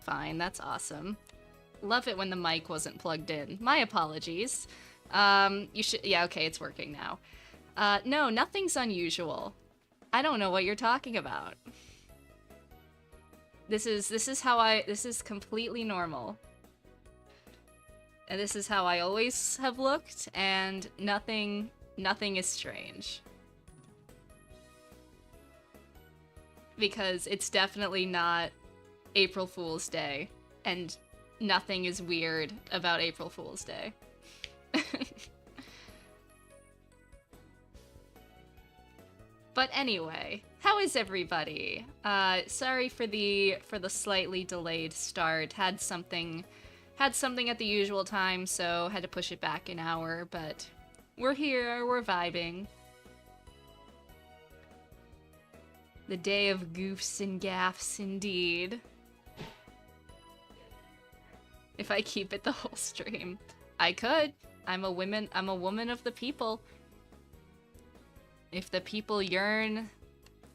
Fine, that's awesome. Love it when the mic wasn't plugged in. My apologies. You should- yeah, okay, it's working now. No, nothing's unusual. I don't know what you're talking about. This is completely normal. And this is how I always have looked, and nothing is strange. Because it's definitely not April Fool's Day, and nothing is weird about April Fool's Day. But anyway, how is everybody? Sorry for the slightly delayed start. Had something at the usual time, so had to push it back an hour, but we're here, we're vibing. The day of goofs and gaffs, indeed. If I keep it the whole stream. I could. I'm a woman of the people. If the people yearn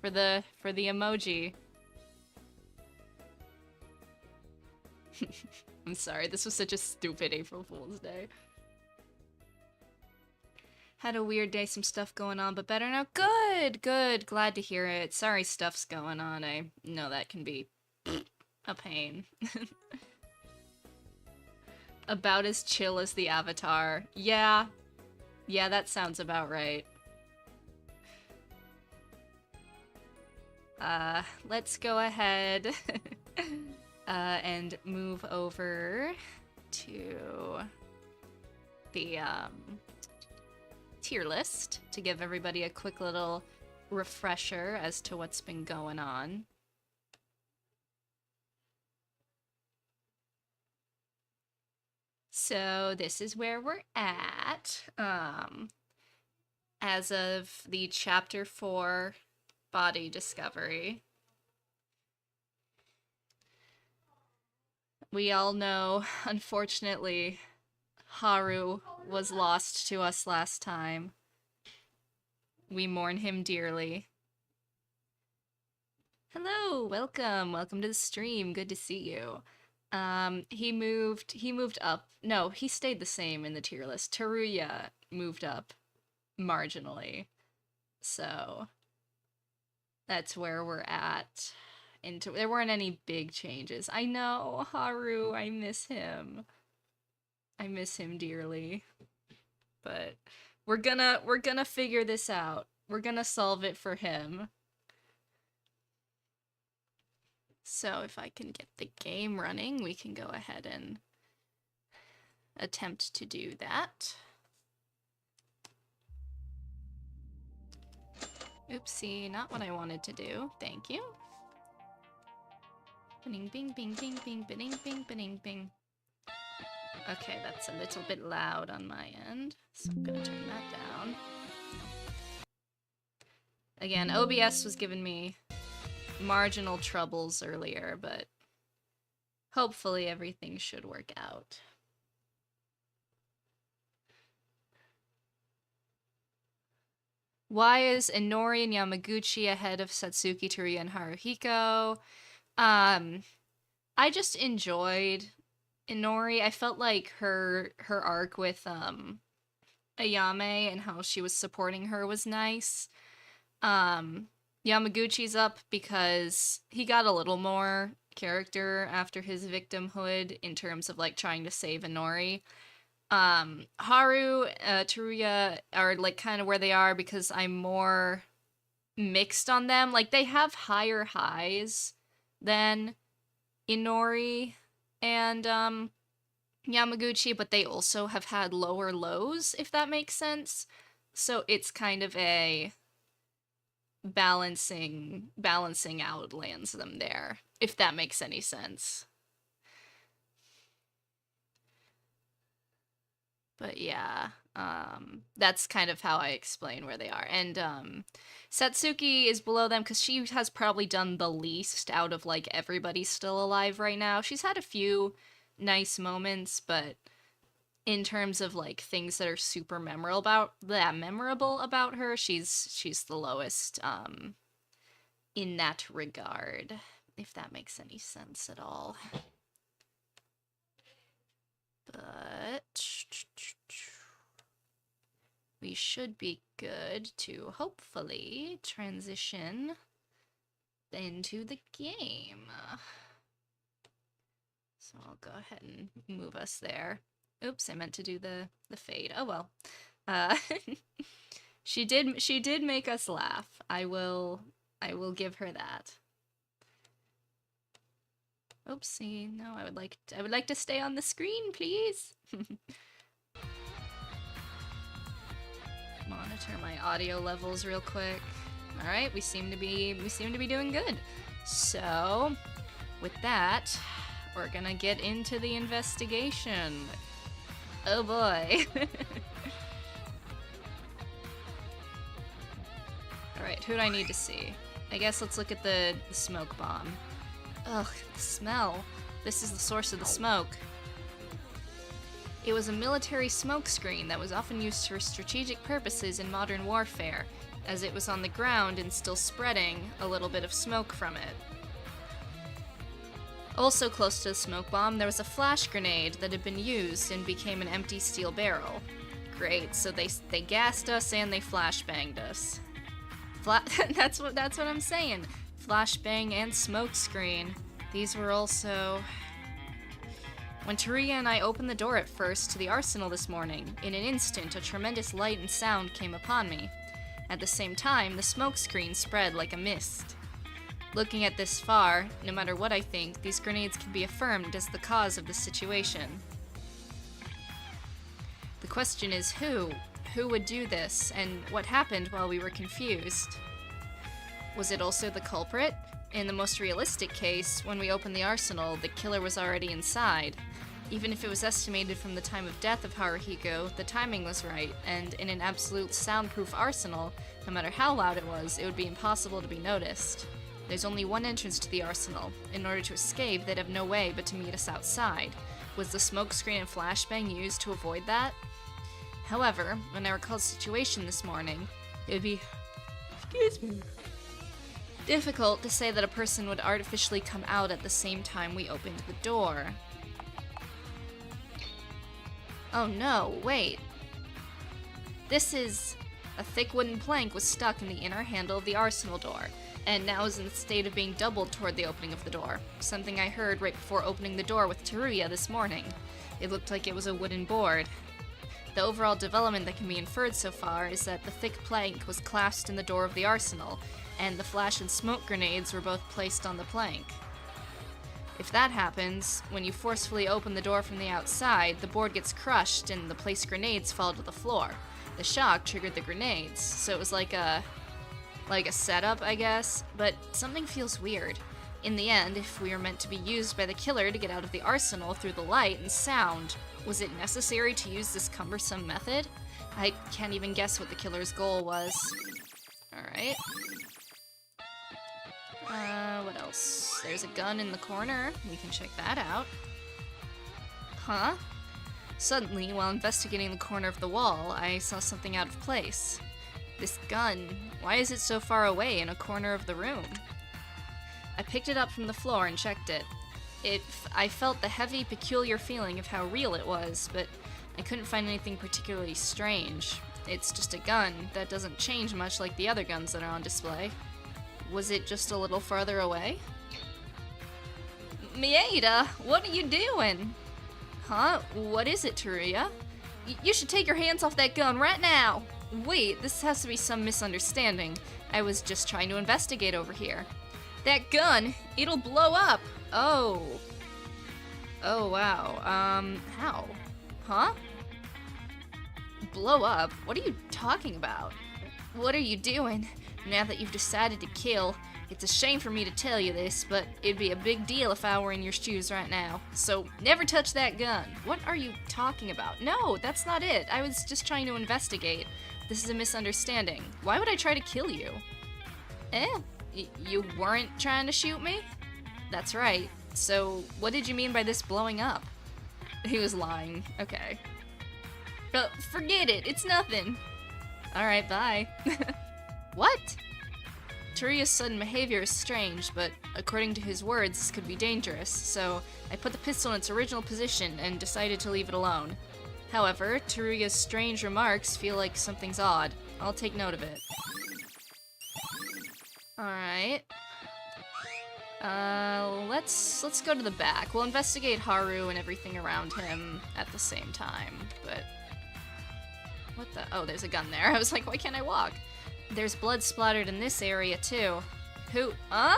for the emoji. I'm sorry, this was such a stupid April Fool's Day. Had a weird day, some stuff going on, but better now. Good, good, glad to hear it. Sorry stuff's going on, I know that can be a pain. About as chill as the Avatar. Yeah, that sounds about right. Let's go ahead and move over to the tier list to give everybody a quick little refresher as to what's been going on. So this is where we're at as of the chapter 4 body discovery. We all know, unfortunately, Haru was lost to us last time. We mourn him dearly. Hello, welcome to the stream. Good to see you. He moved up. No, he stayed the same in the tier list. Teruya moved up marginally. So that's where we're at. There weren't any big changes. I know, Haru, I miss him. I miss him dearly. But we're gonna figure this out. We're gonna solve it for him. So if I can get the game running, we can go ahead and attempt to do that. Oopsie, not what I wanted to do. Thank you. Bing, bing, bing, bing, bing, bing, bing, bing, bing. Okay, that's a little bit loud on my end, so I'm gonna turn that down. Again, OBS was giving me marginal troubles earlier, but hopefully everything should work out. Why is Inori and Yamaguchi ahead of Satsuki, Teruya, and Haruhiko? I just enjoyed Inori. I felt like her arc with Ayame and how she was supporting her was nice. Yamaguchi's up because he got a little more character after his victimhood in terms of like trying to save Inori. Haru, Teruya are like kind of where they are because I'm more mixed on them. Like they have higher highs than Inori and Yamaguchi, but they also have had lower lows, if that makes sense. So it's kind of a balancing out lands them there, if that makes any sense. But yeah, that's kind of how I explain where they are. And Satsuki is below them because she has probably done the least out of like everybody still alive right now. She's had a few nice moments, but in terms of like things that are super memorable about her, she's the lowest in that regard, if that makes any sense at all. we should be good to hopefully transition into the game. So I'll go ahead and move us there. Oops, I meant to do the fade. Oh well. She did make us laugh. I will give her that. Oopsie, no, I would like to stay on the screen, please. Monitor my audio levels real quick. All right, we seem to be doing good. So, with that, we're gonna get into the investigation. Oh boy. All right, who do I need to see? I guess let's look at the smoke bomb. Ugh, the smell. This is the source of the smoke. It was a military smoke screen that was often used for strategic purposes in modern warfare, as it was on the ground and still spreading a little bit of smoke from it. Also close to the smoke bomb, there was a flash grenade that had been used and became an empty steel barrel. Great, so they gassed us and they flashbanged us. That's what I'm saying. Flashbang and smoke screen. These were also... When Teruya and I opened the door at first to the arsenal this morning, in an instant a tremendous light and sound came upon me. At the same time, the smoke screen spread like a mist. Looking at this far, no matter what I think, these grenades can be affirmed as the cause of the situation. The question is who? Who would do this, and what happened while we were confused? Was it also the culprit? In the most realistic case, when we opened the arsenal, the killer was already inside. Even if it was estimated from the time of death of Haruhiko, the timing was right, and in an absolute soundproof arsenal, no matter how loud it was, it would be impossible to be noticed. There's only one entrance to the arsenal. In order to escape, they'd have no way but to meet us outside. Was the smokescreen and flashbang used to avoid that? However, when I recall the situation this morning, it would be... Excuse me. Difficult to say that a person would artificially come out at the same time we opened the door. Oh no, wait. This is... A thick wooden plank was stuck in the inner handle of the arsenal door, and now is in the state of being doubled toward the opening of the door, something I heard right before opening the door with Teruya this morning. It looked like it was a wooden board. The overall development that can be inferred so far is that the thick plank was clasped in the door of the arsenal, and the flash and smoke grenades were both placed on the plank. If that happens, when you forcefully open the door from the outside, the board gets crushed and the placed grenades fall to the floor. The shock triggered the grenades, so it was like a setup, I guess, but something feels weird. In the end, if we were meant to be used by the killer to get out of the arsenal through the light and sound, was it necessary to use this cumbersome method? I can't even guess what the killer's goal was. Alright. What else? There's a gun in the corner. We can check that out. Huh? Suddenly, while investigating the corner of the wall, I saw something out of place. This gun, why is it so far away in a corner of the room? I picked it up from the floor and checked it. I felt the heavy, peculiar feeling of how real it was, but I couldn't find anything particularly strange. It's just a gun that doesn't change much like the other guns that are on display. Was it just a little farther away? Maeda, what are you doing? Huh? What is it, Teruya? You should take your hands off that gun right now! Wait, this has to be some misunderstanding. I was just trying to investigate over here. That gun, it'll blow up! Oh. Oh, wow. How? Huh? Blow up? What are you talking about? What are you doing? Now that you've decided to kill, it's a shame for me to tell you this, but it'd be a big deal if I were in your shoes right now. So, never touch that gun. What are you talking about? No, that's not it. I was just trying to investigate. This is a misunderstanding. Why would I try to kill you? You weren't trying to shoot me? That's right. So, what did you mean by this blowing up? He was lying. Okay. Forget it. It's nothing. Alright, bye. What? Teruya's sudden behavior is strange, but according to his words, this could be dangerous, so I put the pistol in its original position and decided to leave it alone. However, Teruya's strange remarks feel like something's odd. I'll take note of it. Alright. Let's go to the back. We'll investigate Haru and everything around him at the same time, but... What the? Oh, there's a gun there. I was like, why can't I walk? There's blood splattered in this area, too. Who? Huh?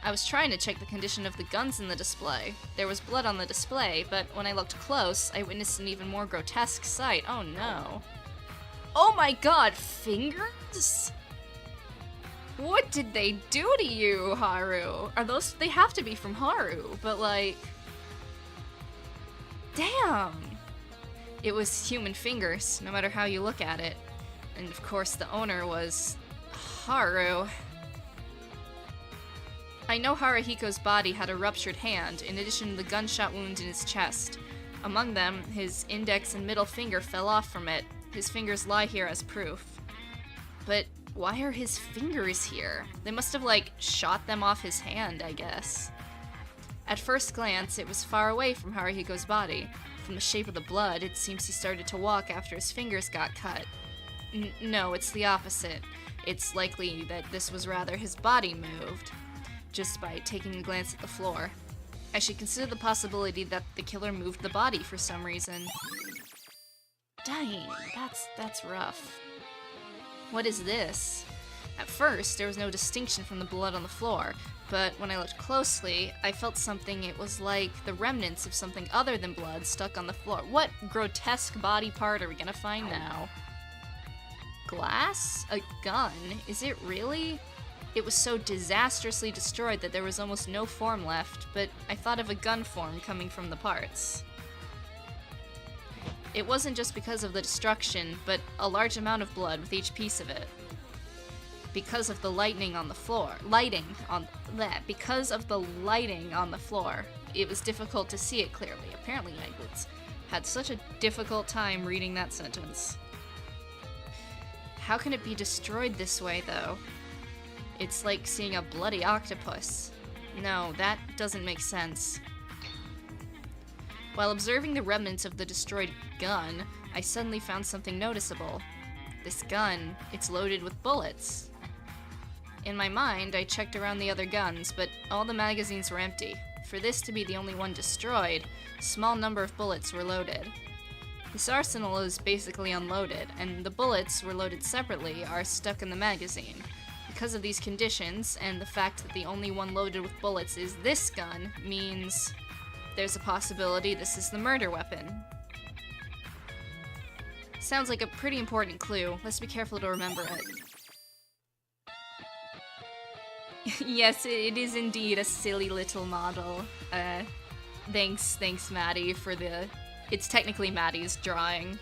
I was trying to check the condition of the guns in the display. There was blood on the display, but when I looked close, I witnessed an even more grotesque sight. Oh no. Oh my god, fingers? What did they do to you, Haru? Are those- they have to be from Haru, but like... Damn! It was human fingers, no matter how you look at it. And of course the owner was... Haru. I know Haruhiko's body had a ruptured hand, in addition to the gunshot wound in his chest. Among them, his index and middle finger fell off from it. His fingers lie here as proof. But why are his fingers here? They must have, like, shot them off his hand, I guess. At first glance, it was far away from Haruhiko's body. From the shape of the blood, it seems he started to walk after his fingers got cut. No, it's the opposite. It's likely that this was rather his body moved, just by taking a glance at the floor. I should consider the possibility that the killer moved the body for some reason. Dang, that's rough. What is this? At first, there was no distinction from the blood on the floor, but when I looked closely, I felt something. It was like the remnants of something other than blood stuck on the floor. What grotesque body part are we gonna find now? Glass? A gun? Is it really? It was so disastrously destroyed that there was almost no form left, but I thought of a gun form coming from the parts. It wasn't just because of the destruction, but a large amount of blood with each piece of it. Because of the lighting on the floor, it was difficult to see it clearly. Apparently I had such a difficult time reading that sentence. How can it be destroyed this way, though? It's like seeing a bloody octopus. No, that doesn't make sense. While observing the remnants of the destroyed gun, I suddenly found something noticeable. This gun, it's loaded with bullets. In my mind, I checked around the other guns, but all the magazines were empty. For this to be the only one destroyed, a small number of bullets were loaded. This arsenal is basically unloaded, and the bullets were loaded separately are stuck in the magazine. Because of these conditions, and the fact that the only one loaded with bullets is this gun, means there's a possibility this is the murder weapon. Sounds like a pretty important clue. Let's be careful to remember it. Yes, it is indeed a silly little model. Thanks, Maddie, for the... It's technically Maddie's drawing.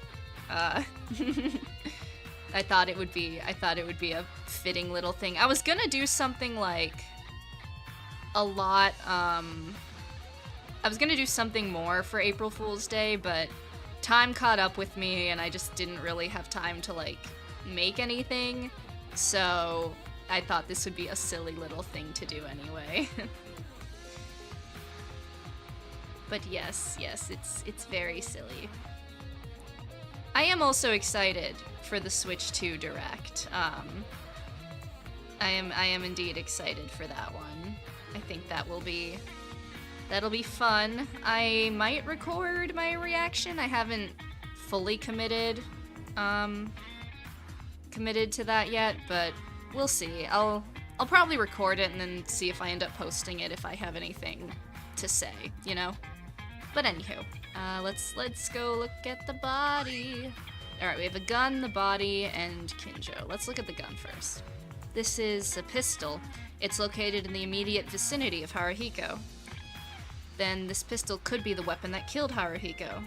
I thought it would be a fitting little thing. I was gonna do something like a lot, I was gonna do something more for April Fool's Day, but time caught up with me and I just didn't really have time to, like, make anything. So I thought this would be a silly little thing to do anyway. But yes, it's very silly. I am also excited for the Switch 2 Direct. I am indeed excited for that one. I think that'll be fun. I might record my reaction. I haven't fully committed to that yet, but we'll see. I'll probably record it and then see if I end up posting it if I have anything to say, you know? But anywho, let's go look at the body. Alright, we have a gun, the body, and Kinjou. Let's look at the gun first. This is a pistol. It's located in the immediate vicinity of Haruhiko. Then this pistol could be the weapon that killed Haruhiko.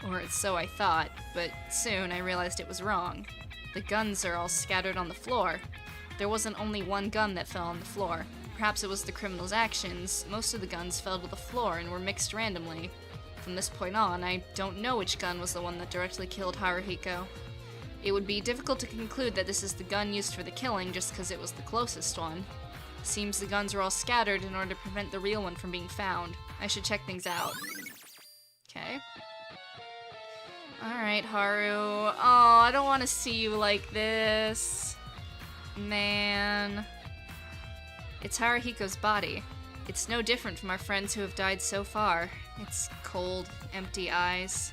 Or so I thought, but soon I realized it was wrong. The guns are all scattered on the floor. There wasn't only one gun that fell on the floor. Perhaps it was the criminal's actions. Most of the guns fell to the floor and were mixed randomly. From this point on, I don't know which gun was the one that directly killed Haruhiko. It would be difficult to conclude that this is the gun used for the killing just because it was the closest one. Seems the guns were all scattered in order to prevent the real one from being found. I should check things out. Okay. Alright, Haru. Oh, I don't want to see you like this. Man. It's Haruhiko's body. It's no different from our friends who have died so far. Its cold, empty eyes.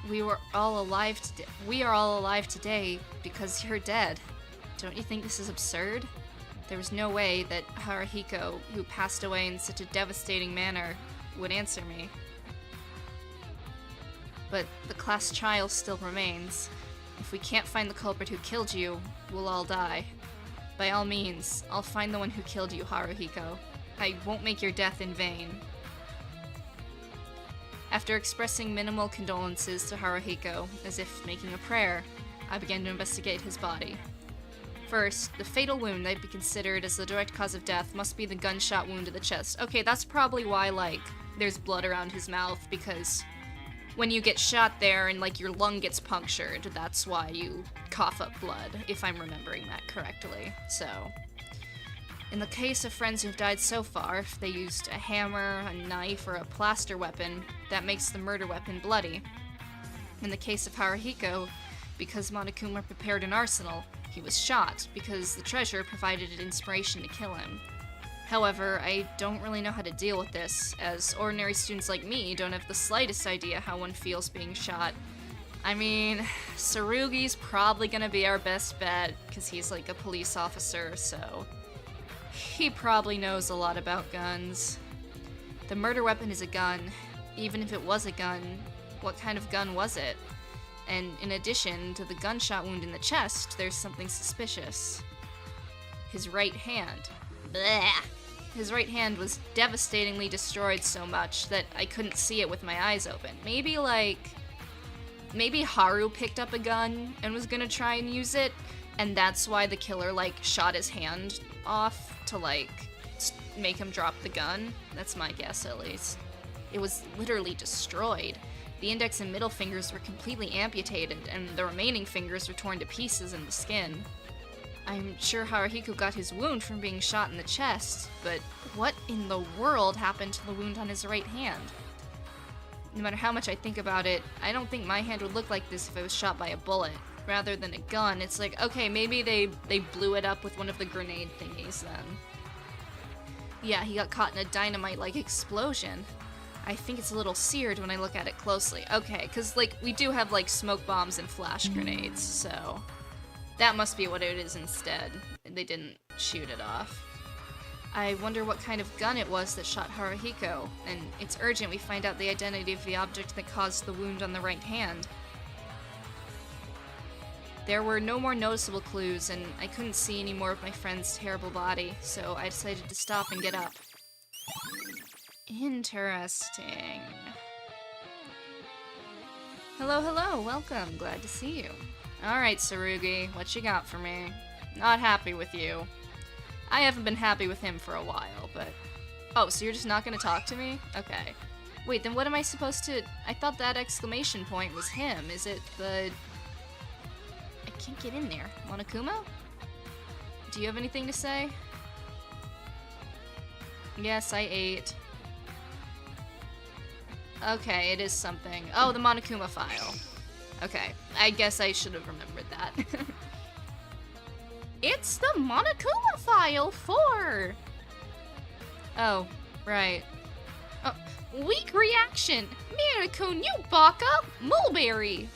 We are all alive today because you're dead. Don't you think this is absurd? There was no way that Haruhiko, who passed away in such a devastating manner, would answer me. But the class trial still remains. If we can't find the culprit who killed you, we'll all die. By all means, I'll find the one who killed you, Haruhiko. I won't make your death in vain. After expressing minimal condolences to Haruhiko, as if making a prayer, I began to investigate his body. First, the fatal wound that'd be considered as the direct cause of death must be the gunshot wound to the chest. Okay, that's probably why, like, there's blood around his mouth, because when you get shot there and, like, your lung gets punctured, that's why you cough up blood, if I'm remembering that correctly. So, in the case of friends who've died so far, if they used a hammer, a knife, or a plaster weapon, that makes the murder weapon bloody. In the case of Haruhiko, because Monokuma prepared an arsenal, he was shot, because the treasure provided an inspiration to kill him. However, I don't really know how to deal with this, as ordinary students like me don't have the slightest idea how one feels being shot. I mean, Tsurugi's probably gonna be our best bet, because he's like a police officer, so he probably knows a lot about guns. The murder weapon is a gun. Even if it was a gun, what kind of gun was it? And in addition to the gunshot wound in the chest, there's something suspicious. His right hand. Blech. His right hand was devastatingly destroyed so much that I couldn't see it with my eyes open. Maybe Haru picked up a gun and was gonna try and use it, and that's why the killer, like, shot his hand off to, like, make him drop the gun. That's my guess, at least. It was literally destroyed. The index and middle fingers were completely amputated, and the remaining fingers were torn to pieces in the skin. I'm sure Haruhiko got his wound from being shot in the chest, but what in the world happened to the wound on his right hand? No matter how much I think about it, I don't think my hand would look like this if I was shot by a bullet. Rather than a gun, it's like, okay, maybe they blew it up with one of the grenade thingies then. Yeah, he got caught in a dynamite-like explosion. I think it's a little seared when I look at it closely. Okay, because, like, we do have, like, smoke bombs and flash grenades, so that must be what it is instead. They didn't shoot it off. I wonder what kind of gun it was that shot Haruhiko, and it's urgent we find out the identity of the object that caused the wound on the right hand. There were no more noticeable clues, and I couldn't see any more of my friend's terrible body, so I decided to stop and get up. Interesting. Hello, hello, welcome, glad to see you. Alright, Tsurugi, what you got for me? Not happy with you. I haven't been happy with him for a while, but... Oh, so you're just not gonna talk to me? Okay. Wait, then what am I supposed to... I thought that exclamation point was him. Is it the... I can't get in there. Monokuma? Do you have anything to say? Yes, I ate. Okay, it is something. Oh, the Monokuma file. Okay, I guess I should have remembered that. It's the Monokuma file 4! Oh, right. Oh, weak reaction! Miracle new baka mulberry!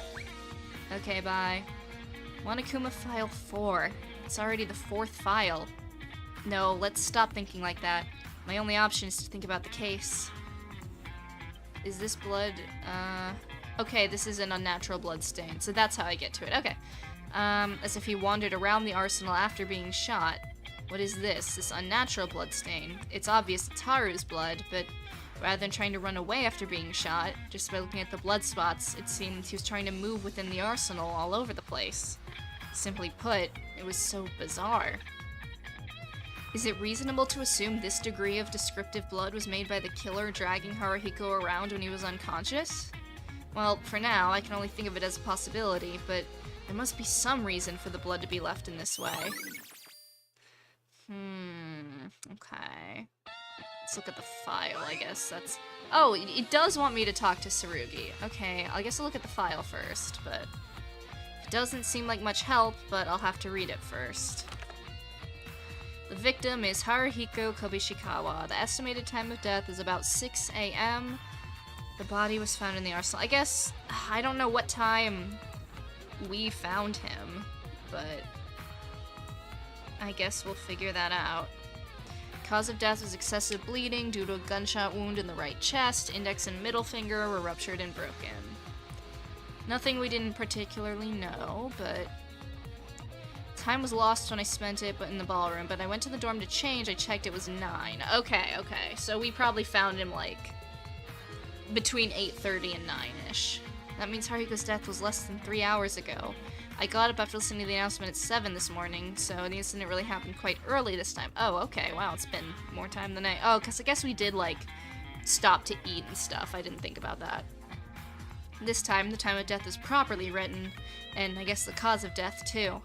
Okay, bye. Monokuma file 4. It's already the 4th file. No, let's stop thinking like that. My only option is to think about the case. Is this blood, okay, this is an unnatural blood stain, so that's how I get to it. Okay. As if he wandered around the arsenal after being shot. What is this? This unnatural blood stain. It's obvious it's Haru's blood, but rather than trying to run away after being shot, just by looking at the blood spots, it seemed he was trying to move within the arsenal all over the place. Simply put, it was so bizarre. Is it reasonable to assume this degree of descriptive blood was made by the killer dragging Haruhiko around when he was unconscious? Well, for now, I can only think of it as a possibility, but there must be some reason for the blood to be left in this way. Okay. Let's look at the file, I guess. That's... Oh, it does want me to talk to Tsurugi. Okay, I guess I'll look at the file first, but... It doesn't seem like much help, but I'll have to read it first. The victim is Haruhiko Kobishikawa. The estimated time of death is about 6 a.m. The body was found in the arsenal. I guess... I don't know what time we found him, but... I guess we'll figure that out. Cause of death was excessive bleeding due to a gunshot wound in the right chest. Index and middle finger were ruptured and broken. Nothing we didn't particularly know, but... Time was lost when I spent it but in the ballroom, but I went to the dorm to change. I checked, it was 9. Okay. So we probably found him, like, between 8:30 and 9-ish. That means Haruhiko's death was less than 3 hours ago. I got up after listening to the announcement at 7 this morning, so the incident really happened quite early this time. Oh, okay, wow, it's been more time than Oh, because I guess we did, like, stop to eat and stuff. I didn't think about that. This time, the time of death is properly written, and I guess the cause of death, too.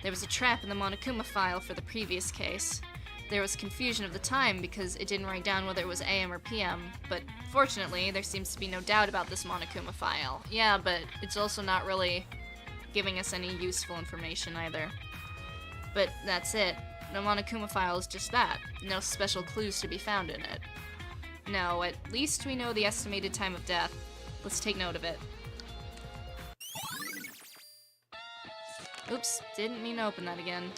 There was a trap in the Monokuma file for the previous case. There was confusion of the time because it didn't write down whether it was AM or PM, but fortunately, there seems to be no doubt about this Monokuma file. Yeah, but it's also not really giving us any useful information either. But that's it. The Monokuma file is just that. No special clues to be found in it. No, at least we know the estimated time of death. Let's take note of it. Oops, didn't mean to open that again.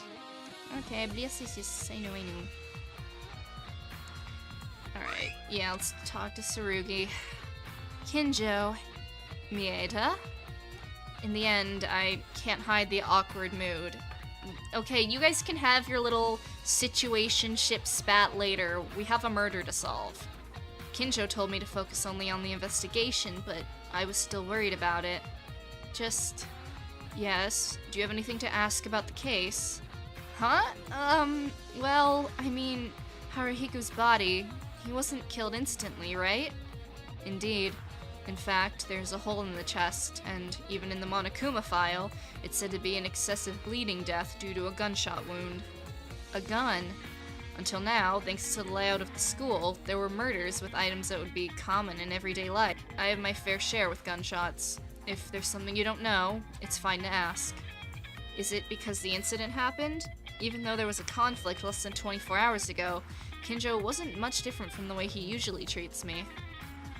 Okay, alright, yeah, let's talk to Tsurugi. Kinjou. Mieta. In the end, I can't hide the awkward mood. Okay, you guys can have your little situationship spat later. We have a murder to solve. Kinjou told me to focus only on the investigation, but I was still worried about it. Just... Yes, do you have anything to ask about the case? Huh? Well, I mean, Haruhiko's body, he wasn't killed instantly, right? Indeed. In fact, there's a hole in the chest, and even in the Monokuma file, it's said to be an excessive bleeding death due to a gunshot wound. A gun? Until now, thanks to the layout of the school, there were murders with items that would be common in everyday life. I have my fair share with gunshots. If there's something you don't know, it's fine to ask. Is it because the incident happened? Even though there was a conflict less than 24 hours ago, Kinjou wasn't much different from the way he usually treats me.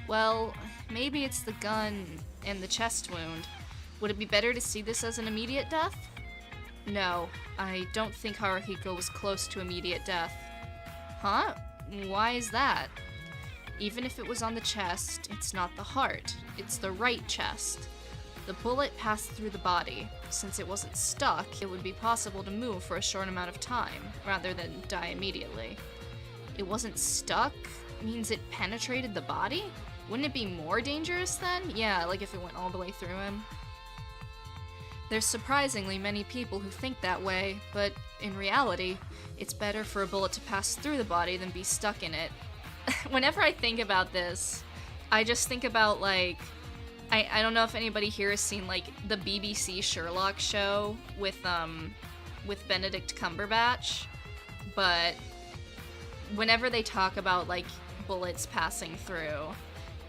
Well, maybe it's the gun and the chest wound. Would it be better to see this as an immediate death? No, I don't think Haruhiko was close to immediate death. Huh? Why is that? Even if it was on the chest, it's not the heart, it's the right chest. The bullet passed through the body. Since it wasn't stuck, it would be possible to move for a short amount of time, rather than die immediately. It wasn't stuck? Means it penetrated the body? Wouldn't it be more dangerous then? Yeah, like if it went all the way through him. There's surprisingly many people who think that way, but in reality, it's better for a bullet to pass through the body than be stuck in it. Whenever I think about this, I just think about, like, I don't know if anybody here has seen, like, the BBC Sherlock show with Benedict Cumberbatch, but whenever they talk about, like, bullets passing through,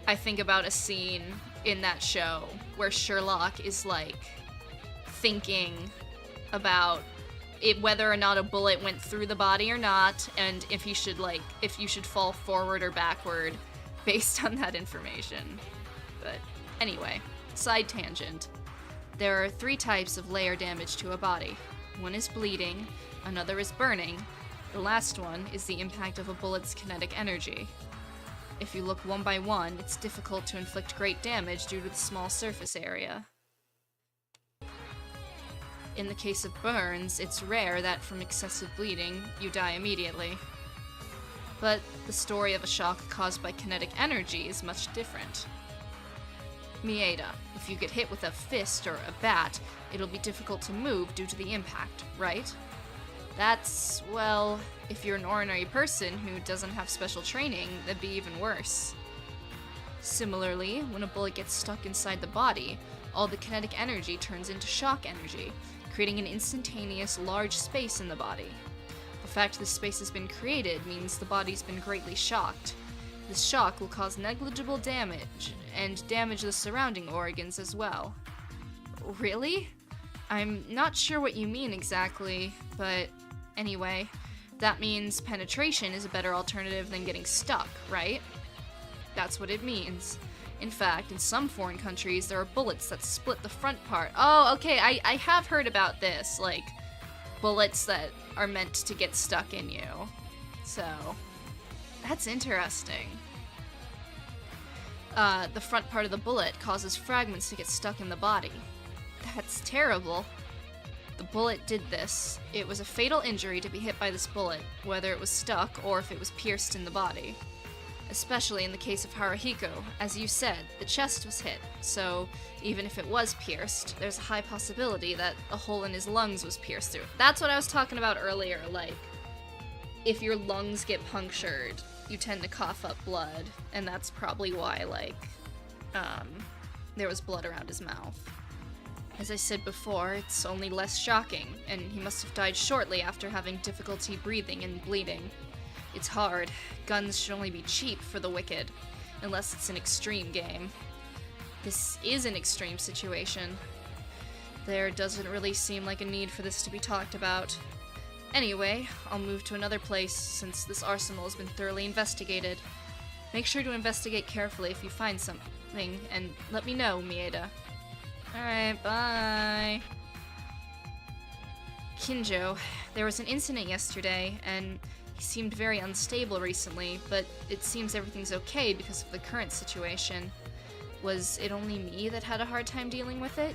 I think about a scene in that show where Sherlock is, like, thinking about it, whether or not a bullet went through the body or not, and if you should fall forward or backward based on that information. But anyway, side tangent. There are 3 types of layer damage to a body. One is bleeding, another is burning, the last one is the impact of a bullet's kinetic energy. If you look one by one, it's difficult to inflict great damage due to the small surface area. In the case of burns, it's rare that from excessive bleeding, you die immediately. But the story of a shock caused by kinetic energy is much different. Mieta, if you get hit with a fist or a bat, it'll be difficult to move due to the impact, right? That's, well, if you're an ordinary person who doesn't have special training, that'd be even worse. Similarly, when a bullet gets stuck inside the body, all the kinetic energy turns into shock energy, creating an instantaneous large space in the body. The fact this space has been created means the body's been greatly shocked. This shock will cause negligible damage, and damage the surrounding organs as well. Really? I'm not sure what you mean exactly, but anyway, that means penetration is a better alternative than getting stuck, right? That's what it means. In fact, in some foreign countries, there are bullets that split the front part. Oh, okay, I have heard about this, like, bullets that are meant to get stuck in you. So, that's interesting. The front part of the bullet causes fragments to get stuck in the body. That's terrible. The bullet did this. It was a fatal injury to be hit by this bullet, whether it was stuck or if it was pierced in the body. Especially in the case of Haruhiko, as you said, the chest was hit, so even if it was pierced, there's a high possibility that a hole in his lungs was pierced through. That's what I was talking about earlier, like, if your lungs get punctured, you tend to cough up blood, and that's probably why, like, there was blood around his mouth. As I said before, it's only less shocking, and he must have died shortly after having difficulty breathing and bleeding. It's hard. Guns should only be cheap for the wicked, unless it's an extreme game. This is an extreme situation. There doesn't really seem like a need for this to be talked about. Anyway, I'll move to another place since this arsenal has been thoroughly investigated. Make sure to investigate carefully if you find something, and let me know, Mieda. Alright, bye. Kinjou, there was an incident yesterday, and he seemed very unstable recently, but it seems everything's okay because of the current situation. Was it only me that had a hard time dealing with it?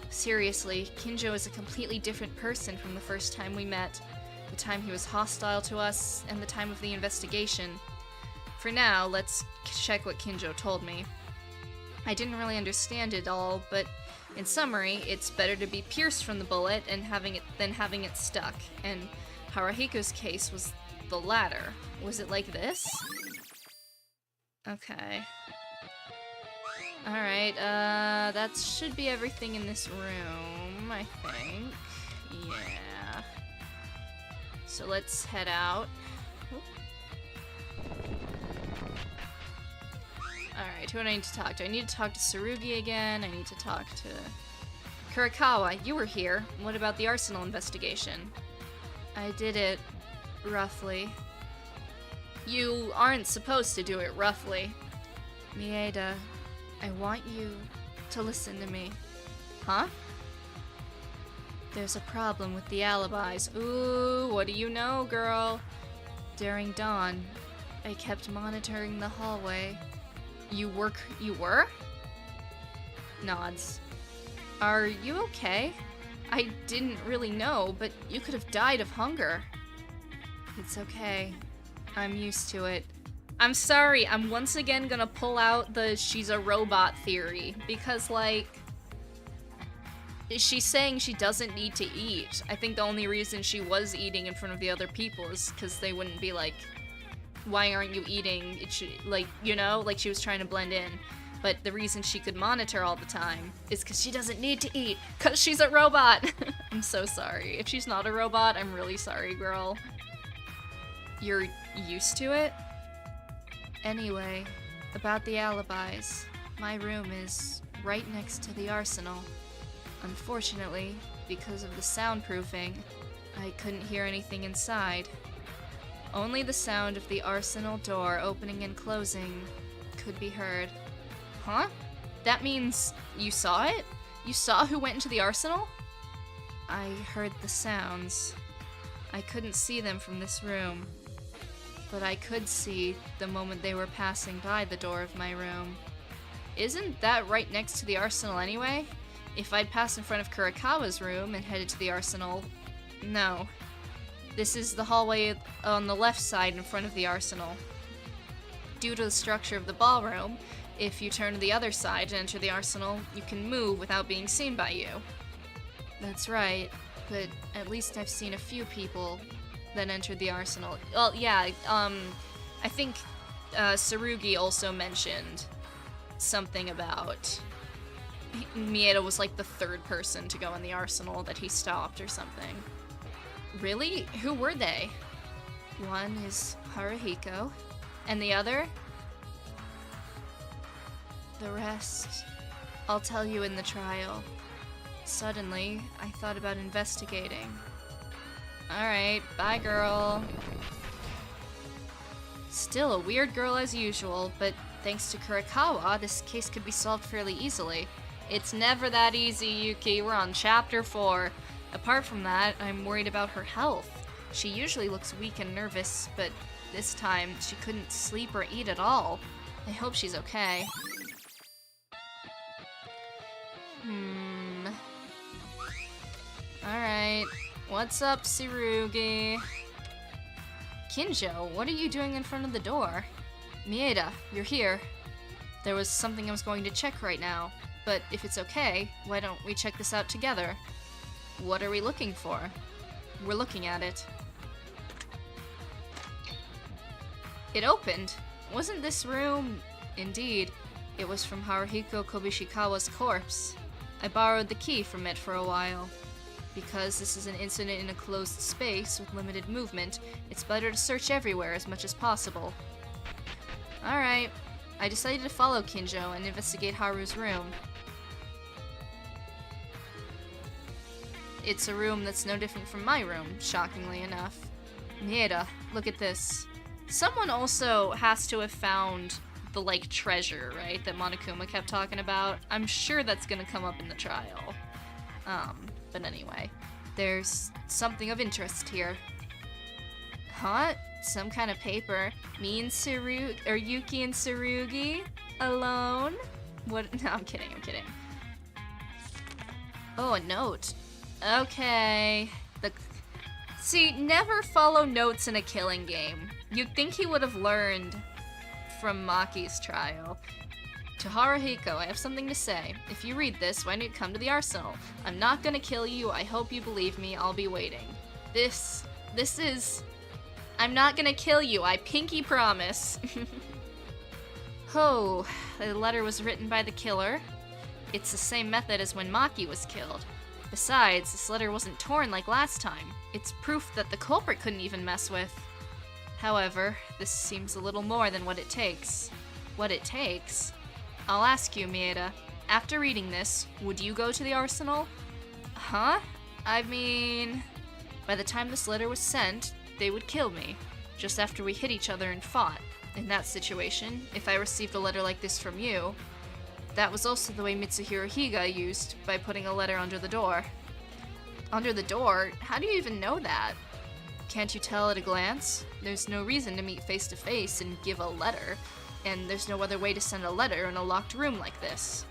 Seriously, Kinjou is a completely different person from the first time we met, the time he was hostile to us, and the time of the investigation. For now, let's check what Kinjou told me. I didn't really understand it all, but in summary, it's better to be pierced from the bullet and than having it stuck, and Haruhiko's case was the latter. Was it like this? Okay. Alright, that should be everything in this room, I think. Yeah. So let's head out. Alright, who do I need to talk to? I need to talk to Tsurugi again. I need to talk to Kurikawa. You were here. What about the arsenal investigation? I did it roughly. You aren't supposed to do it roughly. Mieda, I want you to listen to me. Huh? There's a problem with the alibis. Ooh, what do you know, girl? During dawn, I kept monitoring the hallway. You were? Nods. Are you okay? I didn't really know, but you could have died of hunger. It's okay. I'm used to it. I'm sorry, I'm once again gonna pull out the she's a robot theory, because, like, she's saying she doesn't need to eat. I think the only reason she was eating in front of the other people is because they wouldn't be like, why aren't you eating? It should, like, you know, like she was trying to blend in. But the reason she could monitor all the time is because she doesn't need to eat, because she's a robot. I'm so sorry. If she's not a robot, I'm really sorry, girl. You're used to it? Anyway, about the alibis. My room is right next to the arsenal. Unfortunately, because of the soundproofing, I couldn't hear anything inside. Only the sound of the arsenal door opening and closing could be heard. Huh? That means you saw it? You saw who went into the arsenal? I heard the sounds. I couldn't see them from this room, but I could see the moment they were passing by the door of my room. Isn't that right next to the arsenal anyway? If I'd passed in front of Kurikawa's room and headed to the arsenal... No. This is the hallway on the left side in front of the arsenal. Due to the structure of the ballroom, if you turn to the other side and enter the arsenal, you can move without being seen by you. That's right, but at least I've seen a few people that entered the arsenal. Well, yeah, I think Tsurugi also mentioned something about Mieda was like the third person to go in the arsenal that he stopped or something. Really? Who were they? One is Haruhiko, and the other? The rest, I'll tell you in the trial. Suddenly, I thought about investigating. Alright, bye girl. Still a weird girl as usual, but thanks to Kurikawa, this case could be solved fairly easily. It's never that easy, Yuki. We're on chapter 4. Apart from that, I'm worried about her health. She usually looks weak and nervous, but this time she couldn't sleep or eat at all. I hope she's okay. Alright. What's up, Tsurugi? Kinjou, what are you doing in front of the door? Mieda, you're here. There was something I was going to check right now, but if it's okay, why don't we check this out together? What are we looking for? We're looking at it. It opened. Wasn't this room? Indeed. It was from Haruhiko Kobishikawa's corpse. I borrowed the key from it for a while. Because this is an incident in a closed space with limited movement, it's better to search everywhere as much as possible. Alright. I decided to follow Kinjou and investigate Haru's room. It's a room that's no different from my room, shockingly enough. Mieda, look at this. Someone also has to have found the, like, treasure, right, that Monokuma kept talking about. I'm sure that's gonna come up in the trial. But anyway, there's something of interest here. Huh? Some kind of paper. Me and Yuki and Tsurugi? Alone? What? No, I'm kidding. Oh, a note. Okay. See, never follow notes in a killing game. You'd think he would have learned from Maki's trial. To Haruhiko, I have something to say. If you read this, why don't you come to the arsenal? I'm not gonna kill you. I hope you believe me. I'll be waiting. This is... I'm not gonna kill you. I pinky promise. Oh, the letter was written by the killer. It's the same method as when Maki was killed. Besides, this letter wasn't torn like last time. It's proof that the culprit couldn't even mess with. However, this seems a little more than what it takes. What it takes? I'll ask you, Mieda. After reading this, would you go to the arsenal? Huh? I mean... By the time this letter was sent, they would kill me. Just after we hit each other and fought. In that situation, if I received a letter like this from you... That was also the way Mitsuhiro Higa used, by putting a letter under the door. Under the door? How do you even know that? Can't you tell at a glance? There's no reason to meet face to face and give a letter. And there's no other way to send a letter in a locked room like this.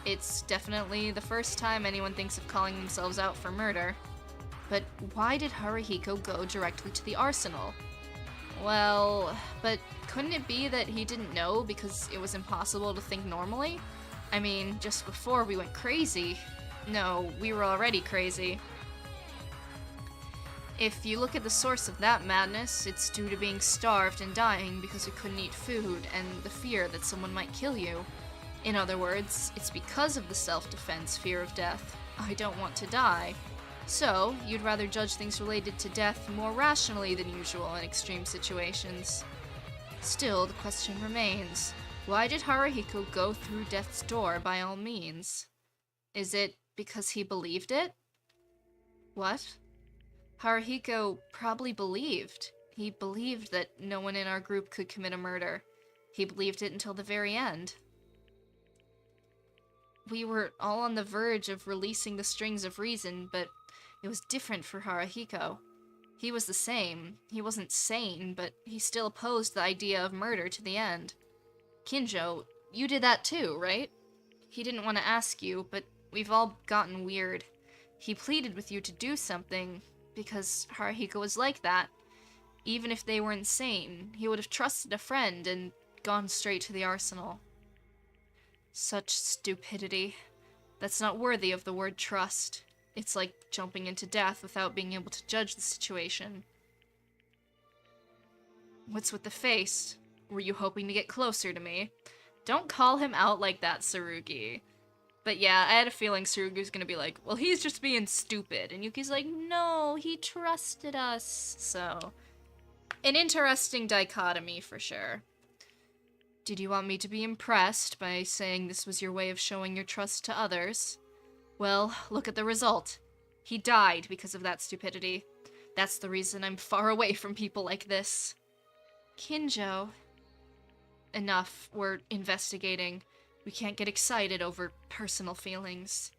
It's definitely the first time anyone thinks of calling themselves out for murder. But why did Haruhiko go directly to the arsenal? Well, but couldn't it be that he didn't know because it was impossible to think normally? I mean, just before we went crazy. No, we were already crazy. If you look at the source of that madness, it's due to being starved and dying because we couldn't eat food and the fear that someone might kill you. In other words, it's because of the self-defense fear of death. I don't want to die. So, you'd rather judge things related to death more rationally than usual in extreme situations. Still, the question remains, why did Haruhiko go through death's door by all means? Is it because he believed it? What? Haruhiko probably believed. He believed that no one in our group could commit a murder. He believed it until the very end. We were all on the verge of releasing the strings of reason, but it was different for Haruhiko. He was the same. He wasn't sane, but he still opposed the idea of murder to the end. Kinjou, you did that too, right? He didn't want to ask you, but we've all gotten weird. He pleaded with you to do something, because Haruhiko was like that. Even if they were insane, he would have trusted a friend and gone straight to the arsenal. Such stupidity. That's not worthy of the word trust. It's like jumping into death without being able to judge the situation. What's with the face? Were you hoping to get closer to me? Don't call him out like that, Tsurugi. But yeah, I had a feeling Tsurugi's gonna be like, well, he's just being stupid. And Yuki's like, no, he trusted us. So, an interesting dichotomy for sure. Did you want me to be impressed by saying this was your way of showing your trust to others? Well, look at the result. He died because of that stupidity. That's the reason I'm far away from people like this. Kinjou. Enough, we're investigating. We can't get excited over personal feelings.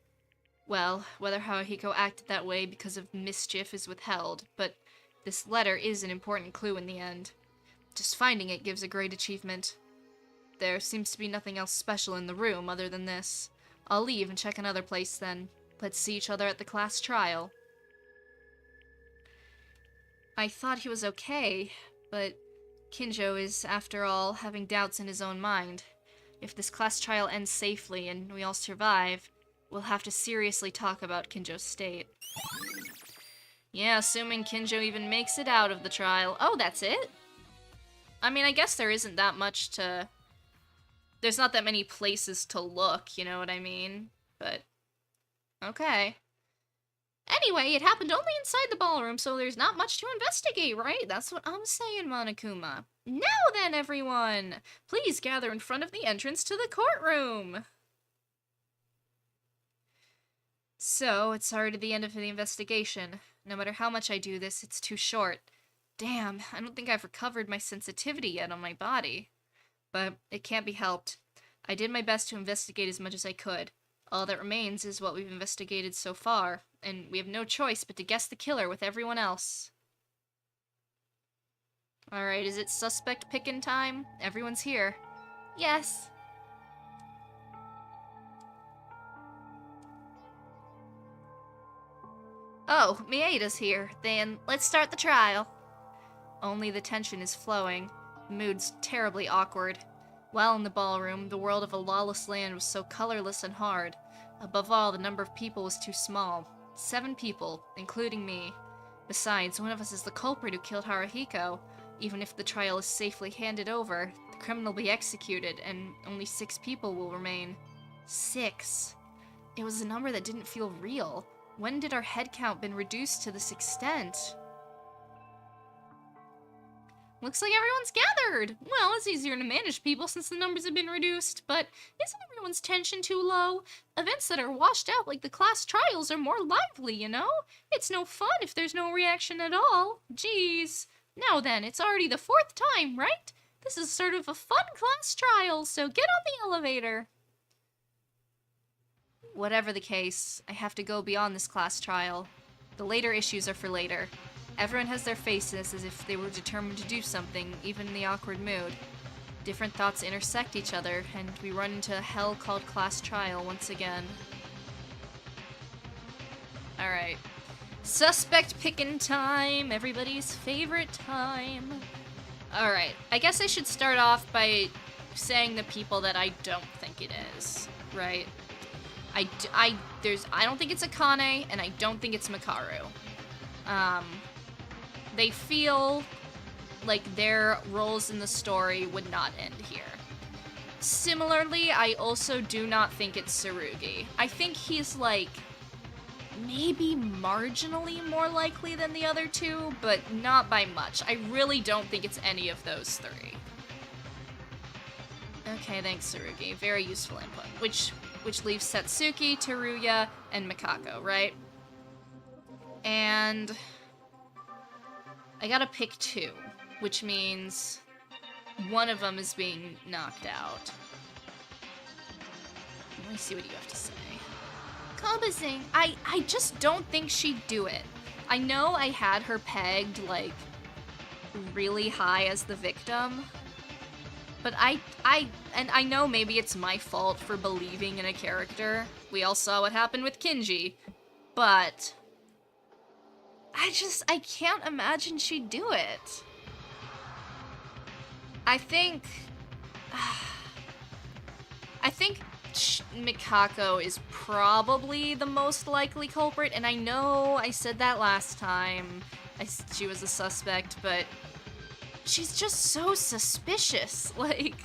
Well, whether Haruhiko acted that way because of mischief is withheld, but this letter is an important clue in the end. Just finding it gives a great achievement. There seems to be nothing else special in the room other than this. I'll leave and check another place then. Let's see each other at the class trial. I thought he was okay, but Kinjou is, after all, having doubts in his own mind. If this class trial ends safely and we all survive, we'll have to seriously talk about Kinjou's state. Yeah, assuming Kinjou even makes it out of the trial. Oh, that's it? I mean, I guess there isn't that much to... There's not that many places to look, you know what I mean? But, okay. Anyway, it happened only inside the ballroom, so there's not much to investigate, right? That's what I'm saying, Monokuma. Now then, everyone! Please gather in front of the entrance to the courtroom! So, it's already the end of the investigation. No matter how much I do this, it's too short. Damn, I don't think I've recovered my sensitivity yet on my body. But it can't be helped. I did my best to investigate as much as I could. All that remains is what we've investigated so far, and we have no choice but to guess the killer with everyone else. Alright, is it suspect pickin' time? Everyone's here. Yes. Oh, Mieda's here. Then let's start the trial. Only the tension is flowing. The mood's terribly awkward. While in the ballroom, the world of a lawless land was so colorless and hard. Above all, the number of people was too small. 7 people, including me. Besides, one of us is the culprit who killed Haruhiko. Even if the trial is safely handed over, the criminal will be executed, and only 6 people will remain. 6. It was a number that didn't feel real. When did our head count been reduced to this extent? Looks like everyone's gathered! Well, it's easier to manage people since the numbers have been reduced, but isn't everyone's tension too low? Events that are washed out like the class trials are more lively, you know? It's no fun if there's no reaction at all. Jeez. Now then, it's already the 4th time, right? This is sort of a fun class trial, so get on the elevator. Whatever the case, I have to go beyond this class trial. The later issues are for later. Everyone has their faces as if they were determined to do something, even in the awkward mood. Different thoughts intersect each other, and we run into a hell called class trial once again. Alright. Suspect pickin' time! Everybody's favorite time. Alright, I guess I should start off by saying the people that I don't think it is, right? I don't think it's Akane, and I don't think it's Makaru. They feel like their roles in the story would not end here. Similarly, I also do not think it's Tsurugi. I think he's, like, maybe marginally more likely than the other 2, but not by much. I really don't think it's any of those 3. Okay, thanks, Tsurugi. Very useful input. Which leaves Satsuki, Teruya, and Mikako, right? And I gotta pick 2, which means one of them is being knocked out. Let me see what you have to say. Kobazing, I just don't think she'd do it. I know I had her pegged, like, really high as the victim, but I know maybe it's my fault for believing in a character. We all saw what happened with Kinji, but I can't imagine she'd do it. I think Mikako is probably the most likely culprit, and I know I said that last time she was a suspect, but she's just so suspicious, like...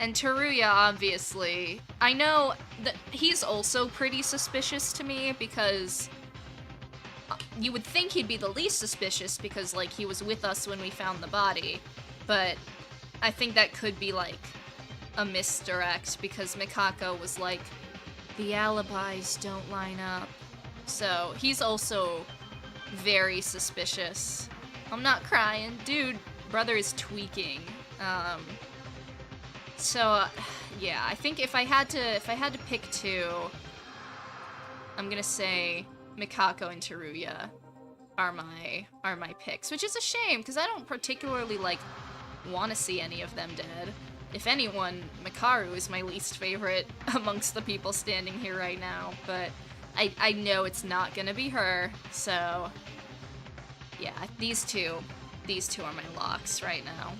And Teruya, obviously, I know that he's also pretty suspicious to me because you would think he'd be the least suspicious because, like, he was with us when we found the body. But I think that could be, like, a misdirect because Mikako was like, the alibis don't line up. So he's also very suspicious. I'm not crying. Dude, brother is tweaking. Yeah, I think if I had to pick two, I'm gonna say Mikako and Teruya are my picks, which is a shame because I don't particularly like want to see any of them dead. If anyone, Mikaru is my least favorite amongst the people standing here right now, but I know it's not gonna be her, so yeah, these two are my locks right now.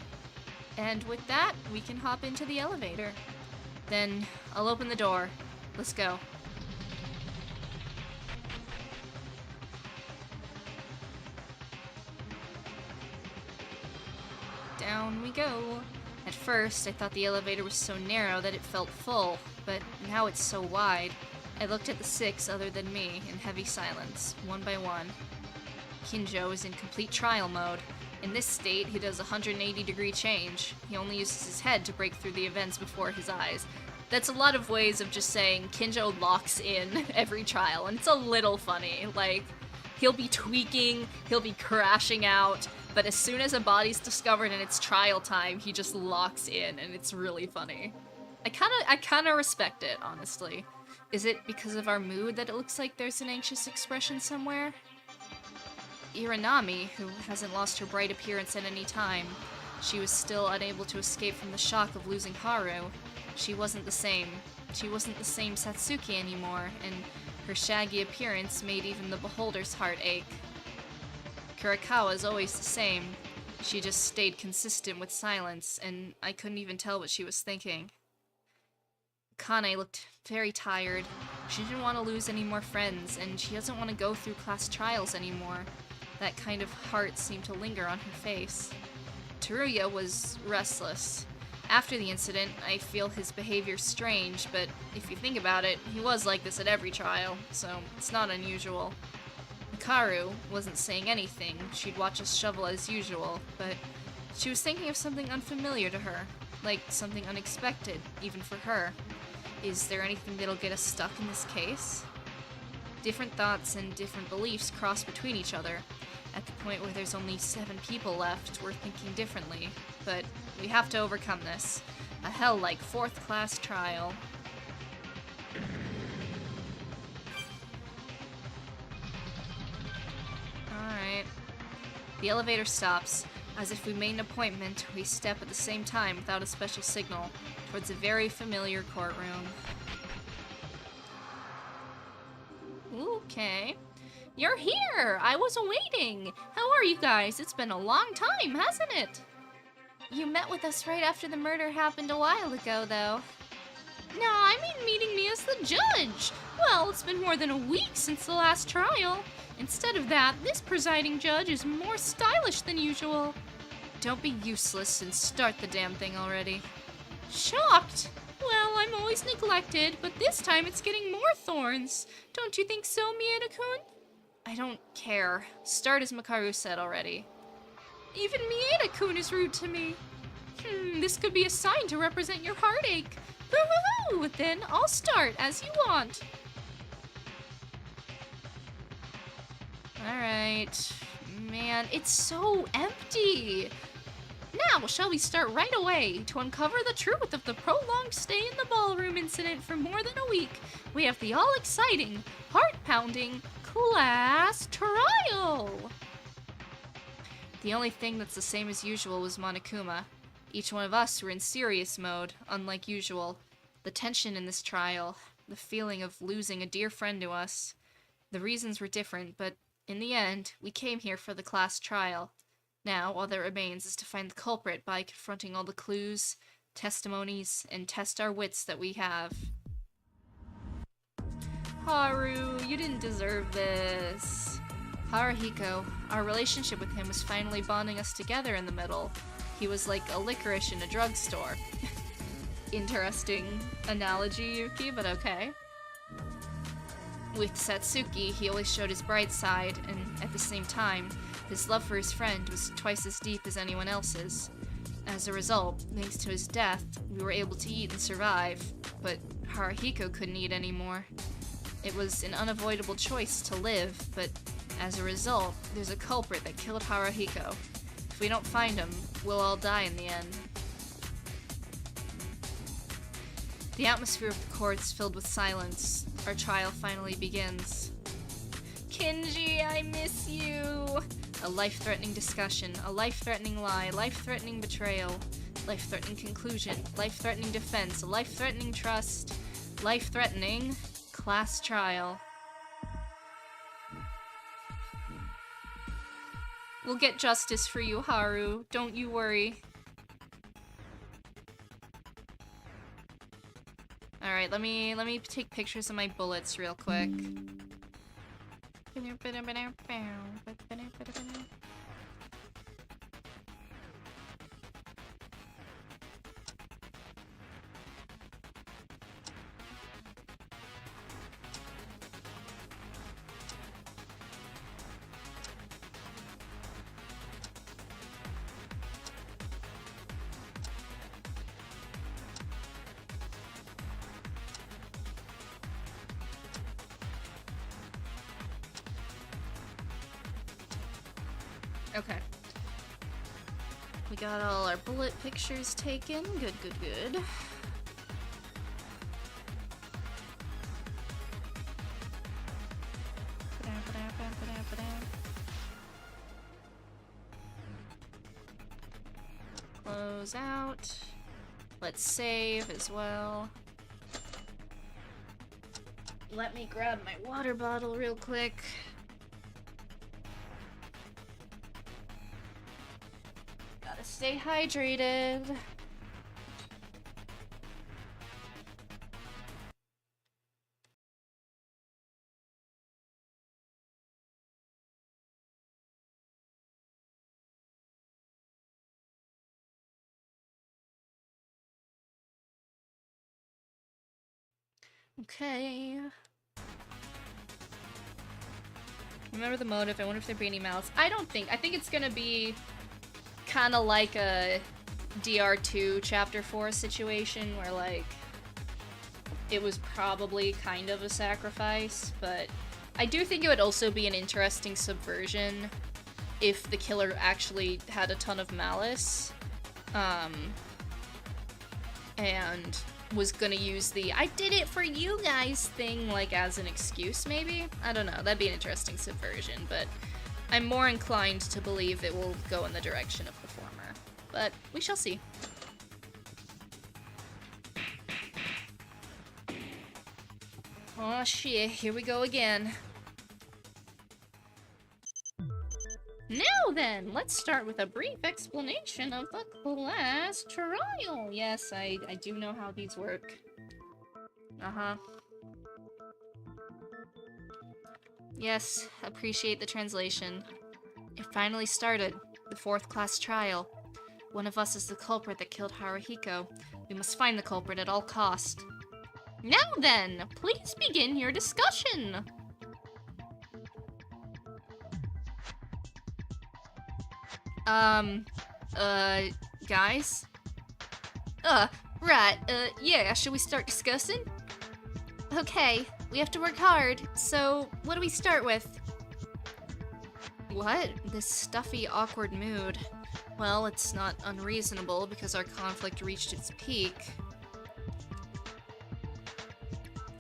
And with that, we can hop into the elevator. Then I'll open the door. Let's go. Down we go. At first, I thought the elevator was so narrow that it felt full, but now it's so wide. I looked at the 6 other than me in heavy silence, one by one. Kinjou is in complete trial mode. In this state, he does a 180-degree change. He only uses his head to break through the events before his eyes. That's a lot of ways of just saying Kinjou locks in every trial, and it's a little funny. Like, he'll be tweaking, he'll be crashing out, but as soon as a body's discovered and it's trial time, he just locks in, and it's really funny. I kinda respect it, honestly. Is it because of our mood that it looks like there's an anxious expression somewhere? Iranami, who hasn't lost her bright appearance at any time, she was still unable to escape from the shock of losing Haru. She wasn't the same. She wasn't the same Satsuki anymore, and her shaggy appearance made even the beholder's heart ache. Kurikawa's always the same. She just stayed consistent with silence, and I couldn't even tell what she was thinking. Kane looked very tired. She didn't want to lose any more friends, and she doesn't want to go through class trials anymore. That kind of heart seemed to linger on her face. Teruya was restless. After the incident, I feel his behavior strange, but if you think about it, he was like this at every trial, so it's not unusual. Hikaru wasn't saying anything. She'd watch us shovel as usual, but she was thinking of something unfamiliar to her, like something unexpected, even for her. Is there anything that'll get us stuck in this case? Different thoughts and different beliefs cross between each other. At the point where there's only 7 people left, we're thinking differently. But we have to overcome this. A hell-like 4th-class trial. Alright. The elevator stops. As if we made an appointment, we step at the same time without a special signal towards a very familiar courtroom. Okay. You're here! I was waiting! How are you guys? It's been a long time, hasn't it? You met with us right after the murder happened a while ago, though. No, I mean meeting me as the judge! Well, it's been more than a week since the last trial. Instead of that, this presiding judge is more stylish than usual. Don't be useless and start the damn thing already. Shocked? Well, I'm always neglected, but this time it's getting more thorns. Don't you think so, Mieda-kun? I don't care. Start as Mikaru said already. Even Mieda-kun is rude to me. This could be a sign to represent your heartache. Boo-hoo-hoo! Then I'll start as you want. Alright. Man, it's so empty. Now, shall we start right away? To uncover the truth of the prolonged stay in the ballroom incident for more than a week, we have the all-exciting, heart-pounding class trial! The only thing that's the same as usual was Monokuma. Each one of us were in serious mode, unlike usual. The tension in this trial, the feeling of losing a dear friend to us. The reasons were different, but in the end, we came here for the class trial. Now, all that remains is to find the culprit by confronting all the clues, testimonies, and test our wits that we have. Haru, you didn't deserve this. Haruhiko, our relationship with him was finally bonding us together in the middle. He was like a licorice in a drugstore. interesting analogy, Yuki, but okay. With Satsuki, he always showed his bright side, and at the same time, his love for his friend was twice as deep as anyone else's. As a result, thanks to his death, we were able to eat and survive, but Haruhiko couldn't eat anymore. It was an unavoidable choice to live, but as a result, there's a culprit that killed Haruhiko. If we don't find him, we'll all die in the end. The atmosphere of the court's filled with silence. Our trial finally begins. Kinji, I miss you! A life-threatening discussion, a life-threatening lie, life-threatening betrayal, life-threatening conclusion, life-threatening defense, a life-threatening trust, life-threatening class trial. We'll get justice for you, Haru. Don't you worry. Alright, let me take pictures of my bullets real quick. Okay. We got all our bullet pictures taken. Good, good, good. Close out. Let's save as well. Let me grab my water bottle real quick. Gotta stay hydrated. Okay. Remember the motive. I wonder if there'd be any malice. I think it's gonna be kind of like a DR2 Chapter 4 situation where, like, it was probably kind of a sacrifice, but I do think it would also be an interesting subversion if the killer actually had a ton of malice, and was gonna use the "I did it for you guys" thing, like, as an excuse, maybe? I don't know, that'd be an interesting subversion, but I'm more inclined to believe it will go in the direction of the former. But we shall see. Oh shit, here we go again. Now then, let's start with a brief explanation of the class trial. Yes, I do know how these work. Uh-huh. Yes, appreciate the translation. It finally started. The 4th class trial. One of us is the culprit that killed Haruhiko. We must find the culprit at all cost. Now then, please begin your discussion. Guys? Right, yeah, should we start discussing? Okay, we have to work hard, so what do we start with? What? This stuffy, awkward mood. Well, it's not unreasonable because our conflict reached its peak.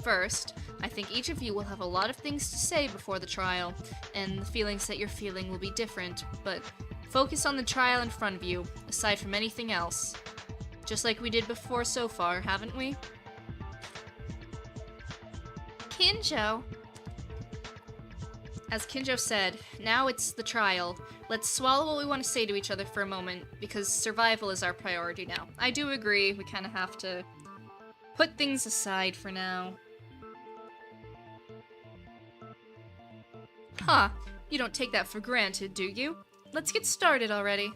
First, I think each of you will have a lot of things to say before the trial, and the feelings that you're feeling will be different, but focus on the trial in front of you, aside from anything else. Just like we did before so far, haven't we? Kinjou. As Kinjou said, now it's the trial. Let's swallow what we want to say to each other for a moment, because survival is our priority now. I do agree, we kind of have to put things aside for now. Huh, you don't take that for granted, do you? Let's get started already.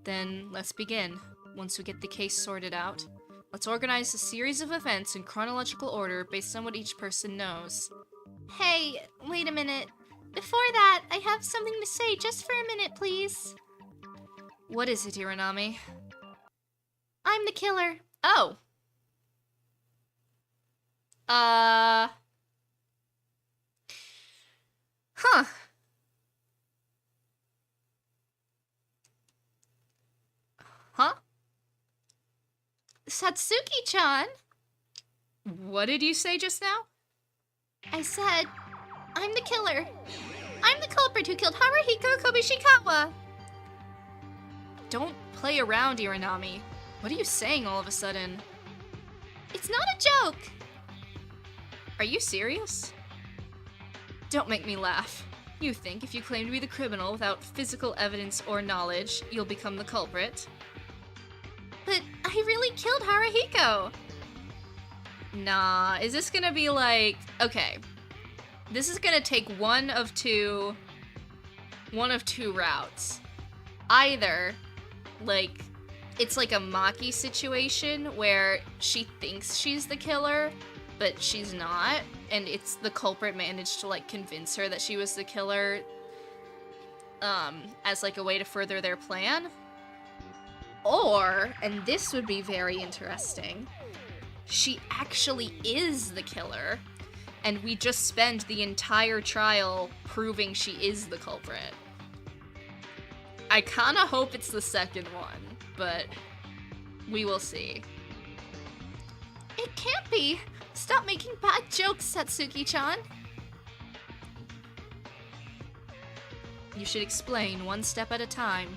Then, let's begin. Once we get the case sorted out, let's organize a series of events in chronological order based on what each person knows. Hey, wait a minute. Before that, I have something to say just for a minute, please. What is it, Iranami? I'm the killer. Oh. Huh. Huh? Satsuki-chan? What did you say just now? I said, I'm the killer. I'm the culprit who killed Haruhiko Kobishikawa. Don't play around, Iranami. What are you saying all of a sudden? It's not a joke. Are you serious? Don't make me laugh. You think if you claim to be the criminal without physical evidence or knowledge, you'll become the culprit? But I really killed Haruhiko. Nah, is this gonna be like... Okay. This is gonna take one of two routes. Either, like, it's like a Maki situation where she thinks she's the killer, but she's not, and it's the culprit managed to, like, convince her that she was the killer, as, like, a way to further their plan. Or, and this would be very interesting, she actually is the killer, and we just spend the entire trial proving she is the culprit. I kinda hope it's the second one, but we will see. It can't be! Stop making bad jokes, Satsuki-chan! You should explain one step at a time.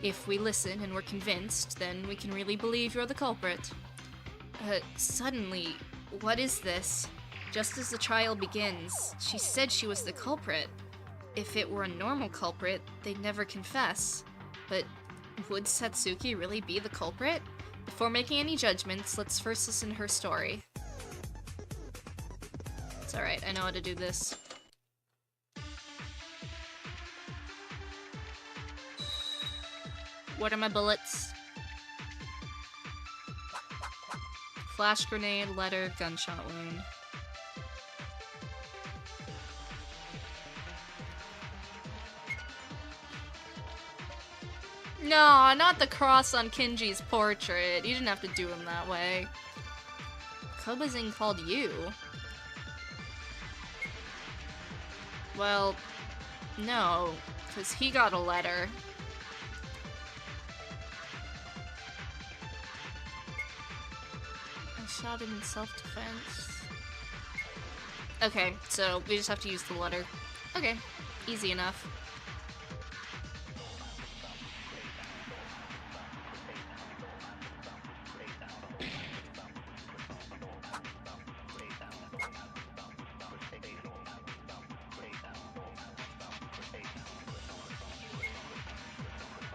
If we listen and we're convinced, then we can really believe you're the culprit. Suddenly, what is this? Just as the trial begins, she said she was the culprit. If it were a normal culprit, they'd never confess. But would Satsuki really be the culprit? Before making any judgments, let's first listen to her story. It's alright, I know how to do this. What are my bullets? Flash grenade, letter, gunshot wound. No, not the cross on Kinji's portrait. You didn't have to do him that way. Kobazin called you? Well, no, because he got a letter. I shot him in self-defense. Okay, so we just have to use the letter. Okay, easy enough.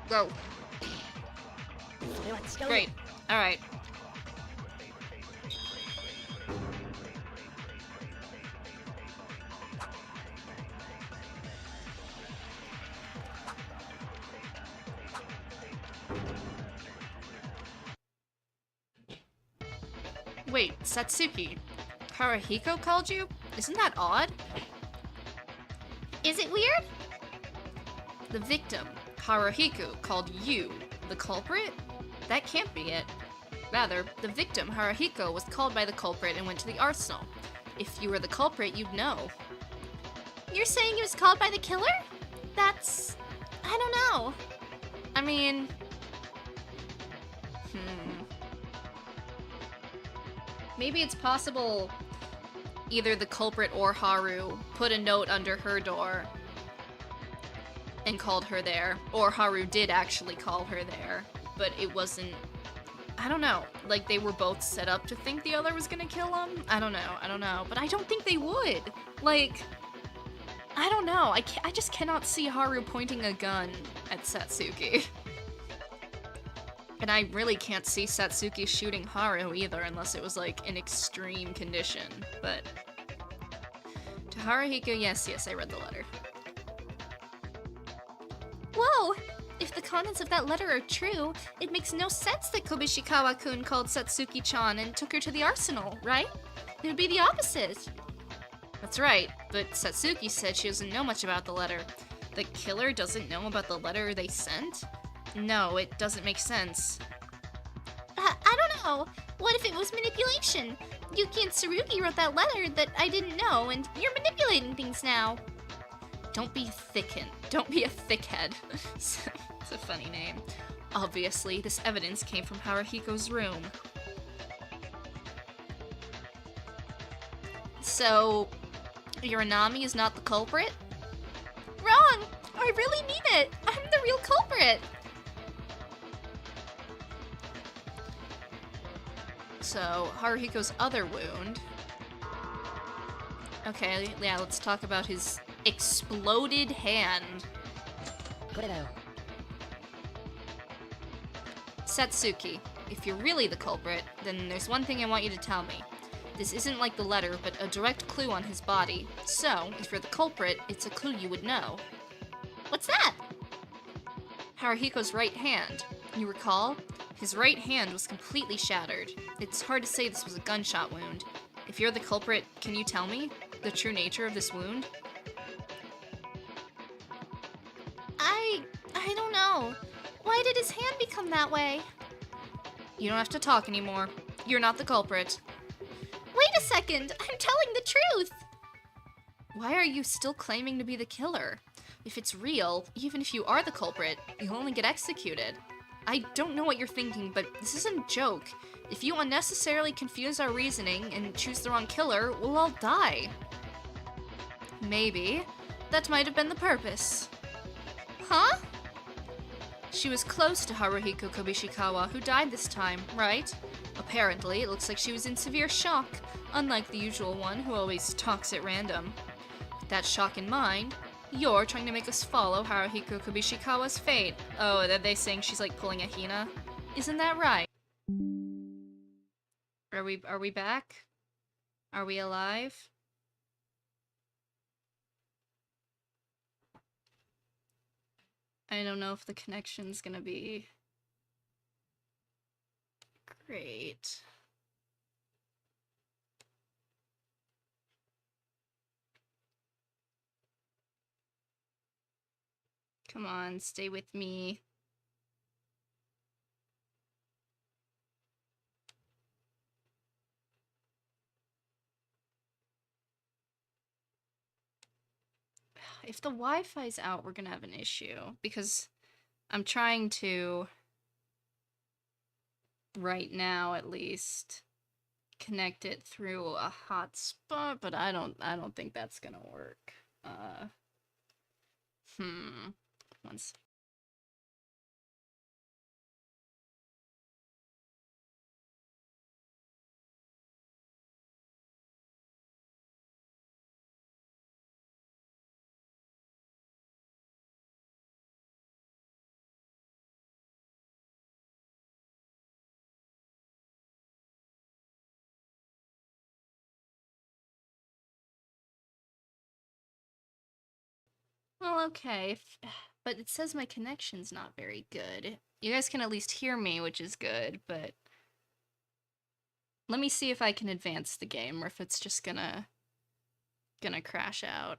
Go. Great. Alright. Wait, Satsuki. Haruhiko called you? Isn't that odd? Is it weird? The victim, Haruhiko, called you the culprit? That can't be it. Rather, the victim, Haruhiko, was called by the culprit and went to the arsenal. If you were the culprit, you'd know. You're saying he was called by the killer? That's... I don't know. I mean... Maybe it's possible either the culprit or Haru put a note under her door and called her there, or Haru did actually call her there, but it wasn't... I don't know. Like, they were both set up to think the other was gonna kill him? I don't know. But I don't think they would. Like, I don't know. I just cannot see Haru pointing a gun at Satsuki. And I really can't see Satsuki shooting Haru either, unless it was, like, an extreme condition. But to Haruhiko, yes, I read the letter. Whoa! If the contents of that letter are true, it makes no sense that Kobishikawa-kun called Satsuki-chan and took her to the arsenal, right? It would be the opposite. That's right, but Satsuki said she doesn't know much about the letter. The killer doesn't know about the letter they sent? No, it doesn't make sense. I don't know. What if it was manipulation? Yuki and Tsurugi wrote that letter that I didn't know, and you're manipulating things now. Don't be a thickhead. It's a funny name. Obviously, this evidence came from Haruhiko's room. So, Uranami is not the culprit? Wrong! I really mean it! I'm the real culprit! So, Haruhiko's other wound. Okay, yeah, let's talk about his exploded hand. Satsuki, if you're really the culprit, then there's one thing I want you to tell me. This isn't like the letter, but a direct clue on his body. So, if you're the culprit, it's a clue you would know. What's that? Haruhiko's right hand. You recall? His right hand was completely shattered. It's hard to say this was a gunshot wound. If you're the culprit, can you tell me the true nature of this wound? I don't know. Why did his hand become that way? You don't have to talk anymore. You're not the culprit. Wait a second! I'm telling the truth! Why are you still claiming to be the killer? If it's real, even if you are the culprit, you'll only get executed. I don't know what you're thinking, but this isn't a joke. If you unnecessarily confuse our reasoning and choose the wrong killer, we'll all die. Maybe. That might have been the purpose. Huh? She was close to Haruhiko Kobishikawa, who died this time, right? Apparently, it looks like she was in severe shock, unlike the usual one who always talks at random. With that shock in mind, you're trying to make us follow Haruhiko Kobishikawa's fate. Oh, are they saying she's like pulling a Hina? Isn't that right? Are we back? Are we alive? I don't know if the connection's gonna be great. Come on, stay with me. If the Wi-Fi's out, we're gonna have an issue, because I'm trying to, right now at least, connect it through a hotspot, but I don't think that's gonna work. One second. Well, okay, but it says my connection's not very good. You guys can at least hear me, which is good, but let me see if I can advance the game, or if it's just gonna crash out.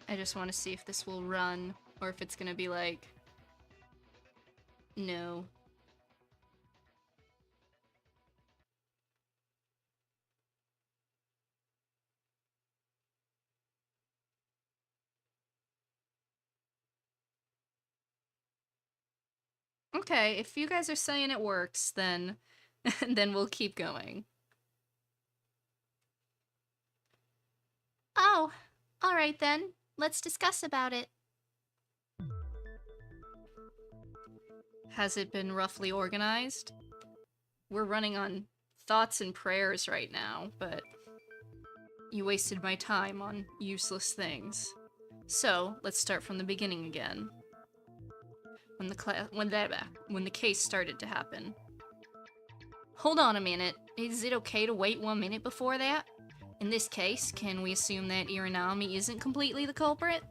I just want to see if this will run, or if it's gonna be like, no. Okay, if you guys are saying it works, then then we'll keep going. Oh, alright then. Let's discuss about it. Has it been roughly organized? We're running on thoughts and prayers right now, but you wasted my time on useless things. So, let's start from the beginning again. When the case started to happen. Hold on a minute. Is it okay to wait 1 minute before that? In this case, can we assume that Iranami isn't completely the culprit?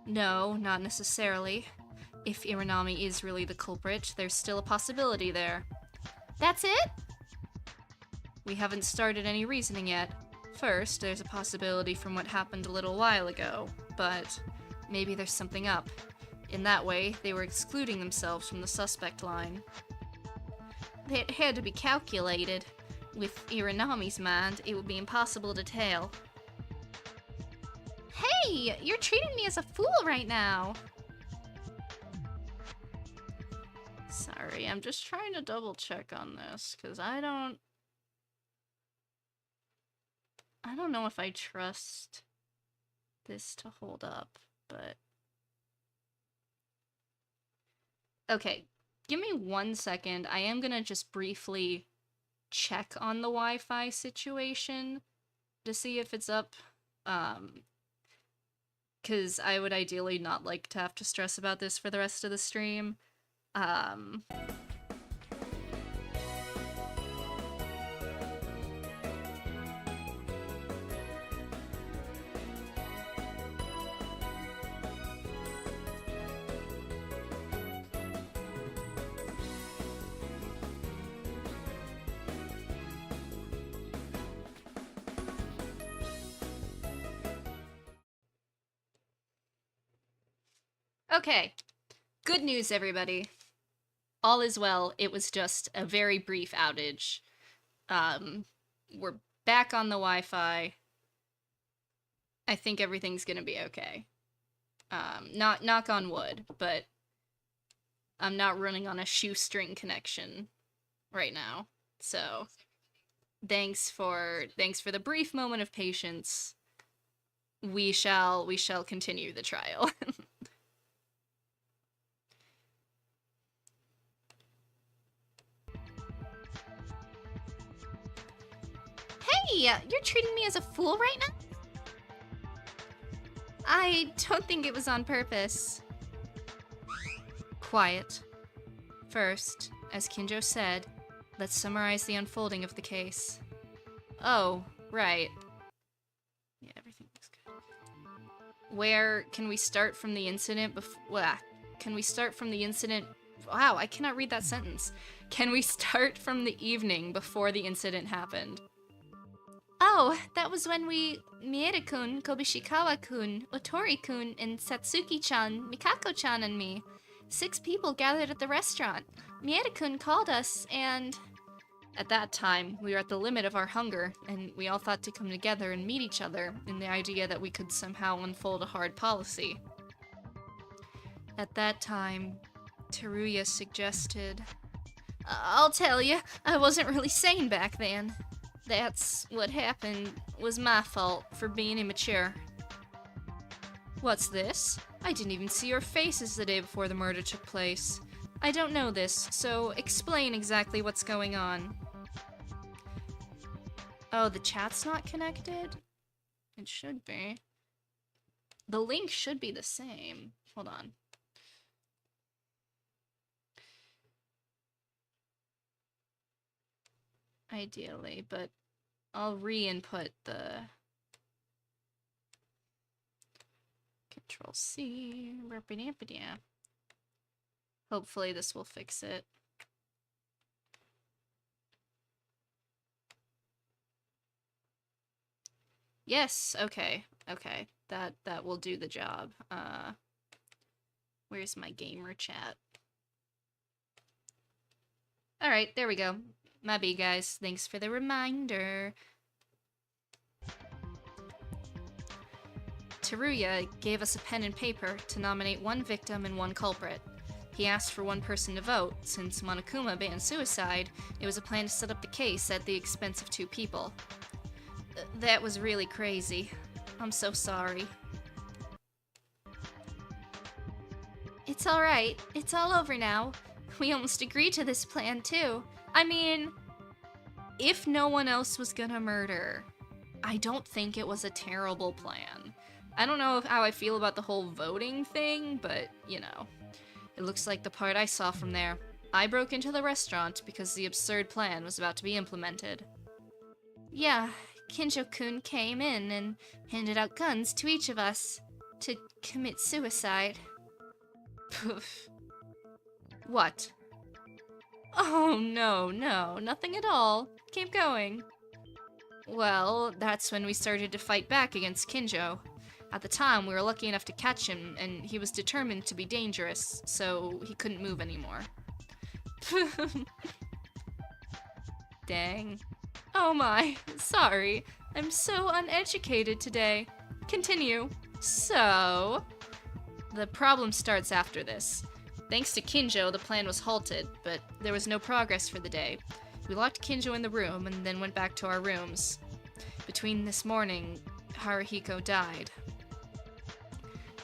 No, not necessarily. If Iranami is really the culprit, there's still a possibility there. That's it? We haven't started any reasoning yet. First, there's a possibility from what happened a little while ago, but maybe there's something up. In that way, they were excluding themselves from the suspect line. It had to be calculated. With Iranami's mind, it would be impossible to tell. Hey, you're treating me as a fool right now. Sorry, I'm just trying to double check on this, because I don't know if I trust this to hold up, but... Okay, give me 1 second. I am gonna just briefly check on the Wi-Fi situation to see if it's up, because I would ideally not like to have to stress about this for the rest of the stream. Okay, good news, everybody. All is well. It was just a very brief outage. We're back on the Wi-Fi. I think everything's gonna be okay. Not knock on wood, but I'm not running on a shoestring connection right now. So, thanks for the brief moment of patience. We shall continue the trial. Hey, you're treating me as a fool right now? I don't think it was on purpose. Quiet. First, as Kinjou said, let's summarize the unfolding of the case. Oh, right. Yeah, everything looks good. Where can we start from the incident can we start from the incident? Wow, I cannot read that sentence. Can we start from the evening before the incident happened? Oh, that was when Miere-kun, Kobishikawa-kun, Otori-kun, and Satsuki-chan, Mikako-chan, and me. 6 people gathered at the restaurant. Miere-kun called us, and... At that time, we were at the limit of our hunger, and we all thought to come together and meet each other in the idea that we could somehow unfold a hard policy. At that time, Teruya suggested... I'll tell you, I wasn't really sane back then. That's what happened. Was my fault for being immature. What's this? I didn't even see your faces the day before the murder took place. I don't know this, so explain exactly what's going on. Oh, the chat's not connected? It should be. The link should be the same. Hold on. Ideally, but I'll re-input the Control-C. Hopefully this will fix it. Yes, okay. That will do the job. Where's my gamer chat? Alright, there we go. My B, guys. Thanks for the reminder. Teruya gave us a pen and paper to nominate 1 victim and 1 culprit. He asked for 1 person to vote. Since Monokuma banned suicide, it was a plan to set up the case at the expense of 2 people. That was really crazy. I'm so sorry. It's alright. It's all over now. We almost agreed to this plan, too. I mean, if no one else was gonna murder, I don't think it was a terrible plan. I don't know how I feel about the whole voting thing, but, you know. It looks like the part I saw from there. I broke into the restaurant because the absurd plan was about to be implemented. Yeah, Kinjou-kun came in and handed out guns to each of us to commit suicide. Poof. What? Oh, no, nothing at all. Keep going. Well, that's when we started to fight back against Kinjou. At the time, we were lucky enough to catch him, and he was determined to be dangerous, so he couldn't move anymore. Dang. Oh my, sorry. I'm so uneducated today. Continue. So... The problem starts after this. Thanks to Kinjou, the plan was halted, but there was no progress for the day. We locked Kinjou in the room and then went back to our rooms. Between this morning, Haruhiko died.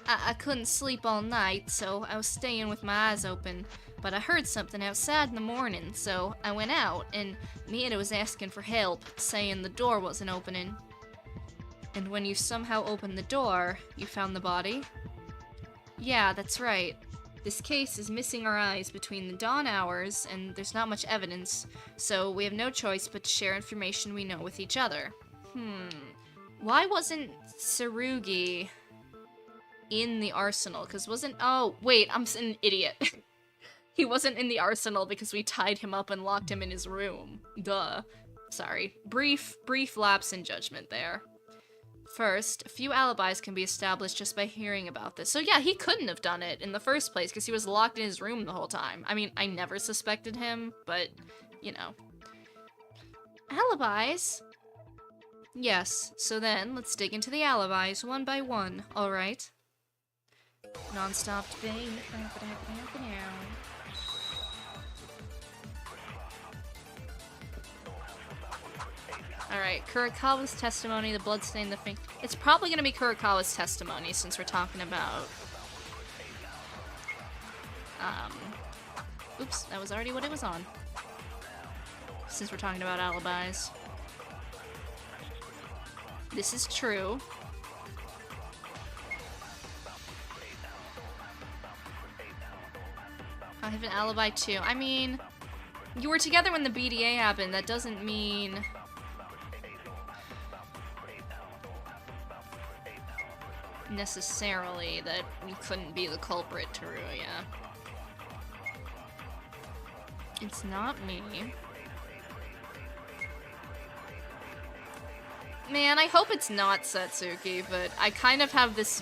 I couldn't sleep all night, so I was staying with my eyes open, but I heard something outside in the morning, so I went out, and Mieta was asking for help, saying the door wasn't opening. And when you somehow opened the door, you found the body? Yeah, that's right. This case is missing our eyes between the dawn hours, and there's not much evidence, so we have no choice but to share information we know with each other. Why wasn't Tsurugi in the arsenal? Because oh, wait, I'm an idiot. He wasn't in the arsenal because we tied him up and locked him in his room. Duh. Sorry. Brief lapse in judgment there. First, a few alibis can be established just by hearing about this. So yeah, he couldn't have done it in the first place because he was locked in his room the whole time. I mean, I never suspected him, but, you know. Alibis? Yes, so then, let's dig into the alibis one by one, alright? Non-stop debate. Alright, Kurikawa's testimony, the bloodstain, the thing. It's probably gonna be Kurikawa's testimony since we're talking about... Oops, that was already what it was on. Since we're talking about alibis. This is true. I have an alibi too. I mean, you were together when the BDA happened. That doesn't mean... necessarily that you couldn't be the culprit, Teruya. It's not me. Man, I hope it's not Satsuki, but I kind of have this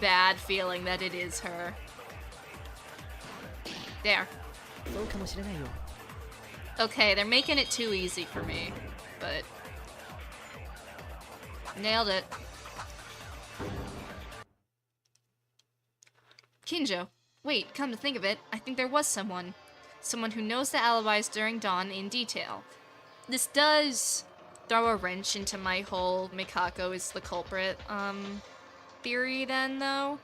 bad feeling that it is her. There. Okay, they're making it too easy for me, but... Nailed it. Kinjou. Wait, come to think of it, I think there was someone. Someone who knows the alibis during dawn in detail. This does throw a wrench into my whole Mikako is the culprit, theory then, though.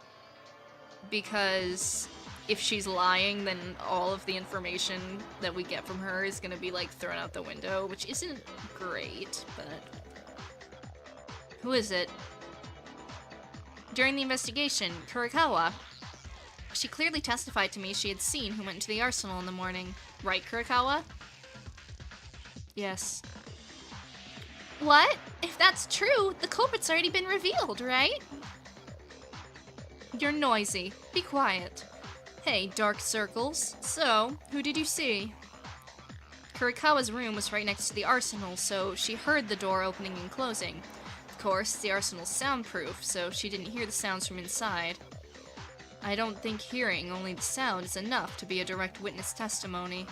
Because if she's lying, then all of the information that we get from her is gonna be, like, thrown out the window, which isn't great, but... Who is it? During the investigation, Kurikawa. She clearly testified to me she had seen who went into the arsenal in the morning. Right, Kurikawa? Yes. What? If that's true, the culprit's already been revealed, right? You're noisy. Be quiet. Hey, Dark Circles. So, who did you see? Kurikawa's room was right next to the arsenal, so she heard the door opening and closing. Of course, the arsenal's soundproof, so she didn't hear the sounds from inside. I don't think hearing only the sound is enough to be a direct witness testimony.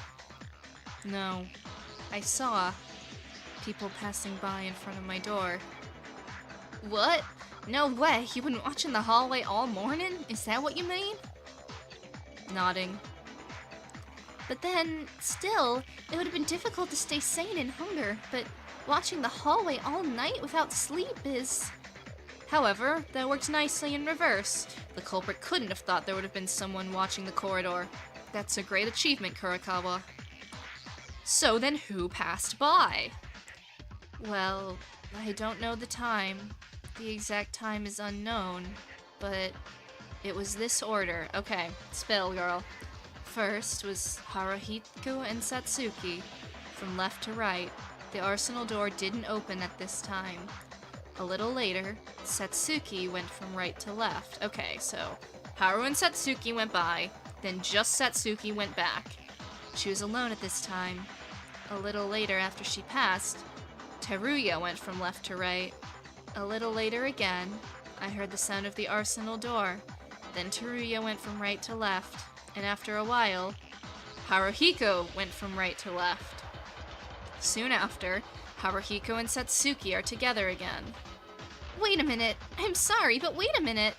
No. I saw people passing by in front of my door. What? No way, you've been watching the hallway all morning? Is that what you mean? Nodding. But then, still, it would have been difficult to stay sane in hunger, but watching the hallway all night without sleep is... However, that worked nicely in reverse. The culprit couldn't have thought there would have been someone watching the corridor. That's a great achievement, Kurikawa. So then who passed by? Well, I don't know the time. The exact time is unknown, but it was this order. Okay, spill, girl. first was Haruhiko and Satsuki. From left to right, the arsenal door didn't open at this time. A little later, Satsuki went from right to left. Okay, so Haru and Satsuki went by, then just Satsuki went back. She was alone at this time. A little later after she passed, Teruya went from left to right. A little later again, I heard the sound of the arsenal door. Then Teruya went from right to left, and after a while, Haruhiko went from right to left. Soon after, Haruhiko and Satsuki are together again. Wait a minute, I'm sorry, but wait a minute.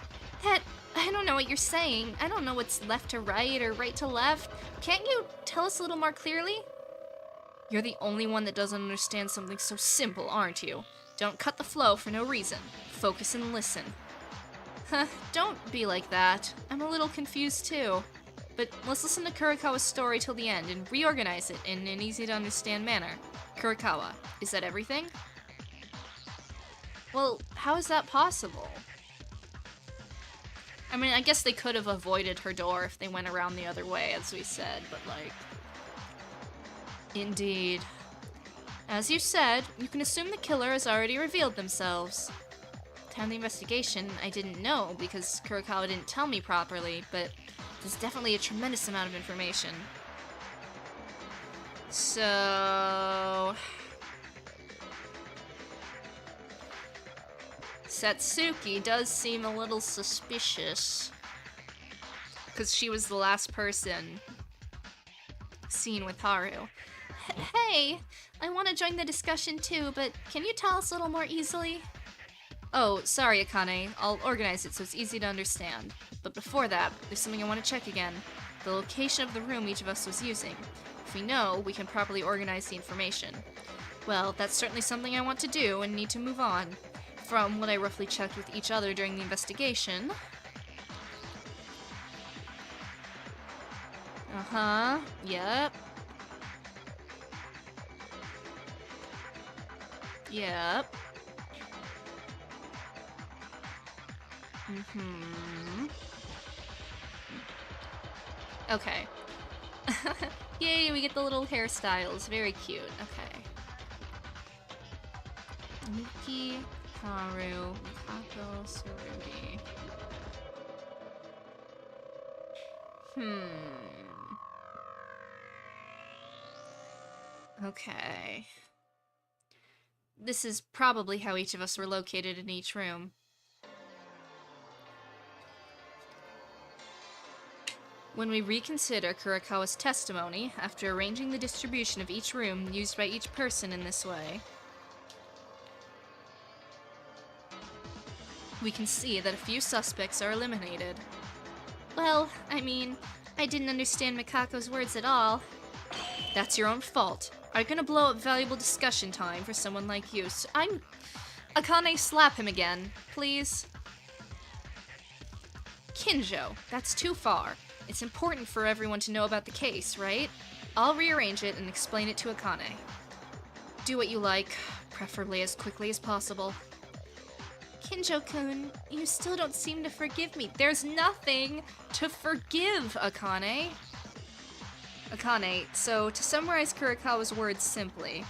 I don't know what you're saying. I don't know what's left to right or right to left. Can't you tell us a little more clearly? You're the only one that doesn't understand something so simple, aren't you? Don't cut the flow for no reason. Focus and listen. Don't be like that. I'm a little confused too. But let's listen to Kurikawa's story till the end and reorganize it in an easy-to-understand manner. Kurikawa, is that everything? Well, how is that possible? I mean, I guess they could have avoided her door if they went around the other way, as we said, but like... Indeed. As you said, you can assume the killer has already revealed themselves. Time of the investigation, I didn't know because Kurikawa didn't tell me properly, but there's definitely a tremendous amount of information. So... Satsuki does seem a little suspicious. Because she was the last person seen with Haru. Hey, I want to join the discussion too, but can you tell us a little more easily? Oh, sorry, Akane. I'll organize it so it's easy to understand. But before that, there's something I want to check again. The location of the room each of us was using. If we know, we can properly organize the information. Well, that's certainly something I want to do and need to move on. From what I roughly checked with each other during the investigation. Uh-huh. Yep. Yep. Mm-hmm. Okay. Yay, we get the little hairstyles. Very cute. Okay. Miki, Haru, Mikako, Tsurugi. Okay. This is probably how each of us were located in each room. When we reconsider Kurikawa's testimony, after arranging the distribution of each room used by each person in this way, we can see that a few suspects are eliminated. Well, I mean, I didn't understand Mikako's words at all. That's your own fault. Are you gonna blow up valuable discussion time for someone like you? So Akane, slap him again, please. Kinjou, that's too far. It's important for everyone to know about the case, right? I'll rearrange it and explain it to Akane. Do what you like, preferably as quickly as possible. Kinjou-kun, you still don't seem to forgive me. There's nothing to forgive, Akane. Akane, so to summarize Kurikawa's words simply,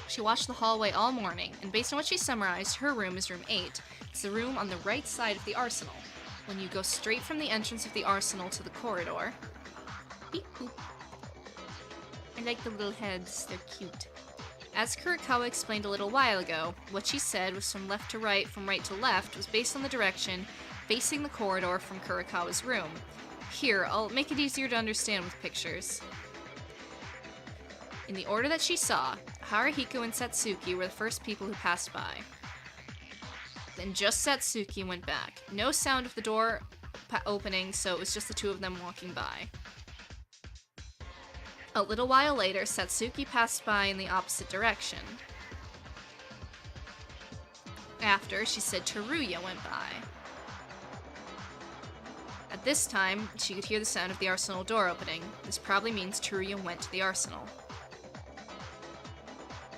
she watched the hallway all morning, and based on what she summarized, her room is room 8. It's the room on the right side of the arsenal. When you go straight from the entrance of the arsenal to the corridor. Beep boop. I like the little heads, they're cute. As Kurikawa explained a little while ago, what she said was from left to right, from right to left, was based on the direction facing the corridor from Kurikawa's room. Here, I'll make it easier to understand with pictures. In the order that she saw, Haruhiko and Satsuki were the first people who passed by. Then just Satsuki went back. No sound of the door opening, so it was just the two of them walking by. A little while later, Satsuki passed by in the opposite direction. After, she said Teruya went by. At this time, she could hear the sound of the arsenal door opening. This probably means Teruya went to the arsenal.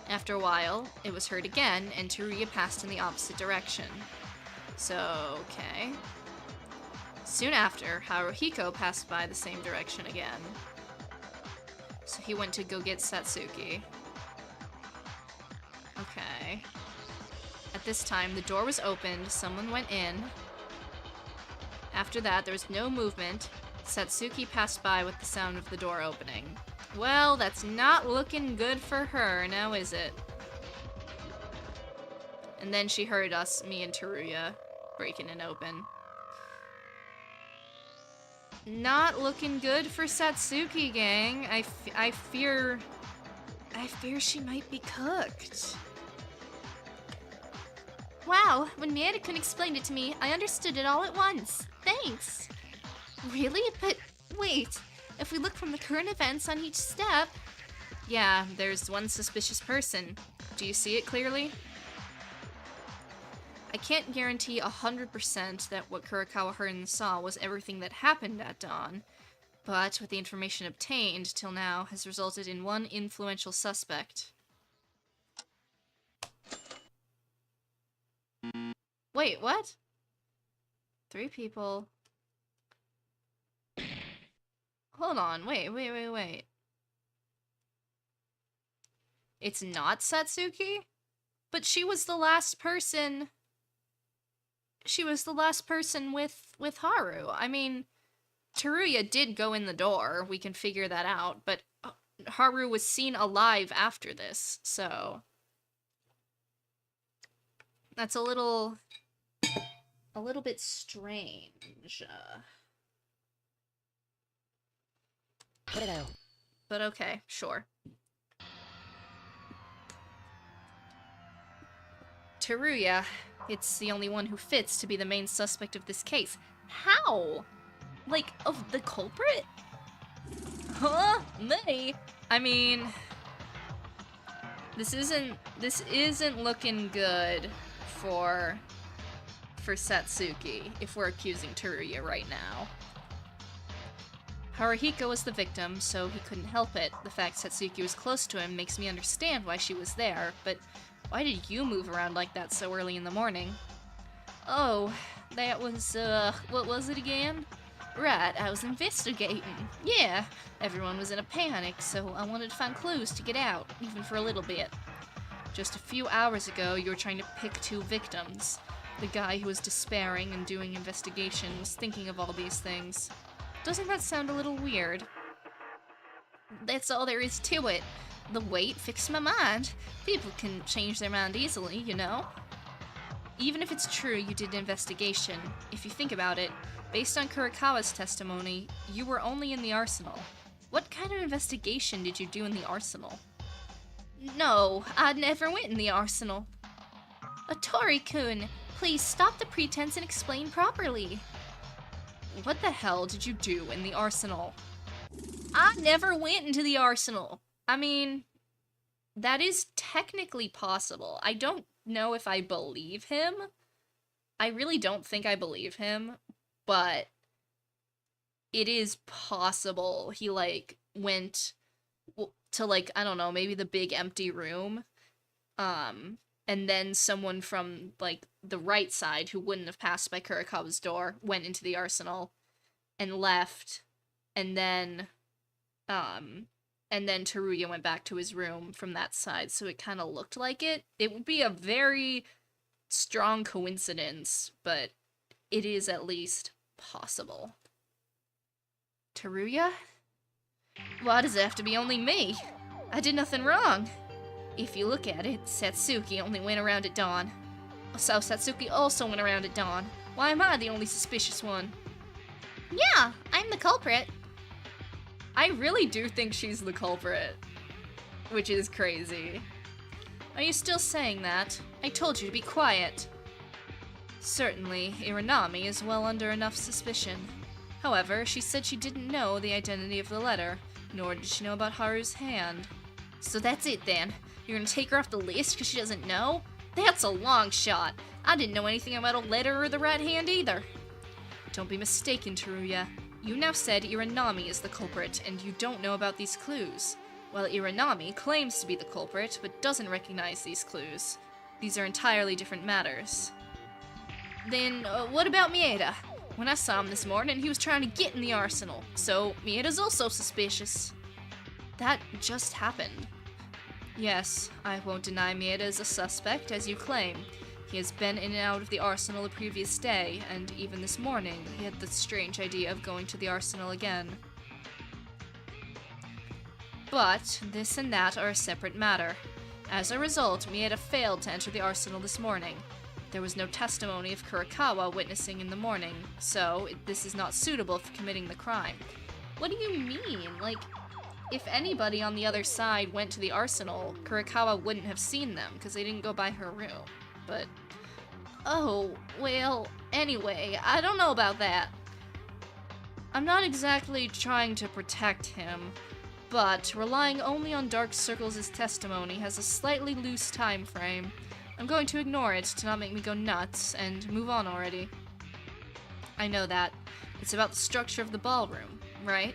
After a while, it was heard again, and Teruya passed in the opposite direction. So, okay. Soon after, Haruhiko passed by the same direction again. So he went to go get Satsuki. Okay. At this time, the door was opened, someone went in. After that, there was no movement. Satsuki passed by with the sound of the door opening. Well, that's not looking good for her, now is it? And then she heard us, me and Teruya, breaking it open. Not looking good for Satsuki, gang. I fear she might be cooked. Wow, when Mieda-kun explained it to me, I understood it all at once. Thanks. Really? But wait, if we look from the current events on each step... Yeah, there's one suspicious person. Do you see it clearly? I can't guarantee 100% that what Kurokawa heard and saw was everything that happened at dawn, but with the information obtained till now has resulted in one influential suspect. Wait, what? 3 people. Hold on, wait. It's not Satsuki? But she was the last person... She was the last person with Haru. I mean, Teruya did go in the door, we can figure that out, but Haru was seen alive after this, so... That's a little bit strange. But okay, sure. Teruya, it's the only one who fits to be the main suspect of this case. How? Like, of the culprit? Huh? Me? I mean... This isn't looking good for Satsuki, if we're accusing Teruya right now. Haruhiko was the victim, so he couldn't help it. The fact Satsuki was close to him makes me understand why she was there, but why did you move around like that so early in the morning? Oh, that was, what was it again? Right, I was investigating. Yeah, everyone was in a panic, so I wanted to find clues to get out, even for a little bit. Just a few hours ago, you were trying to pick 2 victims. The guy who was despairing and doing investigation was thinking of all these things. Doesn't that sound a little weird? That's all there is to it. The wait fixed my mind. People can change their mind easily, you know? Even if it's true you did an investigation, if you think about it, based on Kurokawa's testimony, you were only in the arsenal. What kind of investigation did you do in the arsenal? No, I never went in the arsenal. Tori-kun, please stop the pretense and explain properly. What the hell did you do in the arsenal? I never went into the arsenal. I mean, that is technically possible. I don't know if I believe him. I really don't think I believe him, but it is possible he, like, went to, like, I don't know, maybe the big empty room, and then someone from, like, the right side who wouldn't have passed by Kurokawa's door went into the arsenal and left, and then Teruya went back to his room from that side, so it kind of looked like it. It would be a very strong coincidence, but it is at least possible. Teruya? Why does it have to be only me? I did nothing wrong. If you look at it, Satsuki only went around at dawn. So Satsuki also went around at dawn. Why am I the only suspicious one? Yeah, I'm the culprit. I really do think she's the culprit, which is crazy. Are you still saying that? I told you to be quiet. Certainly, Iranami is well under enough suspicion. However, she said she didn't know the identity of the letter, nor did she know about Haru's hand. So that's it then? You're gonna take her off the list because she doesn't know? That's a long shot. I didn't know anything about a letter or the right hand either. Don't be mistaken, Teruya. You now said Iranami is the culprit, and you don't know about these clues. While Iranami claims to be the culprit, but doesn't recognize these clues. These are entirely different matters. Then, what about Mieda? When I saw him this morning, he was trying to get in the arsenal, so Mieda's also suspicious. That just happened. Yes, I won't deny Mieda is a suspect, as you claim. He has been in and out of the arsenal the previous day, and even this morning, he had the strange idea of going to the arsenal again. But this and that are a separate matter. As a result, Mieda failed to enter the arsenal this morning. There was no testimony of Kurikawa witnessing in the morning, so this is not suitable for committing the crime. What do you mean? Like, if anybody on the other side went to the arsenal, Kurikawa wouldn't have seen them, because they didn't go by her room. But, oh, well, anyway, I don't know about that. I'm not exactly trying to protect him, but relying only on Dark Circles' testimony has a slightly loose time frame. I'm going to ignore it to not make me go nuts and move on already. I know that. It's about the structure of the ballroom, right?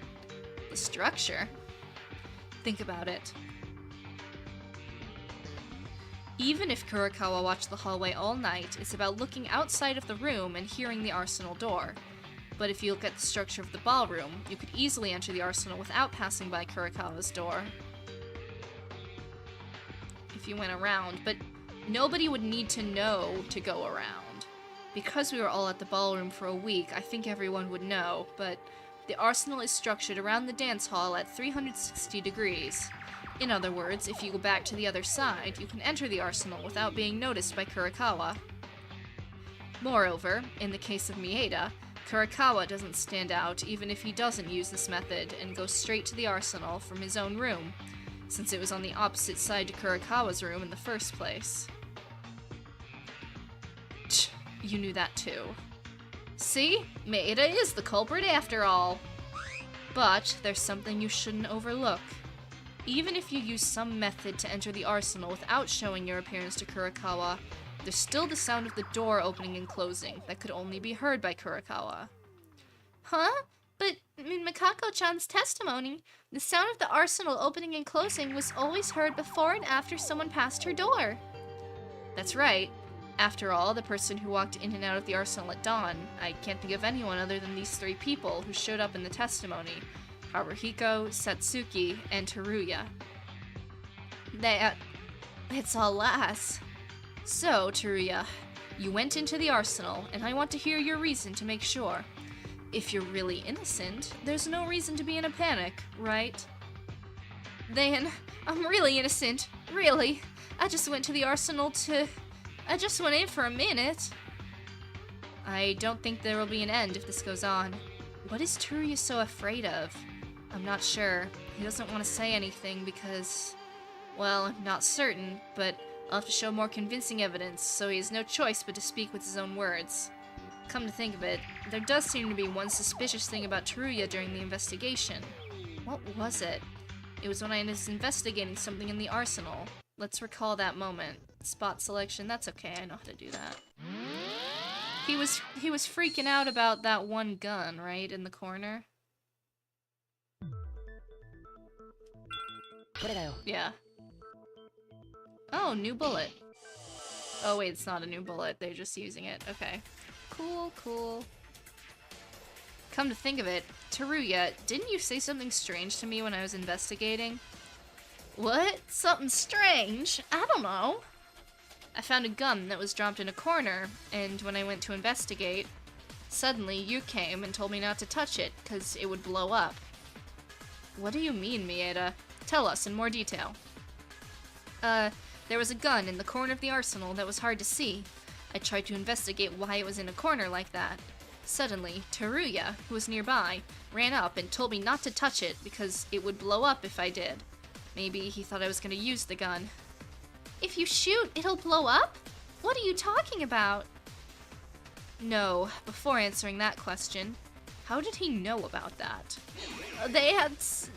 The structure? Think about it. Even if Kurikawa watched the hallway all night, it's about looking outside of the room and hearing the arsenal door. But if you look at the structure of the ballroom, you could easily enter the arsenal without passing by Kurikawa's door. If you went around, but nobody would need to know to go around. Because we were all at the ballroom for a week, I think everyone would know, but the arsenal is structured around the dance hall at 360 degrees. In other words, if you go back to the other side, you can enter the arsenal without being noticed by Kurikawa. Moreover, in the case of Mieda, Kurikawa doesn't stand out even if he doesn't use this method and goes straight to the arsenal from his own room, since it was on the opposite side to Kurikawa's room in the first place. Tch, you knew that too. See? Mieda is the culprit after all. But there's something you shouldn't overlook. Even if you use some method to enter the arsenal without showing your appearance to Kurikawa, there's still the sound of the door opening and closing that could only be heard by Kurikawa. Huh? But in Mikako-chan's testimony, the sound of the arsenal opening and closing was always heard before and after someone passed her door. That's right. After all, the person who walked in and out of the arsenal at dawn, I can't think of anyone other than these three people who showed up in the testimony: Haruhiko, Satsuki, and Teruya. It's all lies. So, Teruya, you went into the arsenal, and I want to hear your reason to make sure. If you're really innocent, there's no reason to be in a panic, right? Then, I'm really innocent. Really. I just went to the arsenal I just went in for a minute. I don't think there will be an end if this goes on. What is Teruya so afraid of? I'm not sure. He doesn't want to say anything because, well, I'm not certain, but I'll have to show more convincing evidence, so he has no choice but to speak with his own words. Come to think of it, there does seem to be one suspicious thing about Teruya during the investigation. What was it? It was when I was investigating something in the arsenal. Let's recall that moment. Spot selection, that's okay, I know how to do that. He was freaking out about that one gun, right, in the corner? Yeah. Oh, new bullet. Oh wait, it's not a new bullet, they're just using it. Okay. Cool, cool. Come to think of it, Teruya, didn't you say something strange to me when I was investigating? What? Something strange? I don't know. I found a gun that was dropped in a corner, and when I went to investigate, suddenly you came and told me not to touch it, because it would blow up. What do you mean, Mieda? Tell us in more detail. There was a gun in the corner of the arsenal that was hard to see. I tried to investigate why it was in a corner like that. Suddenly, Teruya, who was nearby, ran up and told me not to touch it because it would blow up if I did. Maybe he thought I was going to use the gun. If you shoot, it'll blow up? What are you talking about? No, before answering that question, how did he know about that? That's...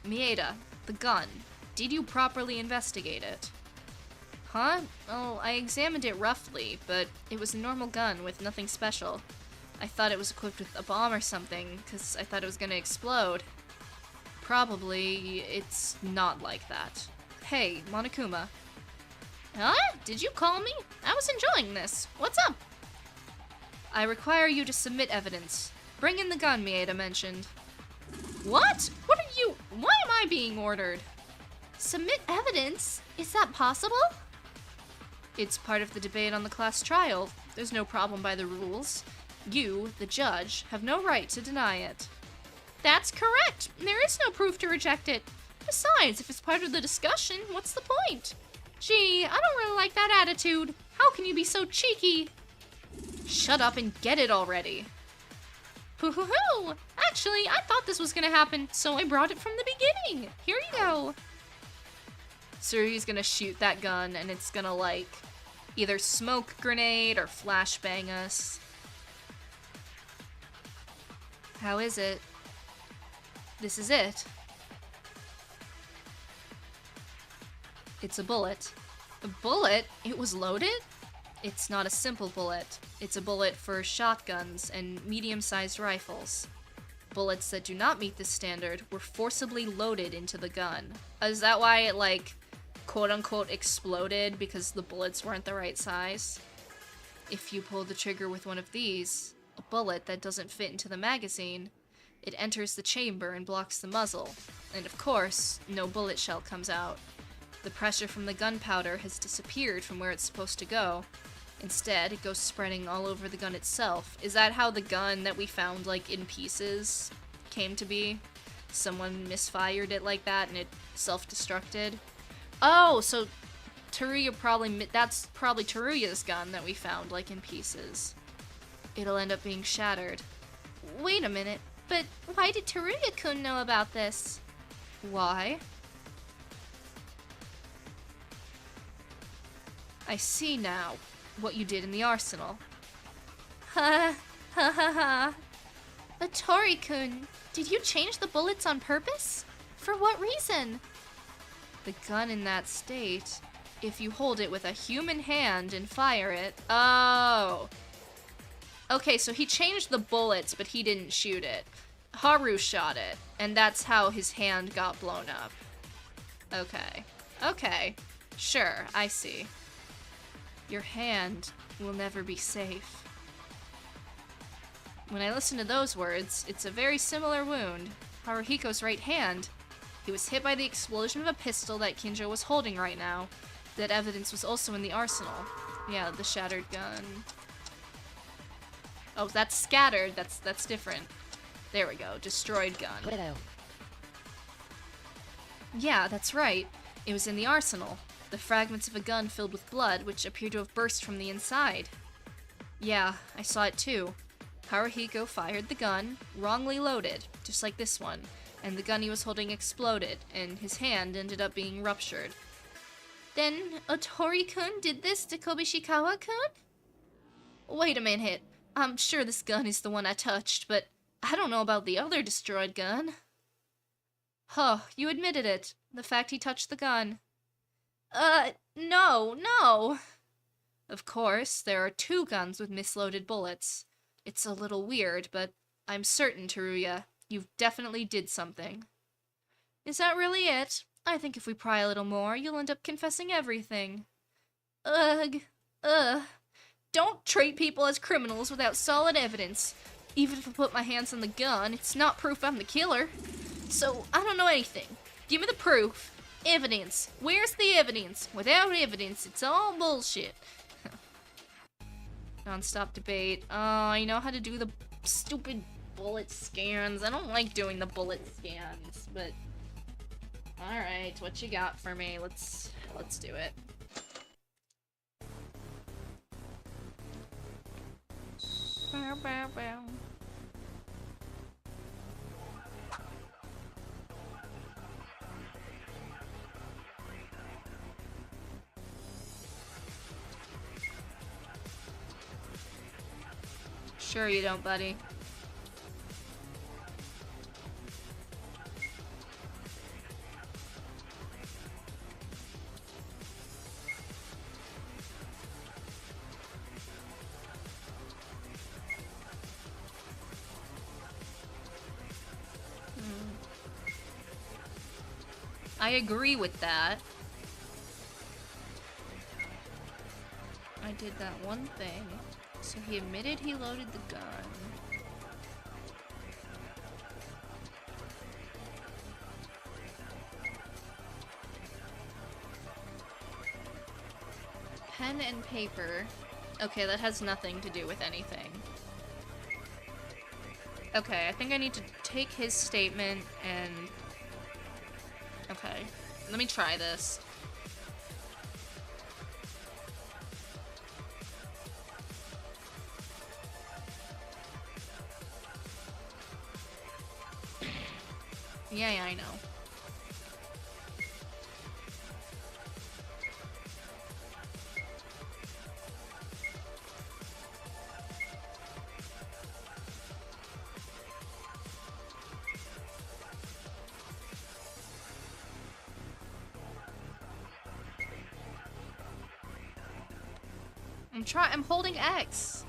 Mieda, the gun. Did you properly investigate it? Huh? Well, I examined it roughly, but it was a normal gun with nothing special. I thought it was equipped with a bomb or something, because I thought it was gonna explode. Probably, it's not like that. Hey, Monokuma. Huh? Did you call me? I was enjoying this. What's up? I require you to submit evidence. Bring in the gun Maeda mentioned. What? What are you? Why am I being ordered? Submit evidence? Is that possible? It's part of the debate on the class trial. There's no problem by the rules. You, the judge, have no right to deny it. That's correct. There is no proof to reject it. Besides, if it's part of the discussion, what's the point? Gee, I don't really like that attitude. How can you be so cheeky? Shut up and get it already. Hoo-hoo-hoo! Actually, I thought this was gonna happen, so I brought it from the beginning. Here you go. Tsuruya's gonna shoot that gun, and it's gonna, like, either smoke grenade or flashbang us. How is it? This is it. It's a bullet. A bullet? It was loaded? It's not a simple bullet. It's a bullet for shotguns and medium-sized rifles. Bullets that do not meet this standard were forcibly loaded into the gun. Is that why it, like, quote-unquote exploded because the bullets weren't the right size? If you pull the trigger with one of these, a bullet that doesn't fit into the magazine, it enters the chamber and blocks the muzzle. And of course, no bullet shell comes out. The pressure from the gunpowder has disappeared from where it's supposed to go. Instead, it goes spreading all over the gun itself. Is that how the gun that we found, like, in pieces came to be? Someone misfired it like that and it self-destructed? Oh, so that's probably Teruya's gun that we found, like, in pieces. It'll end up being shattered. Wait a minute, but why did Teruya-kun know about this? Why? I see now what you did in the arsenal. Ha ha ha ha. Atori-kun, did you change the bullets on purpose? For what reason? The gun in that state, if you hold it with a human hand and fire it... Oh! Okay, so he changed the bullets, but he didn't shoot it. Haru shot it, and that's how his hand got blown up. Okay. Okay. Sure, I see. Your hand will never be safe. When I listen to those words, it's a very similar wound. Haruhiko's right hand. He was hit by the explosion of a pistol that Kinjou was holding right now. That evidence was also in the arsenal. Yeah, the shattered gun. Oh, that's scattered. That's different. There we go. Destroyed gun. Yeah, that's right. It was in the arsenal. The fragments of a gun filled with blood, which appeared to have burst from the inside. Yeah, I saw it too. Haruhiko fired the gun, wrongly loaded, just like this one, and the gun he was holding exploded, and his hand ended up being ruptured. Then Otori-kun did this to Kobishikawa-kun? Wait a minute. I'm sure this gun is the one I touched, but I don't know about the other destroyed gun. Huh, you admitted it. The fact he touched the gun. No. Of course, there are 2 guns with misloaded bullets. It's a little weird, but I'm certain, Teruya, you definitely did something. Is that really it? I think if we pry a little more, you'll end up confessing everything. Ugh. Don't treat people as criminals without solid evidence. Even if I put my hands on the gun, it's not proof I'm the killer. So, I don't know anything. Give me the proof. Evidence. Where's the evidence? Without evidence, it's all bullshit. Non-stop debate. Oh, I know how to do the stupid bullet scans. I don't like doing the bullet scans, but... Alright, what you got for me? Let's do it. Bow, bow, bow. Sure you don't, buddy. I agree with that. I did that one thing. So he admitted he loaded the gun. Pen and paper. Okay, that has nothing to do with anything. Okay, I think I need to take his statement and... Okay, let me try this. Yeah, I know. I'm holding X.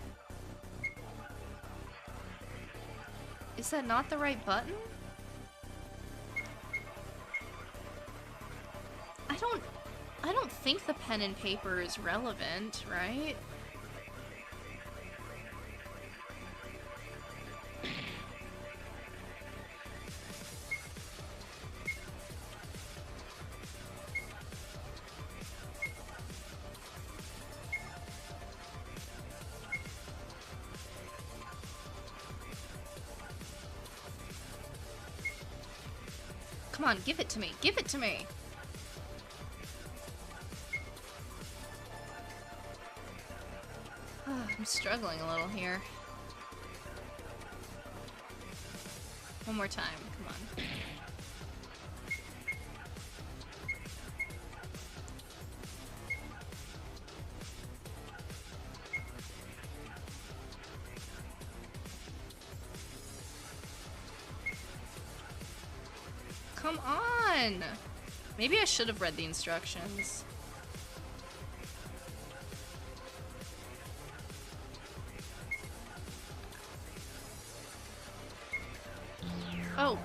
Is that not the right button? I don't think the pen and paper is relevant, right? Come on, give it to me. Give it to me. I'm struggling a little here. One more time, come on. Come on! Maybe I should have read the instructions. Oh.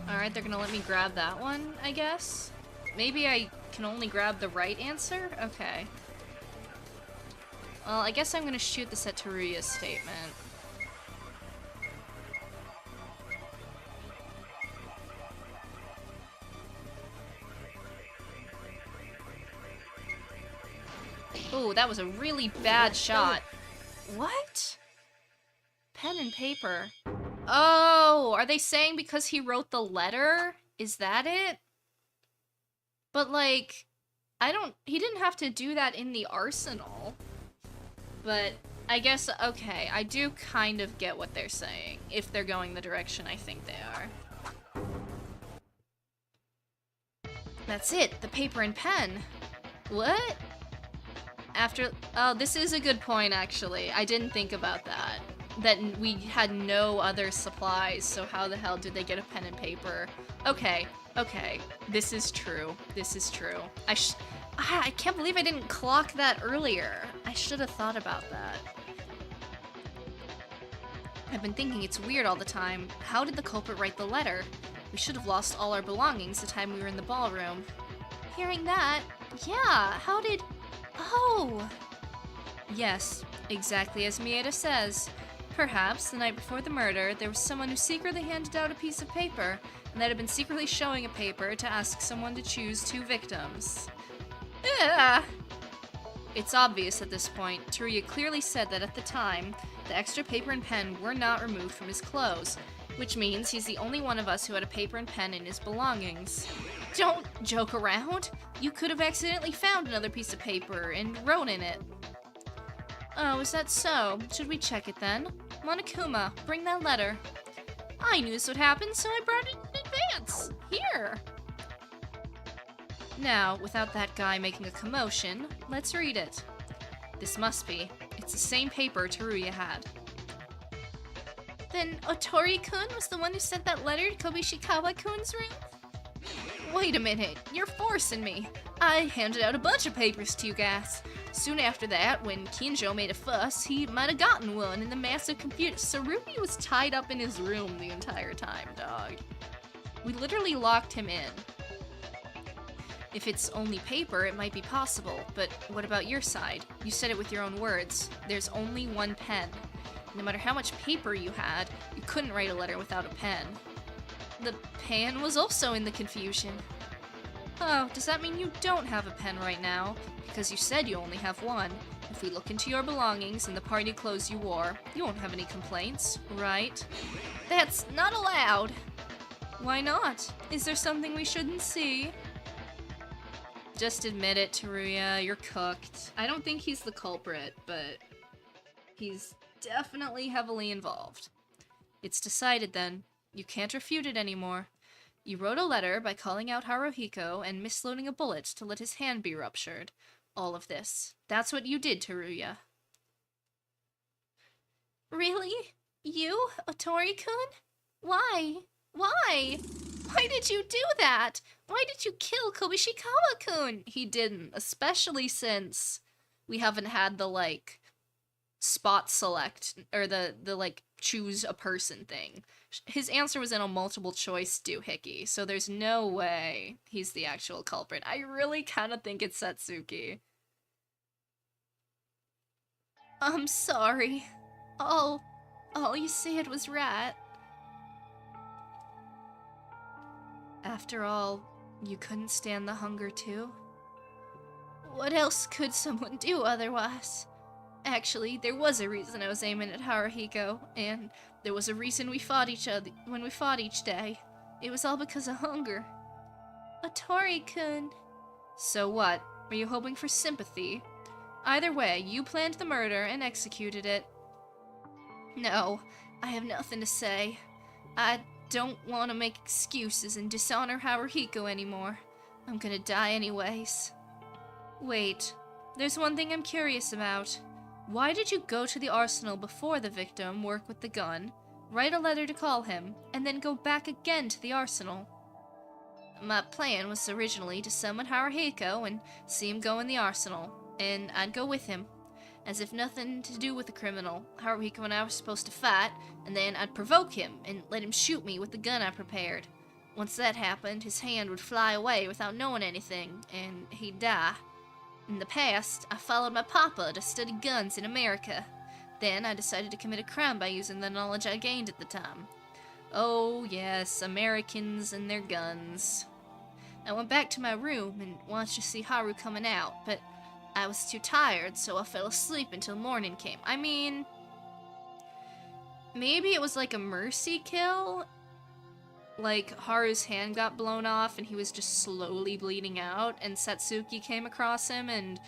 Alright, they're gonna let me grab that one, I guess? Maybe I can only grab the right answer? Okay. Well, I guess I'm gonna shoot this at Teruya's statement. Oh, that was a really bad shot. What? Pen and paper. Oh, are they saying because he wrote the letter? Is that it? But like, he didn't have to do that in the arsenal. But I guess, okay, I do kind of get what they're saying, if they're going the direction I think they are. That's it, the paper and pen. What? Oh, this is a good point, actually. I didn't think about that. That we had no other supplies, so how the hell did they get a pen and paper? Okay, okay. This is true. This is true. I can't believe I didn't clock that earlier. I should have thought about that. I've been thinking it's weird all the time. How did the culprit write the letter? We should have lost all our belongings the time we were in the ballroom. Hearing that, yeah, how did... Oh! Yes, exactly as Mieda says. Perhaps, the night before the murder, there was someone who secretly handed out a piece of paper, and that had been secretly showing a paper to ask someone to choose two victims. Ugh. It's obvious at this point. Teruya clearly said that at the time, the extra paper and pen were not removed from his clothes, which means he's the only one of us who had a paper and pen in his belongings. Don't joke around! You could have accidentally found another piece of paper and wrote in it. Oh, is that so? Should we check it then? Monokuma, bring that letter. I knew this would happen, so I brought it in advance. Here! Now, without that guy making a commotion, let's read it. This must be. It's the same paper Teruya had. Then Otori-kun was the one who sent that letter to Kobishikawa-kun's room? Wait a minute, you're forcing me. I handed out a bunch of papers to you guys. Soon after that, when Kinjou made a fuss, he might have gotten one in the massive computer. Sarumi was tied up in his room the entire time, dog. We literally locked him in. If it's only paper, it might be possible, but what about your side? You said it with your own words. There's only one pen. No matter how much paper you had, you couldn't write a letter without a pen. The pen was also in the confusion. Oh, does that mean you don't have a pen right now? Because you said you only have one. If we look into your belongings and the party clothes you wore, you won't have any complaints, right? That's not allowed! Why not? Is there something we shouldn't see? Just admit it, Teruya, you're cooked. I don't think he's the culprit, but he's definitely heavily involved. It's decided then. You can't refute it anymore. You wrote a letter by calling out Haruhiko and misloading a bullet to let his hand be ruptured. All of this. That's what you did, Teruya. Really? You, Otori-kun? Why? Why? Why did you do that? Why did you kill Kobishikawa-kun? He didn't, especially since we haven't had the, spot select, or the choose a person thing. His answer was in a multiple choice doohickey, so there's no way he's the actual culprit. I really kind of think it's Satsuki. I'm sorry. All you said was right. After all, you couldn't stand the hunger too? What else could someone do otherwise? Actually, there was a reason I was aiming at Haruhiko, and there was a reason we fought each other when we fought each day. It was all because of hunger. Otori-kun. So what? Were you hoping for sympathy? Either way, you planned the murder and executed it. No, I have nothing to say. I don't want to make excuses and dishonor Haruhiko anymore. I'm gonna die anyways. Wait, there's one thing I'm curious about. Why did you go to the arsenal before the victim, work with the gun, write a letter to call him, and then go back again to the arsenal? My plan was originally to summon Haruhiko and see him go in the arsenal, and I'd go with him. As if nothing to do with the criminal, Haruhiko and I were supposed to fight, and then I'd provoke him and let him shoot me with the gun I prepared. Once that happened, his hand would fly away without knowing anything, and he'd die. In the past, I followed my papa to study guns in America. Then I decided to commit a crime by using the knowledge I gained at the time. Oh yes, Americans and their guns. I went back to my room and wanted to see Haru coming out, but I was too tired, so I fell asleep until morning came. I mean, maybe it was like a mercy kill? Like, Haru's hand got blown off and he was just slowly bleeding out, and Satsuki came across him and,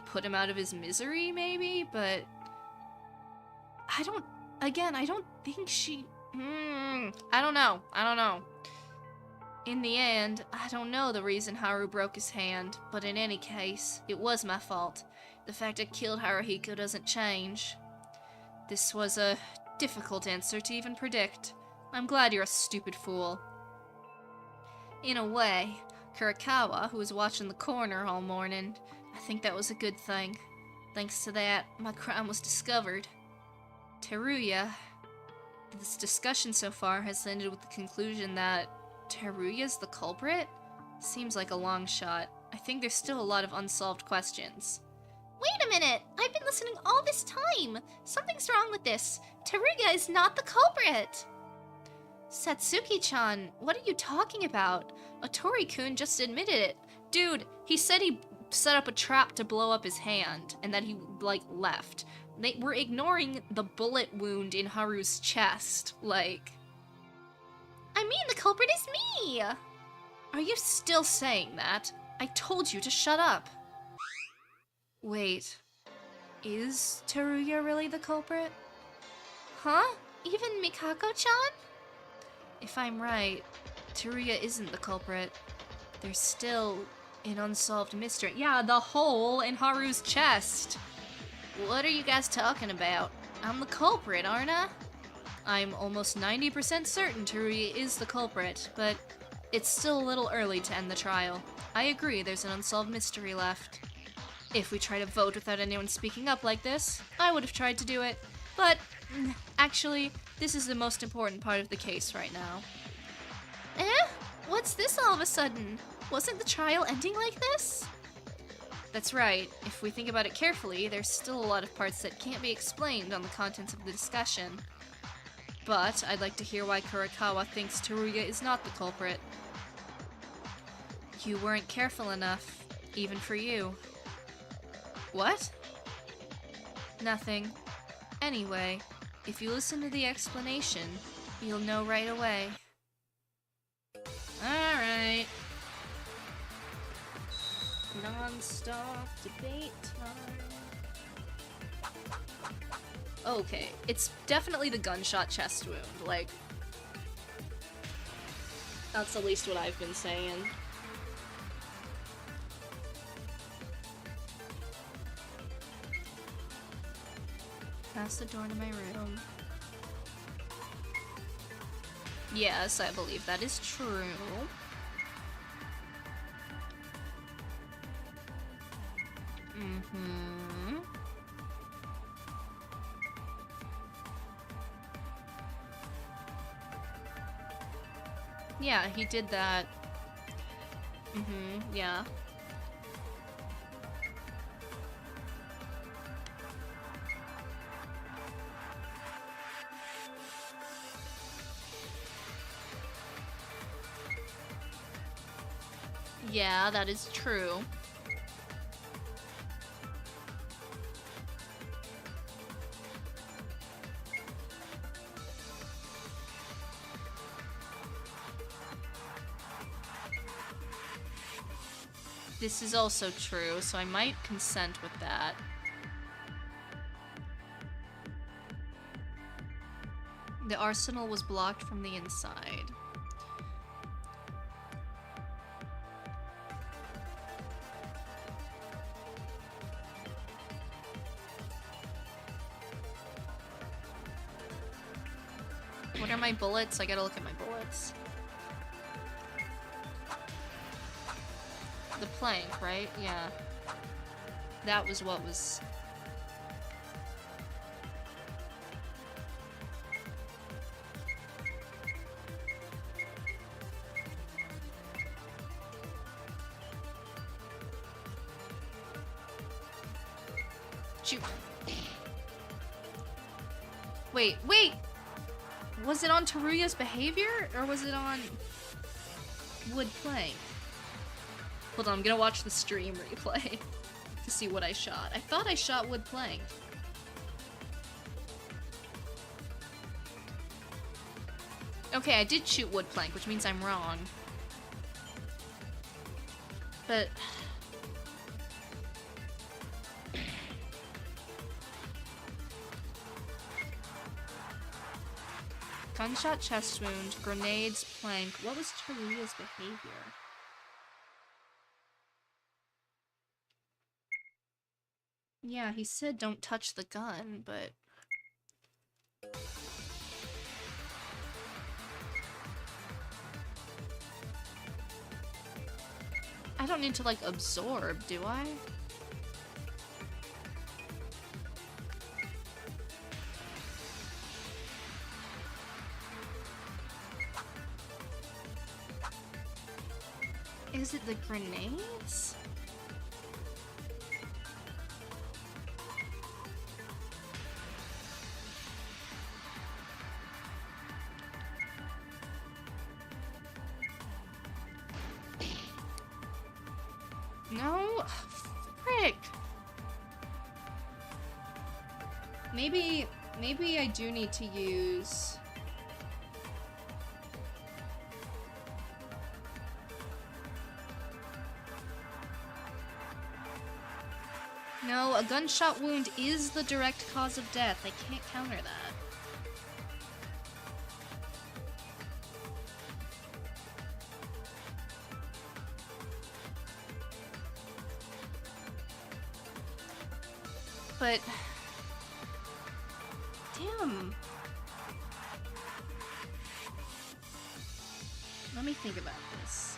put him out of his misery, maybe? But I don't think she... I don't know. In the end, I don't know the reason Haru broke his hand, but in any case, it was my fault. The fact I killed Haruhiko doesn't change. This was a difficult answer to even predict. I'm glad you're a stupid fool. In a way, Kurikawa, who was watching the corner all morning, I think that was a good thing. Thanks to that, my crime was discovered. Teruya. This discussion so far has ended with the conclusion that Teruya's the culprit? Seems like a long shot. I think there's still a lot of unsolved questions. Wait a minute! I've been listening all this time! Something's wrong with this. Teruya is not the culprit! Satsuki-chan, what are you talking about? Otori-kun just admitted it. Dude, he said he set up a trap to blow up his hand, and that he, left. They were ignoring the bullet wound in Haru's chest, I mean, the culprit is me! Are you still saying that? I told you to shut up. Wait, is Teruya really the culprit? Huh? Even Mikako-chan? If I'm right, Teruya isn't the culprit. There's still an unsolved mystery. Yeah, the hole in Haru's chest. What are you guys talking about? I'm the culprit, aren't I? I'm almost 90% certain Teruya is the culprit, but it's still a little early to end the trial. I agree there's an unsolved mystery left. If we try to vote without anyone speaking up like this, I would have tried to do it, but actually, this is the most important part of the case right now. Eh? What's this all of a sudden? Wasn't the trial ending like this? That's right. If we think about it carefully, there's still a lot of parts that can't be explained on the contents of the discussion. But I'd like to hear why Kurakawa thinks Teruya is not the culprit. You weren't careful enough, even for you. What? Nothing. Anyway, if you listen to the explanation, you'll know right away. Alright. Non-stop debate time. Okay, it's definitely the gunshot chest wound, like... That's at least what I've been saying. Past the door to my room. Yes, I believe that is true. Mm-hmm. Yeah, he did that. Mm-hmm, yeah. Yeah, that is true. This is also true, so I might consent with that. The arsenal was blocked from the inside. What are my bullets? I gotta look at my bullets. The plank, right? Yeah. That was what was... Shoot. Wait! Was it on Teruya's behavior, or was it on wood plank? Hold on, I'm gonna watch the stream replay to see what I shot. I thought I shot wood plank. Okay, I did shoot wood plank, which means I'm wrong. But... gunshot chest wound, grenades, plank. What was Teruya's behavior? Yeah, he said don't touch the gun, but... I don't need to, like, absorb, do I? Is it the grenades? No? Frick! Maybe I do need to use... No, a gunshot wound is the direct cause of death. I can't counter that. But... damn. Let me think about this.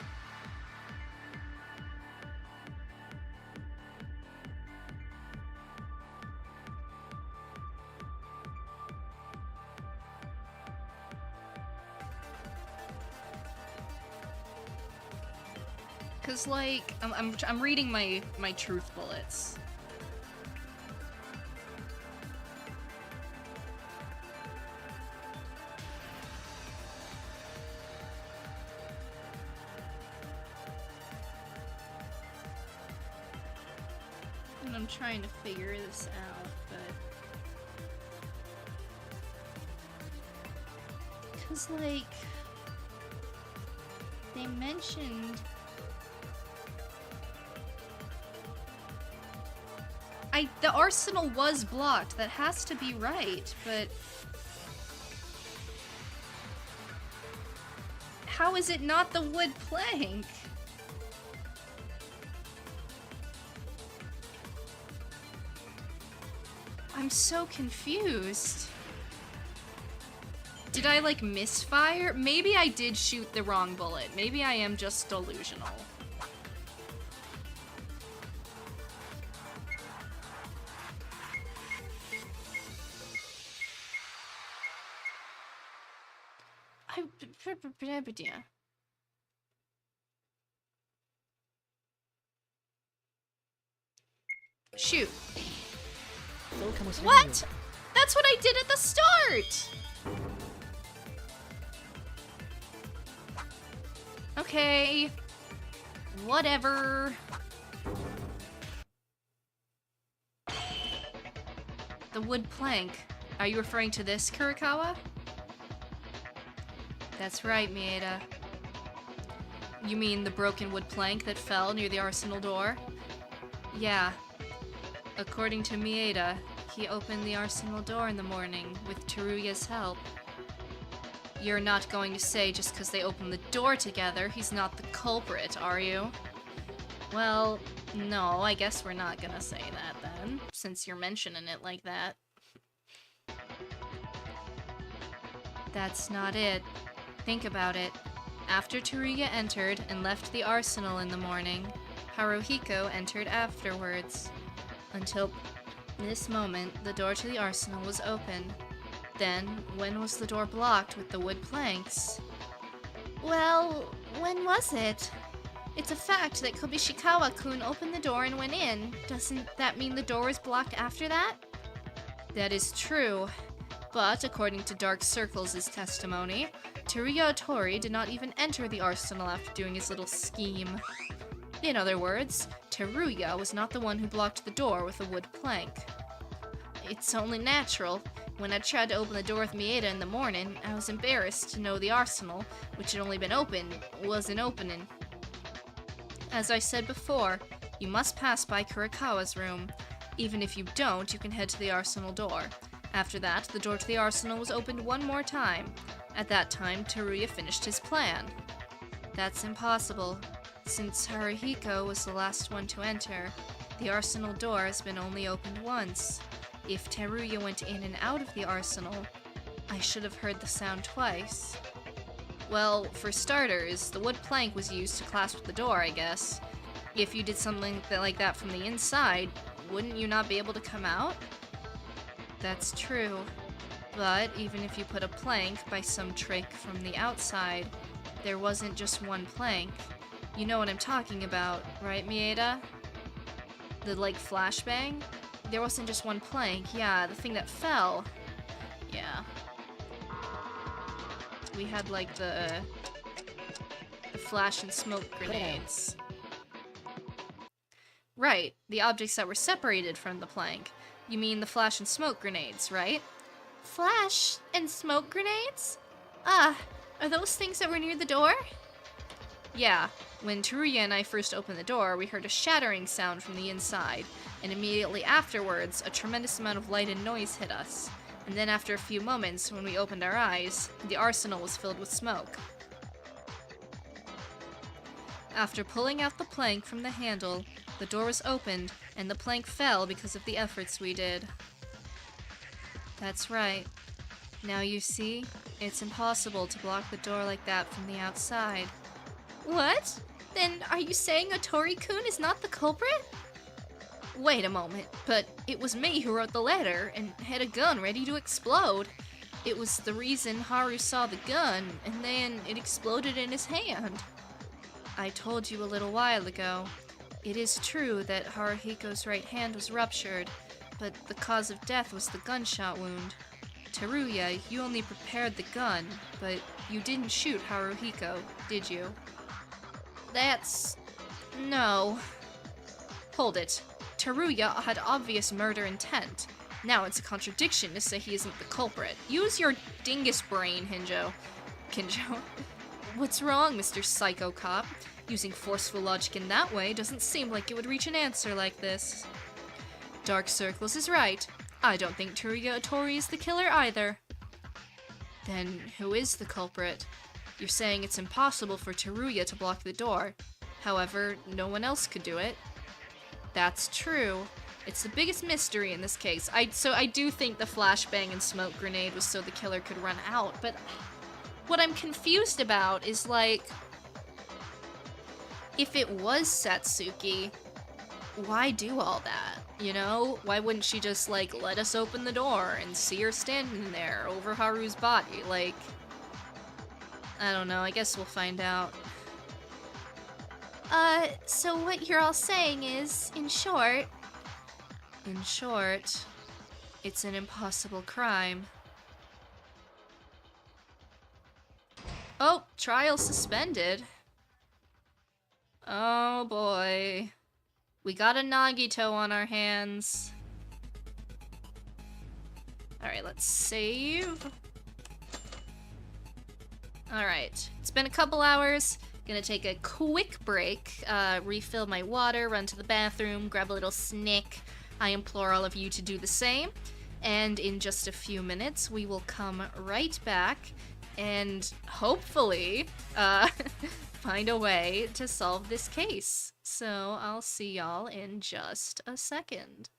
Cause like, I'm reading my truth bullets. And I'm trying to figure this out, but... Cause like... They mentioned... The arsenal was blocked, that has to be right, but... How is it not the wood plank? I'm so confused. Did I, like, misfire? Maybe I did shoot the wrong bullet. Maybe I am just delusional. Shoot. What? That's what I did at the start! Okay. Whatever. The wood plank. Are you referring to this, Kurikawa? That's right, Maeda. You mean the broken wood plank that fell near the arsenal door? Yeah. According to Maeda, he opened the arsenal door in the morning with Teruya's help. You're not going to say just because they opened the door together, he's not the culprit, are you? Well, no, I guess we're not gonna say that then, since you're mentioning it like that. That's not it. Think about it. After Teruya entered and left the arsenal in the morning, Haruhiko entered afterwards. Until this moment, the door to the arsenal was open. Then, when was the door blocked with the wood planks? Well, when was it? It's a fact that Kobishikawa-kun opened the door and went in. Doesn't that mean the door was blocked after that? That is true. But, according to Dark Circles' testimony, Teruya Otori did not even enter the arsenal after doing his little scheme. In other words, Teruya was not the one who blocked the door with a wood plank. It's only natural. When I tried to open the door with Maeda in the morning, I was embarrassed to know the arsenal, which had only been opened, wasn't opening. As I said before, you must pass by Kurikawa's room. Even if you don't, you can head to the arsenal door. After that, the door to the arsenal was opened one more time. At that time, Teruya finished his plan. That's impossible. Since Haruhiko was the last one to enter, the arsenal door has been only opened once. If Teruya went in and out of the arsenal, I should have heard the sound twice. Well, for starters, the wood plank was used to clasp the door, I guess. If you did something like that from the inside, wouldn't you not be able to come out? That's true. But even if you put a plank by some trick from the outside, there wasn't just one plank. You know what I'm talking about, right, Maeda? The, like, flashbang? There wasn't just one plank, yeah, the thing that fell. Yeah. We had, like, the flash and smoke grenades. Right, the objects that were separated from the plank. You mean the flash and smoke grenades, right? Flash and smoke grenades? Ah, are those things that were near the door? Yeah, when Teruya and I first opened the door, we heard a shattering sound from the inside, and immediately afterwards, a tremendous amount of light and noise hit us. And then after a few moments, when we opened our eyes, the arsenal was filled with smoke. After pulling out the plank from the handle, the door was opened, and the plank fell because of the efforts we did. That's right. Now you see, it's impossible to block the door like that from the outside. What? Then are you saying Otori-kun is not the culprit? Wait a moment, but it was me who wrote the letter and had a gun ready to explode. It was the reason Haru saw the gun, and then it exploded in his hand. I told you a little while ago. It is true that Haruhiko's right hand was ruptured, but the cause of death was the gunshot wound. Teruya, you only prepared the gun, but you didn't shoot Haruhiko, did you? No. Hold it. Teruya had obvious murder intent. Now it's a contradiction to say he isn't the culprit. Use your dingus brain, Kinjou. What's wrong, Mr. Psycho Cop? Using forceful logic in that way doesn't seem like it would reach an answer like this. Dark Circles is right. I don't think Teruya Otori is the killer either. Then who is the culprit? You're saying it's impossible for Teruya to block the door. However, no one else could do it. That's true. It's the biggest mystery in this case. So I do think the flashbang and smoke grenade was so the killer could run out, but what I'm confused about is, like, if it was Satsuki, why do all that? You know? Why wouldn't she just, like, let us open the door and see her standing there over Haru's body? Like, I don't know. I guess we'll find out. So what you're all saying is, in short, it's an impossible crime. Oh, trial suspended. Oh boy. We got a Nagito on our hands. Alright, let's save. Alright, it's been a couple hours. Gonna take a quick break, refill my water, run to the bathroom, grab a little snack. I implore all of you to do the same. And in just a few minutes, we will come right back and hopefully find a way to solve this case. So I'll see y'all in just a second.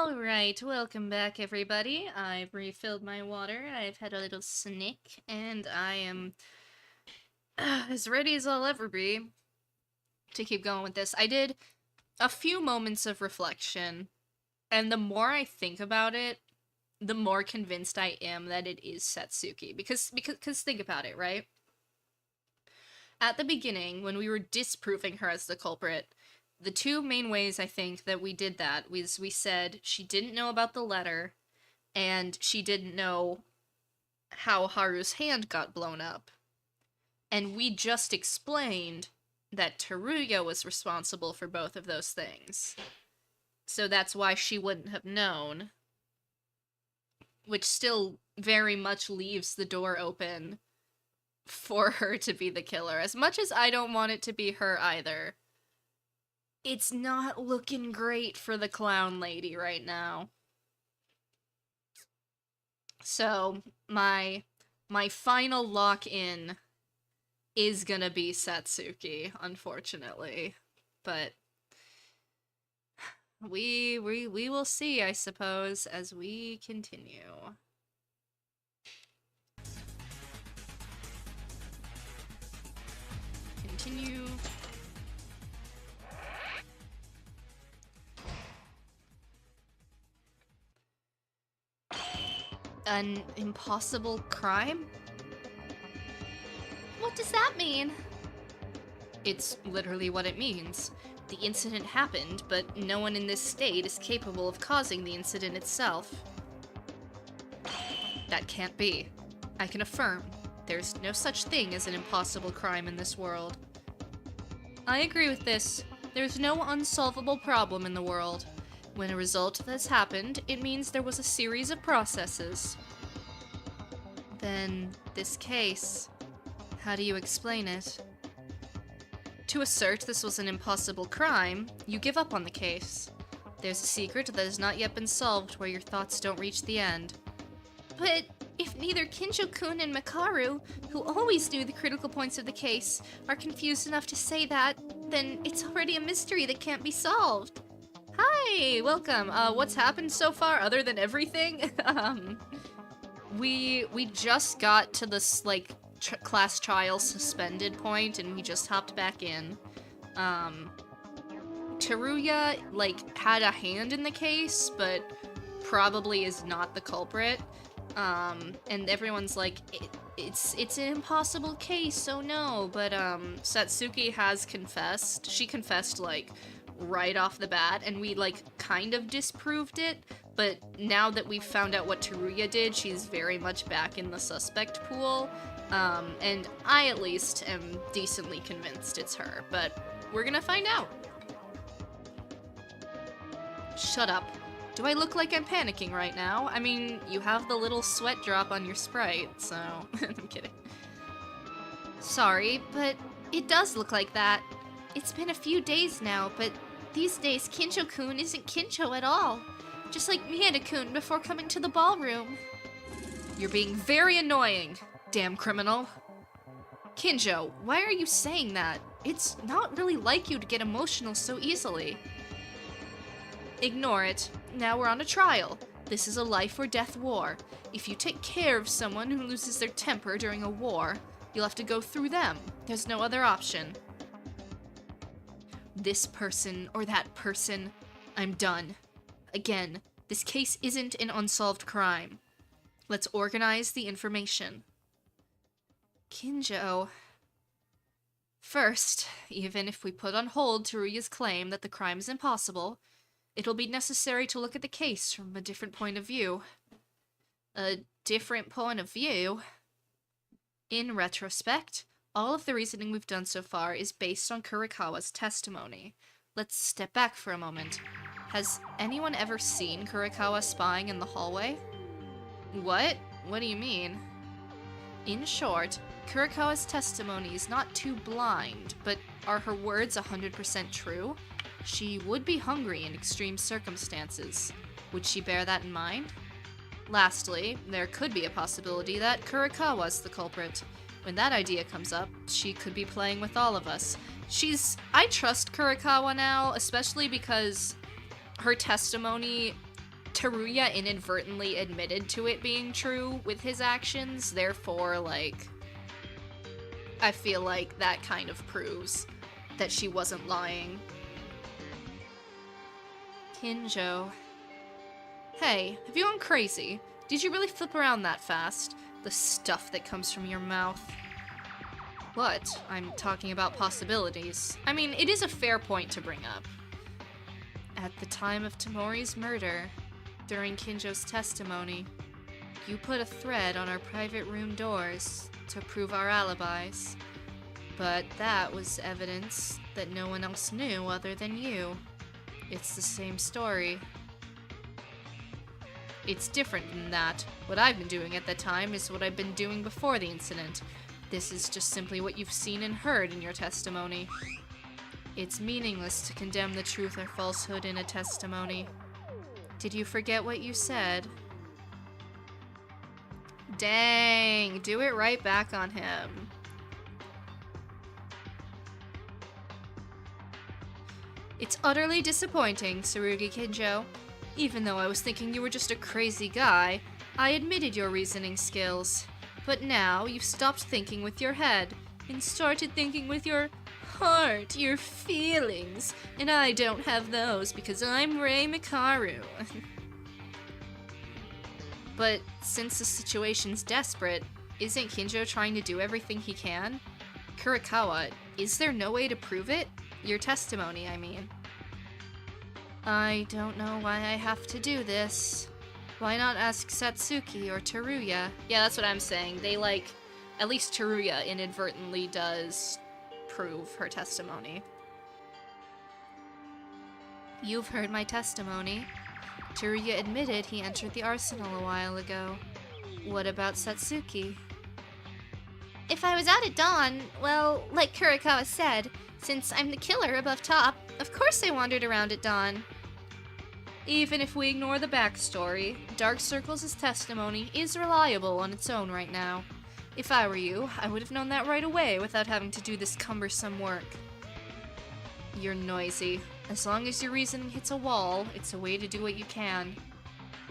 Alright, welcome back everybody. I've refilled my water, I've had a little snack, and I am as ready as I'll ever be to keep going with this. I did a few moments of reflection, and the more I think about it, the more convinced I am that it is Satsuki. Because think about it, right? At the beginning, when we were disproving her as the culprit, the two main ways I think that we did that was we said she didn't know about the letter, and she didn't know how Haru's hand got blown up. And we just explained that Teruya was responsible for both of those things. So that's why she wouldn't have known. Which still very much leaves the door open for her to be the killer. As much as I don't want it to be her either. It's not looking great for the clown lady right now. So, my final lock-in is gonna be Satsuki, unfortunately. But we will see, I suppose, as we continue. Continue. An impossible crime? What does that mean? It's literally what it means. The incident happened, but no one in this state is capable of causing the incident itself. That can't be. I can affirm, there's no such thing as an impossible crime in this world. I agree with this. There's no unsolvable problem in the world. When a result has happened, it means there was a series of processes. Then, this case, how do you explain it? To assert this was an impossible crime, you give up on the case. There's a secret that has not yet been solved where your thoughts don't reach the end. But if neither Kinjou-kun and Makaru, who always knew the critical points of the case, are confused enough to say that, then it's already a mystery that can't be solved. Hi, welcome. What's happened so far other than everything? We just got to this, like, class trial suspended point, and we just hopped back in. Teruya, like, had a hand in the case, but probably is not the culprit. And everyone's like, it's an impossible case, oh no. But, Satsuki has confessed. She confessed, like, right off the bat, and we, like, kind of disproved it. But now that we've found out what Teruya did, she's very much back in the suspect pool. And I, at least, am decently convinced it's her, but we're gonna find out. Shut up. Do I look like I'm panicking right now? I mean, you have the little sweat drop on your Sprite, so... I'm kidding. Sorry, but it does look like that. It's been a few days now, but these days Kinjou-kun isn't Kinjou at all. Just like Mieda-kun before coming to the ballroom. You're being very annoying, damn criminal. Kinjou, why are you saying that? It's not really like you to get emotional so easily. Ignore it. Now we're on a trial. This is a life or death war. If you take care of someone who loses their temper during a war, you'll have to go through them. There's no other option. This person or that person, I'm done. Again, this case isn't an unsolved crime. Let's organize the information. Kinjou. First, even if we put on hold Teruya's claim that the crime is impossible, it'll be necessary to look at the case from a different point of view. A different point of view? In retrospect, all of the reasoning we've done so far is based on Kurikawa's testimony. Let's step back for a moment. Has anyone ever seen Kurikawa spying in the hallway? What? What do you mean? In short, Kurikawa's testimony is not too blind, but are her words 100% true? She would be hungry in extreme circumstances. Would she bear that in mind? Lastly, there could be a possibility that Kurikawa's the culprit. When that idea comes up, she could be playing with all of us. I trust Kurikawa now, especially because her testimony Teruya inadvertently admitted to it being true with his actions, therefore, like, I feel like that kind of proves that she wasn't lying. Kinjou. Hey, have you gone crazy? Did you really flip around that fast? The stuff that comes from your mouth. What? I'm talking about possibilities. I mean, it is a fair point to bring up. At the time of Tamori's murder, during Kinjou's testimony, you put a thread on our private room doors to prove our alibis. But that was evidence that no one else knew other than you. It's the same story. It's different than that. What I've been doing at that time is what I've been doing before the incident. This is just simply what you've seen and heard in your testimony. It's meaningless to condemn the truth or falsehood in a testimony. Did you forget what you said? Dang, do it right back on him. It's utterly disappointing, Tsurugi Kinjou. Even though I was thinking you were just a crazy guy, I admitted your reasoning skills. But now you've stopped thinking with your head and started thinking with your heart, your feelings, and I don't have those because I'm Rei Mikaru. But since the situation's desperate, isn't Kinjou trying to do everything he can? Kurikawa, is there no way to prove it? Your testimony, I mean. I don't know why I have to do this. Why not ask Satsuki or Teruya? Yeah, that's what I'm saying. They, like, at least Teruya inadvertently does prove her testimony. You've heard my testimony. Teruya admitted he entered the arsenal a while ago. What about Satsuki? If I was out at dawn, well, like Kurikawa said, since I'm the killer above top, of course I wandered around at dawn. Even if we ignore the backstory, Dark Circles' testimony is reliable on its own right now. If I were you, I would have known that right away without having to do this cumbersome work. You're noisy. As long as your reasoning hits a wall, it's a way to do what you can.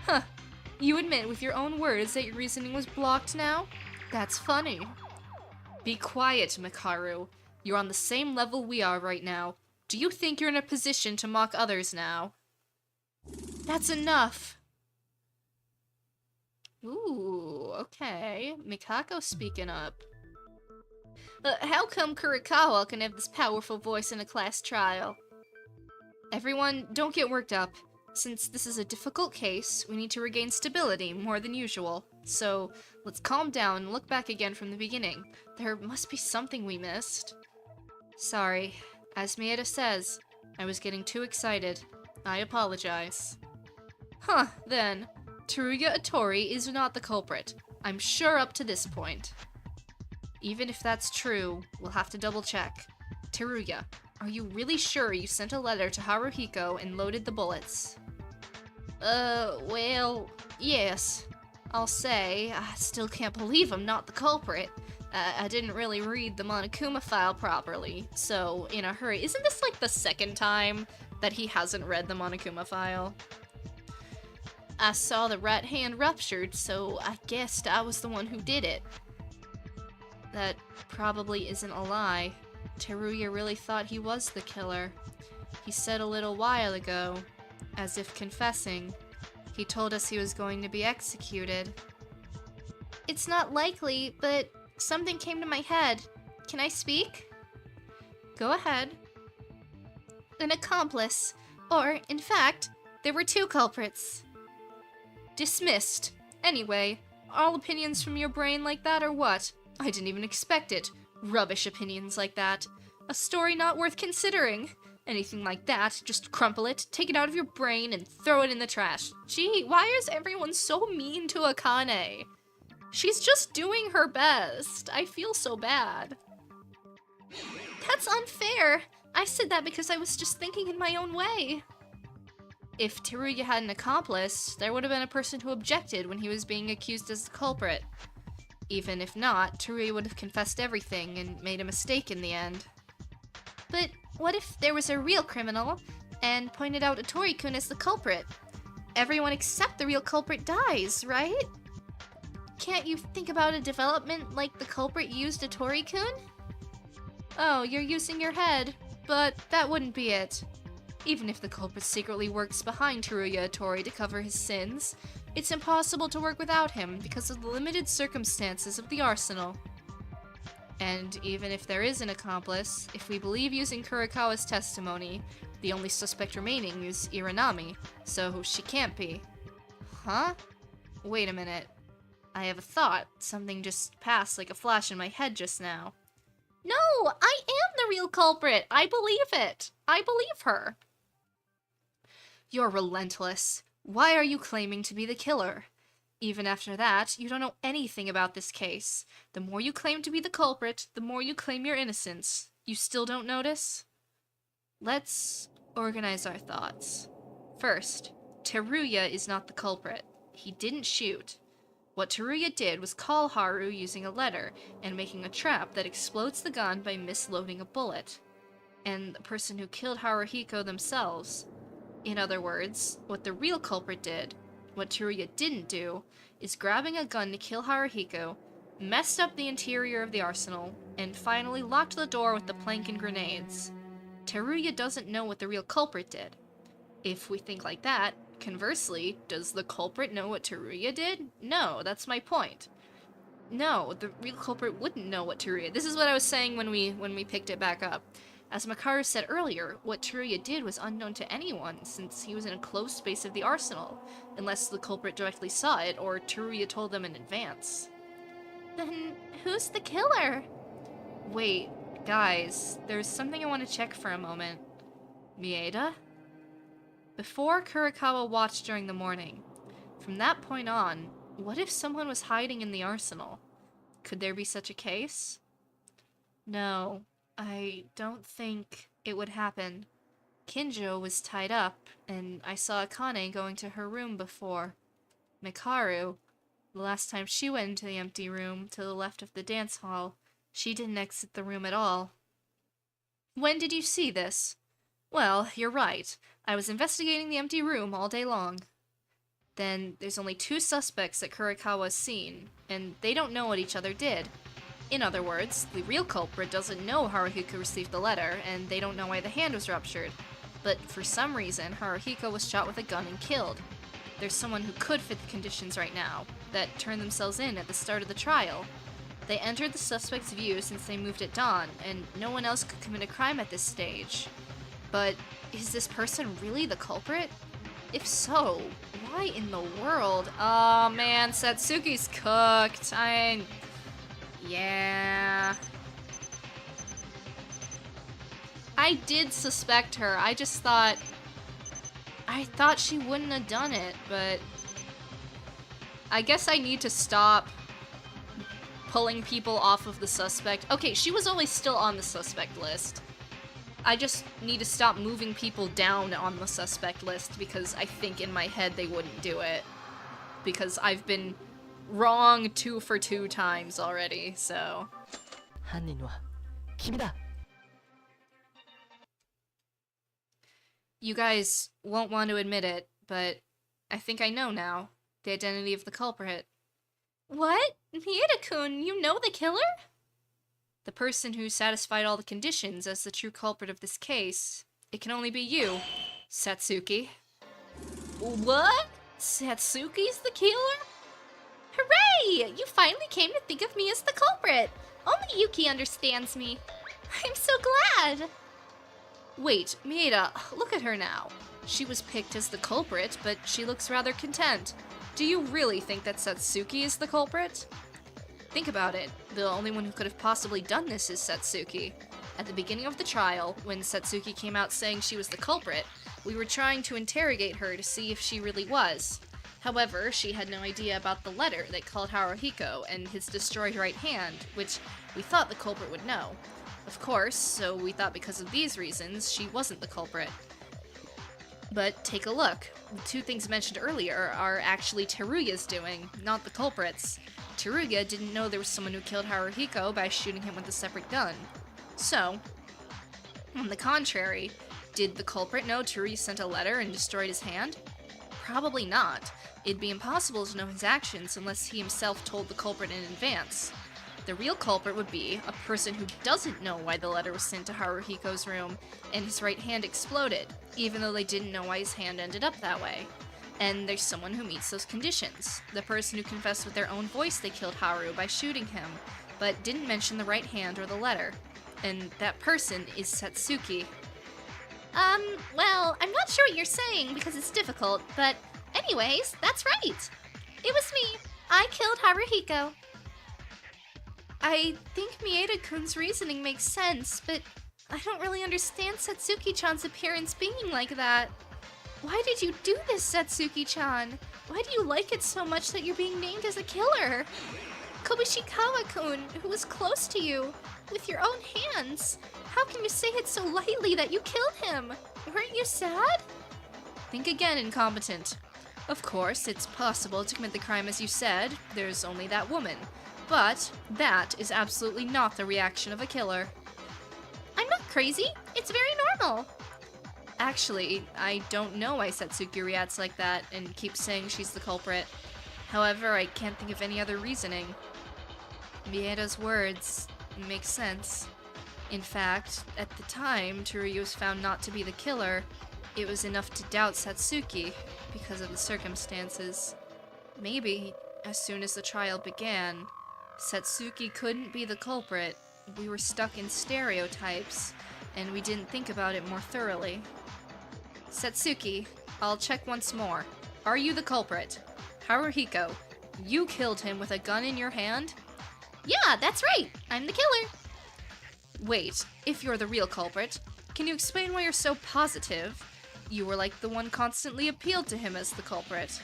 Huh. You admit with your own words that your reasoning was blocked now? That's funny. Be quiet, Mikaru. You're on the same level we are right now. Do you think you're in a position to mock others now? That's enough! Ooh, okay. Mikako speaking up. How come Kurikawa can have this powerful voice in a class trial? Everyone, don't get worked up. Since this is a difficult case, we need to regain stability more than usual. So, let's calm down and look back again from the beginning. There must be something we missed. Sorry. As Maeda says, I was getting too excited. I apologize. Huh, then. Teruya Otori is not the culprit. I'm sure up to this point. Even if that's true, we'll have to double check. Teruya, are you really sure you sent a letter to Haruhiko and loaded the bullets? Well, yes. I'll say, I still can't believe I'm not the culprit. I didn't really read the Monokuma file properly, so in a hurry. Isn't this like the second time that he hasn't read the Monokuma file? I saw the right hand ruptured, so I guessed I was the one who did it. That probably isn't a lie. Teruya really thought he was the killer. He said a little while ago, as if confessing, he told us he was going to be executed. It's not likely, but something came to my head. Can I speak? Go ahead. An accomplice. Or, in fact, there were two culprits. Dismissed. Anyway, all opinions from your brain like that or what? I didn't even expect it. Rubbish opinions like that. A story not worth considering. Anything like that, just crumple it, take it out of your brain, and throw it in the trash. Gee, why is everyone so mean to Akane? She's just doing her best. I feel so bad. That's unfair. I said that because I was just thinking in my own way. If Teruya had an accomplice, there would have been a person who objected when he was being accused as the culprit. Even if not, Teruya would have confessed everything and made a mistake in the end. But what if there was a real criminal and pointed out Otori-kun as the culprit? everyone except the real culprit dies, right? Can't you think about a development like the culprit used Tori-kun? Oh, you're using your head, but that wouldn't be it. Even if the culprit secretly works behind Teruya Tori to cover his sins, it's impossible to work without him because of the limited circumstances of the arsenal. And even if there is an accomplice, if we believe using Kurikawa's testimony, the only suspect remaining is Iranami, so she can't be. Huh? Wait a minute. I have a thought. Something just passed like a flash in my head just now. No, I am the real culprit. I believe it. I believe her. You're relentless. Why are you claiming to be the killer? Even after that, you don't know anything about this case. The more you claim to be the culprit, the more you claim your innocence. You still don't notice? Let's organize our thoughts. First, Teruya is not the culprit. He didn't shoot. What Teruya did was call Haru using a letter and making a trap that explodes the gun by misloading a bullet. And the person who killed Haruhiko themselves. In other words, what the real culprit did, what Teruya didn't do, is grabbing a gun to kill Haruhiko, messed up the interior of the arsenal, and finally locked the door with the plank and grenades. Teruya doesn't know what the real culprit did. If we think like that, conversely, does the culprit know what Teruya did? No, that's my point. No, the real culprit wouldn't know what Teruya... This is what I was saying when we picked it back up. As Makaru said earlier, what Teruya did was unknown to anyone, since he was in a closed space of the arsenal, unless the culprit directly saw it, or Teruya told them in advance. Then who's the killer? Wait, guys, there's something I want to check for a moment. Mieda? Before Kurikawa watched during the morning, from that point on, what if someone was hiding in the arsenal? Could there be such a case? No, I don't think it would happen. Kinjou was tied up, and I saw Akane going to her room before. Mikaru, the last time she went into the empty room to the left of the dance hall, she didn't exit the room at all. When did you see this? Well, you're right. I was investigating the empty room all day long. Then there's only 2 suspects that Kurikawa's seen, and they don't know what each other did. In other words, the real culprit doesn't know Haruhiko received the letter, and they don't know why the hand was ruptured. But for some reason, Haruhiko was shot with a gun and killed. There's someone who could fit the conditions right now, that turned themselves in at the start of the trial. They entered the suspect's view since they moved at dawn, and no one else could commit a crime at this stage. But is this person really the culprit? If so, why in the world? Oh man, Satsuki's cooked. Yeah. I did suspect her. I thought she wouldn't have done it, but I guess I need to stop pulling people off of the suspect. Okay, she was always still on the suspect list. I just need to stop moving people down on the suspect list because I think in my head they wouldn't do it. Because I've been wrong 2 for 2 times already, so. You guys won't want to admit it, but I think I know now the identity of the culprit. What? Mieda-kun, you know the killer? The person who satisfied all the conditions as the true culprit of this case. It can only be you, Satsuki. What? Satsuki's the killer? Hooray! You finally came to think of me as the culprit. Only Yuki understands me. I'm so glad. Wait, Mieda, look at her now. She was picked as the culprit, but she looks rather content. Do you really think that Satsuki is the culprit? Think about it. The only one who could have possibly done this is Satsuki. At the beginning of the trial, when Satsuki came out saying she was the culprit, we were trying to interrogate her to see if she really was. However, she had no idea about the letter that called Haruhiko and his destroyed right hand, which we thought the culprit would know. Of course, so we thought because of these reasons, she wasn't the culprit. But take a look. The 2 things mentioned earlier are actually Teruya's doing, not the culprit's. Teruya didn't know there was someone who killed Haruhiko by shooting him with a separate gun. So, on the contrary, did the culprit know Teruya sent a letter and destroyed his hand? Probably not. It'd be impossible to know his actions unless he himself told the culprit in advance. The real culprit would be a person who doesn't know why the letter was sent to Haruhiko's room and his right hand exploded, even though they didn't know why his hand ended up that way. And there's someone who meets those conditions. The person who confessed with their own voice they killed Haru by shooting him, but didn't mention the right hand or the letter. And that person is Satsuki. Well, I'm not sure what you're saying because it's difficult, but anyways, that's right. It was me. I killed Haruhiko. I think Mieda-kun's reasoning makes sense, but I don't really understand Satsuki-chan's appearance being like that. Why did you do this, Satsuki-chan? Why do you like it so much that you're being named as a killer? Kobushikawa-kun, who was close to you, with your own hands. How can you say it so lightly that you killed him? Weren't you sad? Think again, incompetent. Of course, it's possible to commit the crime as you said. There's only that woman. But that is absolutely not the reaction of a killer. I'm not crazy. It's very normal. Actually, I don't know why Satsuki reacts like that and keeps saying she's the culprit. However, I can't think of any other reasoning. Mieda's words make sense. In fact, at the time Teruya was found not to be the killer, it was enough to doubt Satsuki because of the circumstances. Maybe, as soon as the trial began, Satsuki couldn't be the culprit. We were stuck in stereotypes, and we didn't think about it more thoroughly. Satsuki, I'll check once more. Are you the culprit? Haruhiko, you killed him with a gun in your hand? Yeah, that's right. I'm the killer. Wait, if you're the real culprit, can you explain why you're so positive? You were like the one constantly appealed to him as the culprit.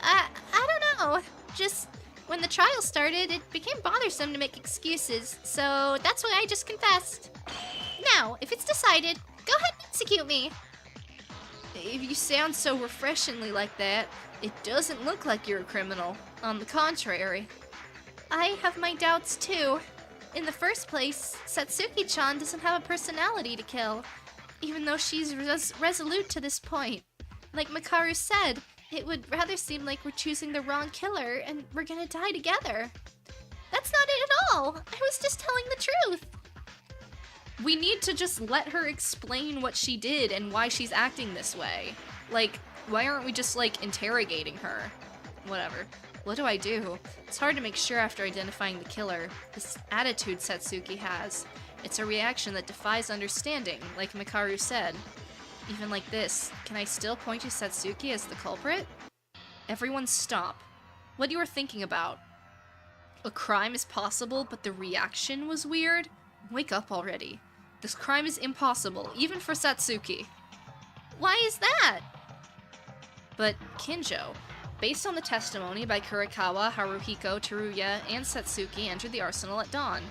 I don't know. Just when the trial started, it became bothersome to make excuses, so that's why I just confessed. Now, if it's decided, go ahead and execute me. If you sound so refreshingly like that, it doesn't look like you're a criminal. On the contrary. I have my doubts too. In the first place, Satsuki-chan doesn't have a personality to kill, even though she's resolute to this point. Like Makaru said, it would rather seem like we're choosing the wrong killer and we're gonna die together. That's not it at all. I was just telling the truth. We need to just let her explain what she did and why she's acting this way. Like, why aren't we just, like, interrogating her? Whatever. What do I do? It's hard to make sure after identifying the killer. This attitude Satsuki has. It's a reaction that defies understanding, like Makaru said. Even like this, can I still point to Satsuki as the culprit? Everyone stop. What you were thinking about? A crime is possible, but the reaction was weird? Wake up already. This crime is impossible, even for Satsuki. Why is that? But Kinjou, based on the testimony by Kurikawa, Haruhiko, Teruya, and Satsuki entered the arsenal at dawn.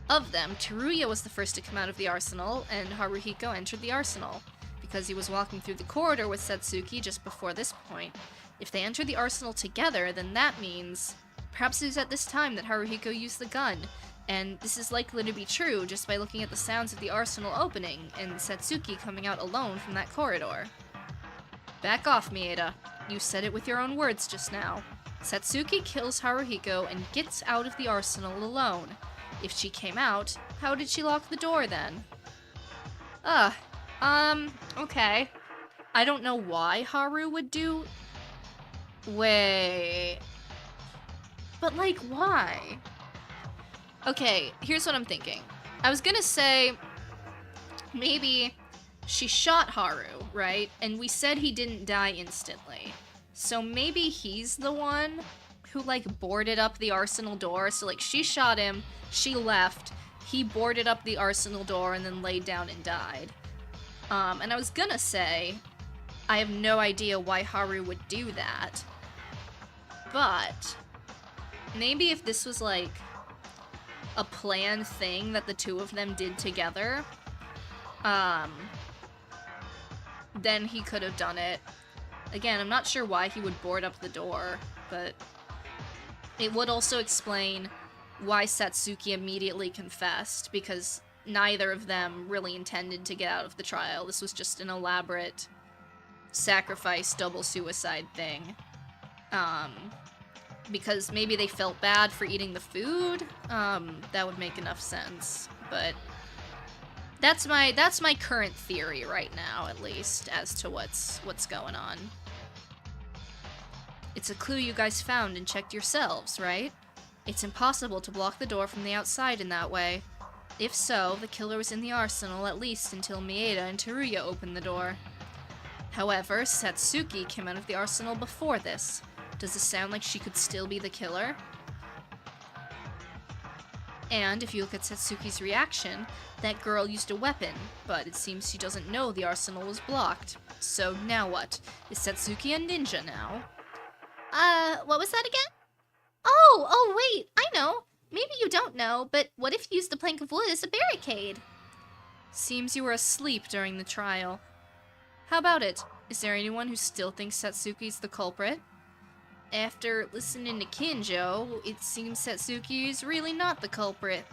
Of them, Teruya was the first to come out of the arsenal, and Haruhiko entered the arsenal, because he was walking through the corridor with Satsuki just before this point. If they entered the arsenal together, then that means... Perhaps it was at this time that Haruhiko used the gun, and this is likely to be true just by looking at the sounds of the arsenal opening, and Satsuki coming out alone from that corridor. Back off, Mieda. You said it with your own words just now. Satsuki kills Haruhiko and gets out of the arsenal alone. If she came out, how did she lock the door then? Okay. I don't know why Haru would do... Wait... But, like, why? Okay, here's what I'm thinking. I was gonna say... Maybe she shot Haru, right? And we said he didn't die instantly. So maybe he's the one who, like, boarded up the arsenal door. So, like, she shot him, she left, he boarded up the arsenal door and then laid down and died. And I was gonna say, I have no idea why Haru would do that. But maybe if this was, like, a planned thing that the two of them did together, then he could have done it. Again, I'm not sure why he would board up the door, but it would also explain why Satsuki immediately confessed, because neither of them really intended to get out of the trial. This was just an elaborate sacrifice double suicide thing. Because maybe they felt bad for eating the food. That would make enough sense. But that's my current theory right now, at least, as to what's going on. It's a clue you guys found and checked yourselves, right? It's impossible to block the door from the outside in that way. If so, the killer was in the arsenal at least until Maeda and Teruya opened the door. However, Satsuki came out of the arsenal before this. Does this sound like she could still be the killer? And if you look at Satsuki's reaction, that girl used a weapon, but it seems she doesn't know the arsenal was blocked. So now what? Is Satsuki a ninja now? What was that again? Oh, wait, I know. Maybe you don't know, but what if you used the plank of wood as a barricade? Seems you were asleep during the trial. How about it? Is there anyone who still thinks Satsuki's the culprit? After listening to Kinjou, it seems Satsuki is really not the culprit.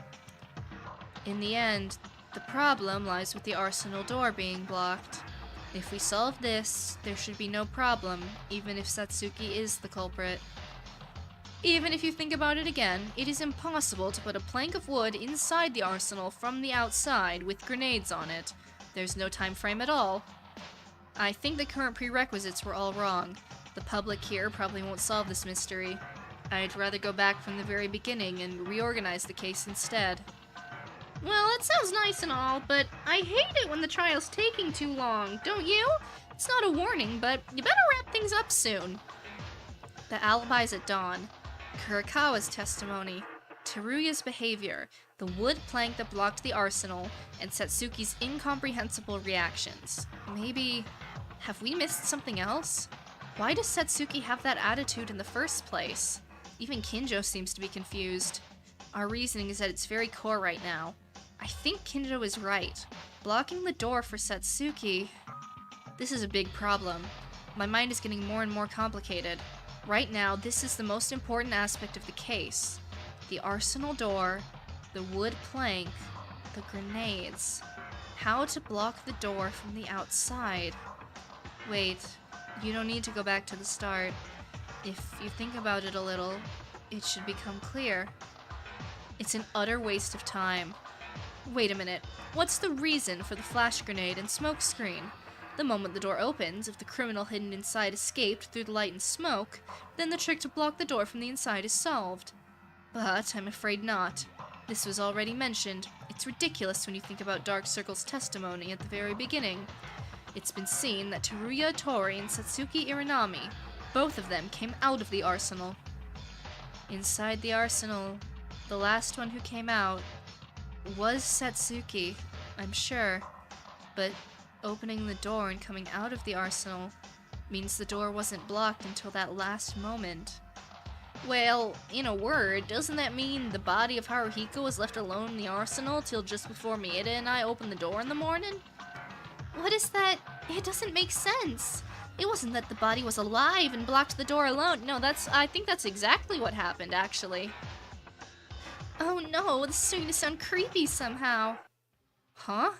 In the end, the problem lies with the arsenal door being blocked. If we solve this, there should be no problem, even if Satsuki is the culprit. Even if you think about it again, it is impossible to put a plank of wood inside the arsenal from the outside with grenades on it. There's no time frame at all. I think the current prerequisites were all wrong. The public here probably won't solve this mystery. I'd rather go back from the very beginning and reorganize the case instead. Well, that sounds nice and all, but I hate it when the trial's taking too long, don't you? It's not a warning, but you better wrap things up soon. The alibis at dawn, Kurikawa's testimony, Teruya's behavior, the wood plank that blocked the arsenal, and Satsuki's incomprehensible reactions. Maybe... have we missed something else? Why does Satsuki have that attitude in the first place? Even Kinjou seems to be confused. Our reasoning is at its very core right now. I think Kinjou is right. Blocking the door for Satsuki... This is a big problem. My mind is getting more and more complicated. Right now, this is the most important aspect of the case. The arsenal door, the wood plank, the grenades. How to block the door from the outside. Wait, you don't need to go back to the start. If you think about it a little, it should become clear. It's an utter waste of time. Wait a minute, what's the reason for the flash grenade and smoke screen? The moment the door opens, if the criminal hidden inside escaped through the light and smoke, then the trick to block the door from the inside is solved. But I'm afraid not. This was already mentioned. It's ridiculous when you think about Dark Circle's testimony at the very beginning. It's been seen that Teruya Tori and Satsuki Irinami, both of them came out of the arsenal. Inside the arsenal, the last one who came out was Satsuki, I'm sure, but opening the door and coming out of the arsenal means the door wasn't blocked until that last moment. Well, in a word, doesn't that mean the body of Haruhiko was left alone in the arsenal till just before Maeda and I opened the door in the morning? What is that? It doesn't make sense. It wasn't that the body was alive and blocked the door alone. No, I think that's exactly what happened, actually. Oh no, this is starting to sound creepy somehow. Huh?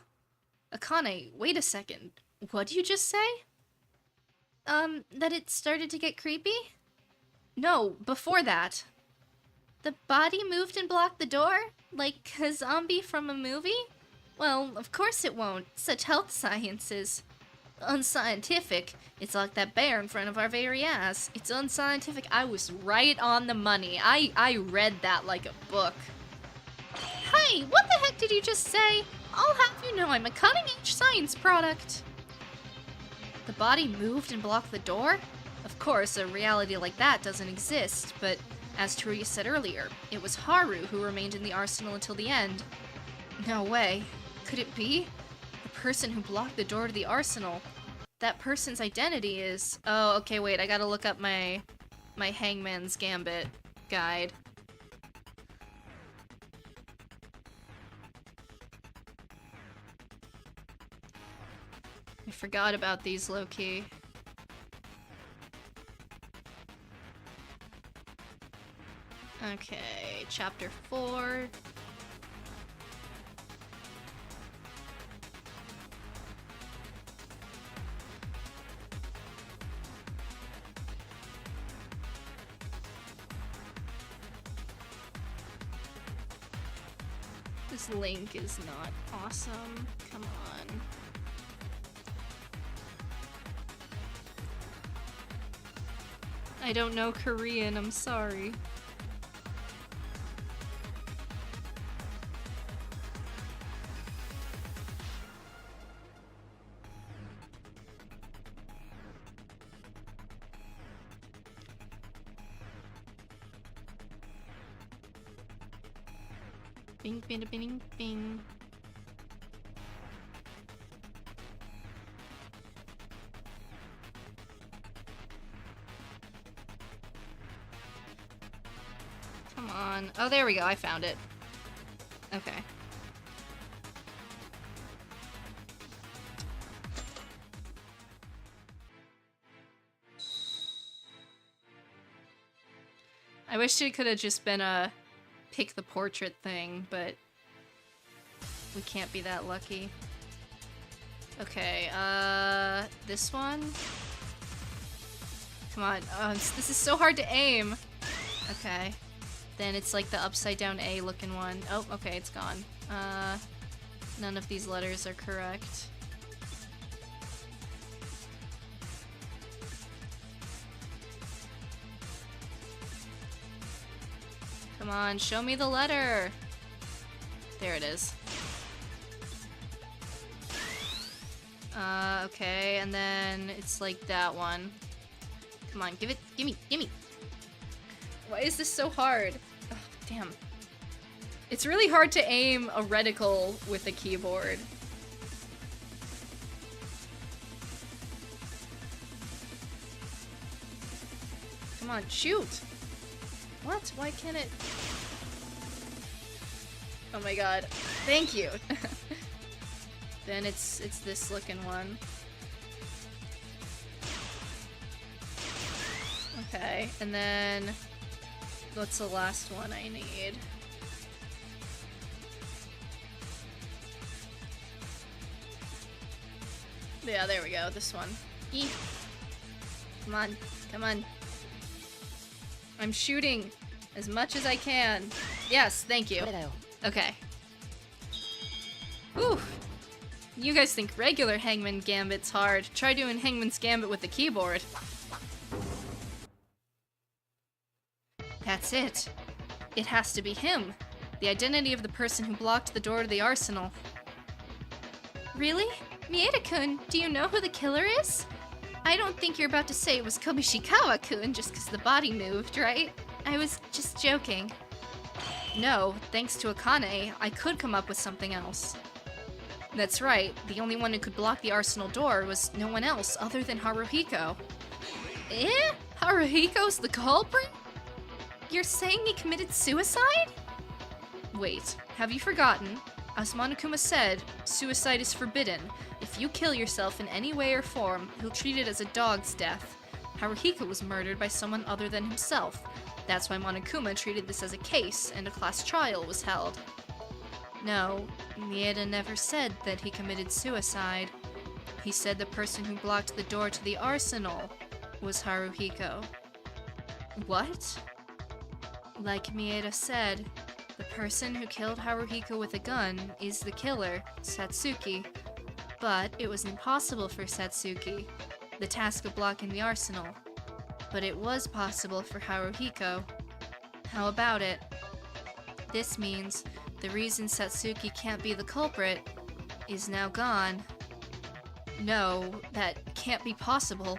Akane, wait a second. What did you just say? That it started to get creepy? No, before that. The body moved and blocked the door? Like a zombie from a movie? Well, of course it won't. Such health science is unscientific. It's like that bear in front of our very ass. It's unscientific. I was right on the money. I read that like a book. Hey, what the heck did you just say? I'll have you know I'm a cutting-edge science product. The body moved and blocked the door? Of course, a reality like that doesn't exist, but as Teruya said earlier, it was Haru who remained in the arsenal until the end. No way. Could it be? The person who blocked the door to the arsenal. That person's identity is... Oh, okay, wait, I gotta look up my Hangman's Gambit guide. I forgot about these low-key. Okay, chapter 4. This link is not awesome. Come on. I don't know Korean, I'm sorry. Bing, bing, bing, bing. Come on. Oh, there we go. I found it. Okay. I wish it could have just been a pick the portrait thing, but we can't be that lucky. Okay, this one? Come on. Oh, this is so hard to aim. Okay. Then it's like the upside down A looking one. Oh, okay, it's gone. None of these letters are correct. Come on, show me the letter. There it is. Okay, and then it's like that one. Come on, gimme. Why is this so hard? Oh, damn. It's really hard to aim a reticle with a keyboard. Come on, shoot! What? Why can't it? Oh my god. Thank you! Then it's this looking one. Okay, and then what's the last one I need? Yeah, there we go, this one. Eek. Come on, come on. I'm shooting as much as I can. Yes, thank you. Okay. Whew. You guys think regular Hangman Gambit's hard. Try doing Hangman's Gambit with the keyboard. That's it. It has to be him. The identity of the person who blocked the door to the arsenal. Really? Mieda-kun, do you know who the killer is? I don't think you're about to say it was Kobishikawa-kun just because the body moved, right? I was just joking. No, thanks to Akane, I could come up with something else. That's right, the only one who could block the arsenal door was no one else other than Haruhiko. Eh? Haruhiko's the culprit? You're saying he committed suicide? Wait, have you forgotten? As Monokuma said, suicide is forbidden. If you kill yourself in any way or form, he'll treat it as a dog's death. Haruhiko was murdered by someone other than himself. That's why Monokuma treated this as a case, and a class trial was held. No, Mieda never said that he committed suicide. He said the person who blocked the door to the arsenal was Haruhiko. What? Like Mieda said, the person who killed Haruhiko with a gun is the killer, Satsuki. But it was impossible for Satsuki, the task of blocking the arsenal. But it was possible for Haruhiko. How about it? This means the reason Satsuki can't be the culprit is now gone. No, that can't be possible.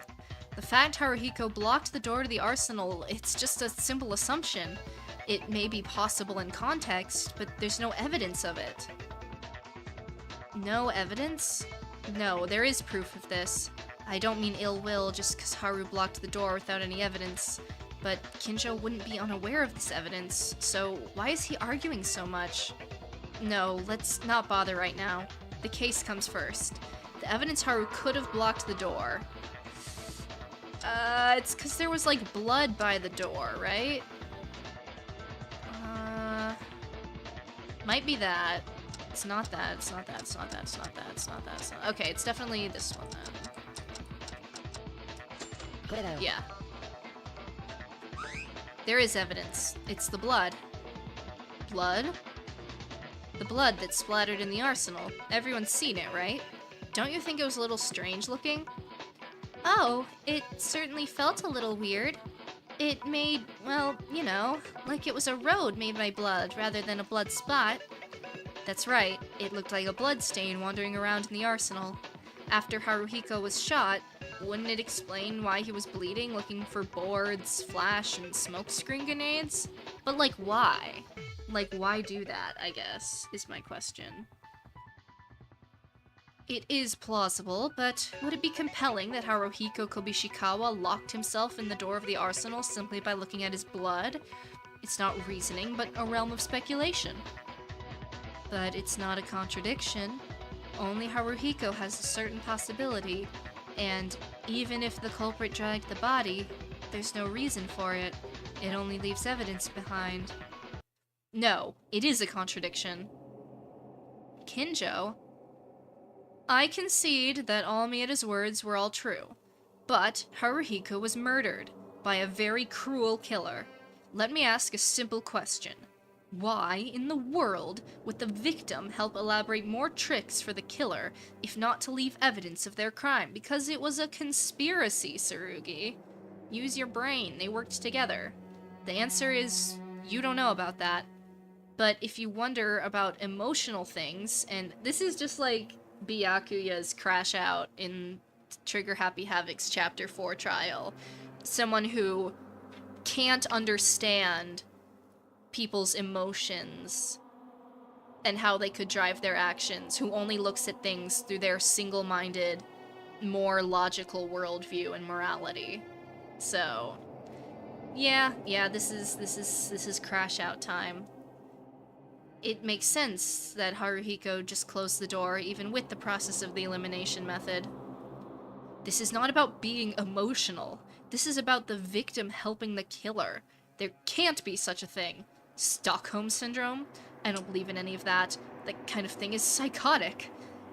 The fact Haruhiko blocked the door to the arsenal, it's just a simple assumption. It may be possible in context, but there's no evidence of it. No evidence? No, there is proof of this. I don't mean ill will just because Haru blocked the door without any evidence, but Kinjou wouldn't be unaware of this evidence, so why is he arguing so much? No, let's not bother right now. The case comes first. The evidence Haru could have blocked the door. It's because there was like blood by the door, right? Might be that. It's not that, it's not that, it's not that, it's not that, it's not that, it's not... Okay, it's definitely this one then. Yeah. There is evidence. It's the blood. Blood? The blood that splattered in the arsenal. Everyone's seen it, right? Don't you think it was a little strange looking? Oh, it certainly felt a little weird. It made, well, you know, like it was a road made by blood rather than a blood spot. That's right, it looked like a blood stain wandering around in the arsenal. After Haruhiko was shot, wouldn't it explain why he was bleeding, looking for boards, flash, and smokescreen grenades? But like, why? Like, why do that, I guess, is my question. It is plausible, but would it be compelling that Haruhiko Kobishikawa locked himself in the door of the arsenal simply by looking at his blood? It's not reasoning, but a realm of speculation. But it's not a contradiction. Only Haruhiko has a certain possibility, and even if the culprit dragged the body, there's no reason for it. It only leaves evidence behind. No, it is a contradiction. Kinjou? I concede that all Mieda's words were all true, but Haruhiko was murdered by a very cruel killer. Let me ask a simple question. Why in the world would the victim help elaborate more tricks for the killer, if not to leave evidence of their crime? Because it was a conspiracy, Tsurugi. Use your brain, they worked together. The answer is, you don't know about that. But if you wonder about emotional things, and this is just like Byakuya's crash out in Trigger Happy Havoc's Chapter 4 trial. Someone who can't understand people's emotions and how they could drive their actions, who only looks at things through their single-minded, more logical worldview and morality. So, yeah, this is crash out time. It makes sense that Haruhiko just closed the door, even with the process of the elimination method. This is not about being emotional. This is about the victim helping the killer. There can't be such a thing. Stockholm Syndrome? I don't believe in any of that. That kind of thing is psychotic.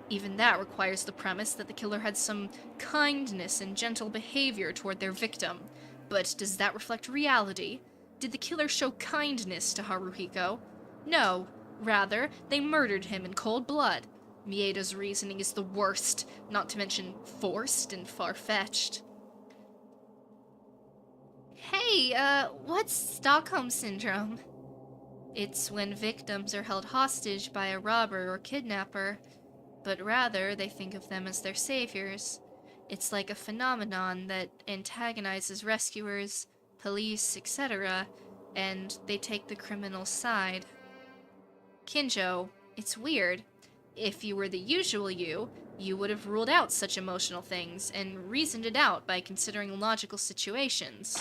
Even that requires the premise that the killer had some kindness and gentle behavior toward their victim. But does that reflect reality? Did the killer show kindness to Haruhiko? No. Rather, they murdered him in cold blood. Mieda's reasoning is the worst, not to mention forced and far-fetched. Hey, what's Stockholm Syndrome? It's when victims are held hostage by a robber or kidnapper, but rather they think of them as their saviors. It's like a phenomenon that antagonizes rescuers, police, etc., and they take the criminal's side. Kinjou, it's weird. If you were the usual you would have ruled out such emotional things and reasoned it out by considering logical situations.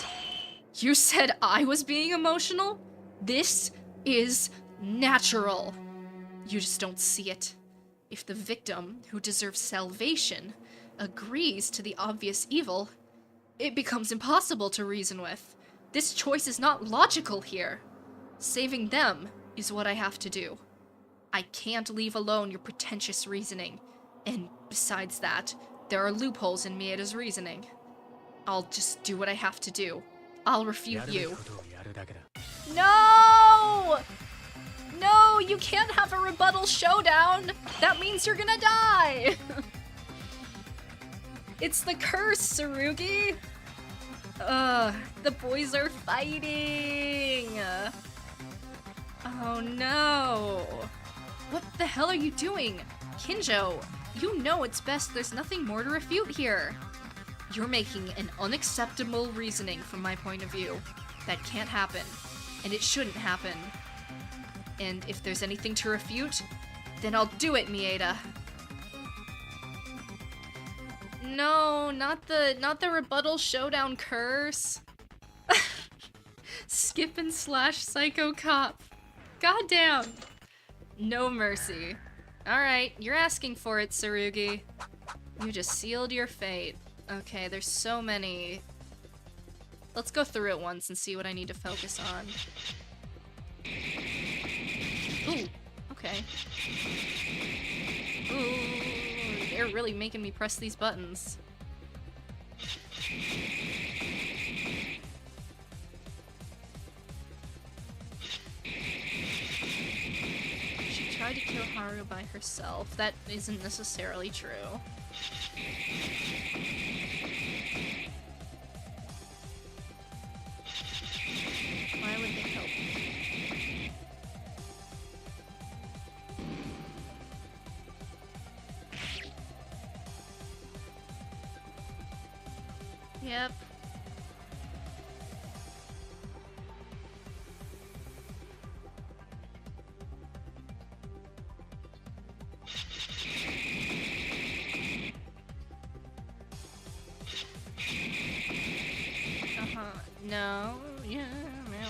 You said I was being emotional? This is natural. You just don't see it. If the victim, who deserves salvation, agrees to the obvious evil, it becomes impossible to reason with. This choice is not logical here. Saving them is what I have to do. I can't leave alone your pretentious reasoning. And besides that, there are loopholes in Mieda's reasoning. I'll just do what I have to do. I'll refute you. No! No, you can't have a rebuttal showdown! That means you're gonna die! It's the curse, Tsurugi! The boys are fighting! Oh no! What the hell are you doing? Kinjou, you know it's best there's nothing more to refute here. You're making an unacceptable reasoning from my point of view. That can't happen. And it shouldn't happen. And if there's anything to refute, then I'll do it, Mieda. No, not the rebuttal showdown curse. Skip and slash psycho cop. Goddamn. No mercy. Alright, you're asking for it, Tsurugi. You just sealed your fate. Okay, there's so many. Let's go through it once and see what I need to focus on. Ooh, okay. Ooh, they're really making me press these buttons. She tried Haru by herself. That isn't necessarily true. Why would they help? Yep. No. Yeah.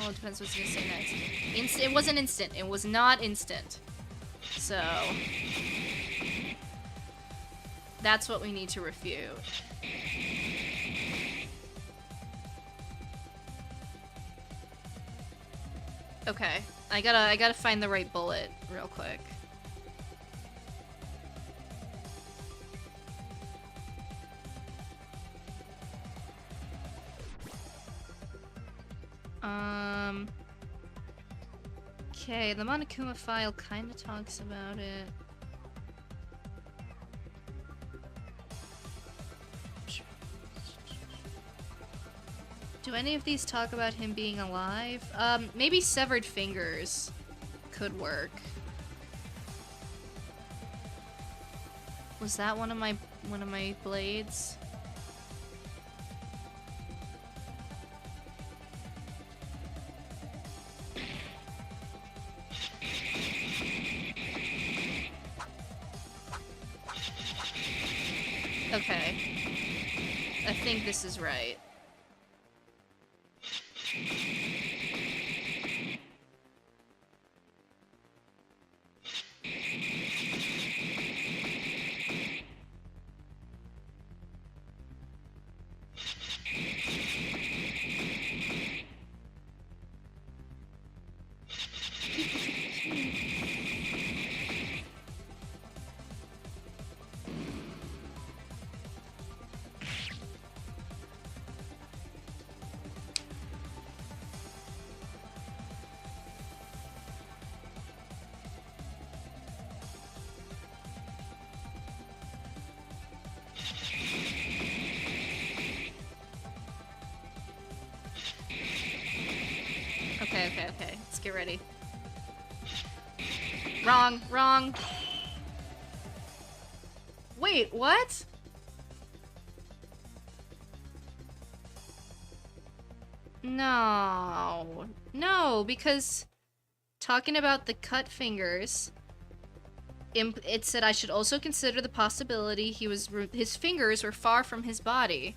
Well, it depends what's gonna say next. It wasn't instant. It was not instant. So that's what we need to refute. Okay. I gotta find the right bullet real quick. Okay, the Monokuma file kinda talks about it. Do any of these talk about him being alive? Maybe severed fingers could work. Was that one of my blades? Okay. I think this is right. Okay. Let's get ready. Wrong. Wait, what? No, because talking about the cut fingers, it said I should also consider the possibility his fingers were far from his body.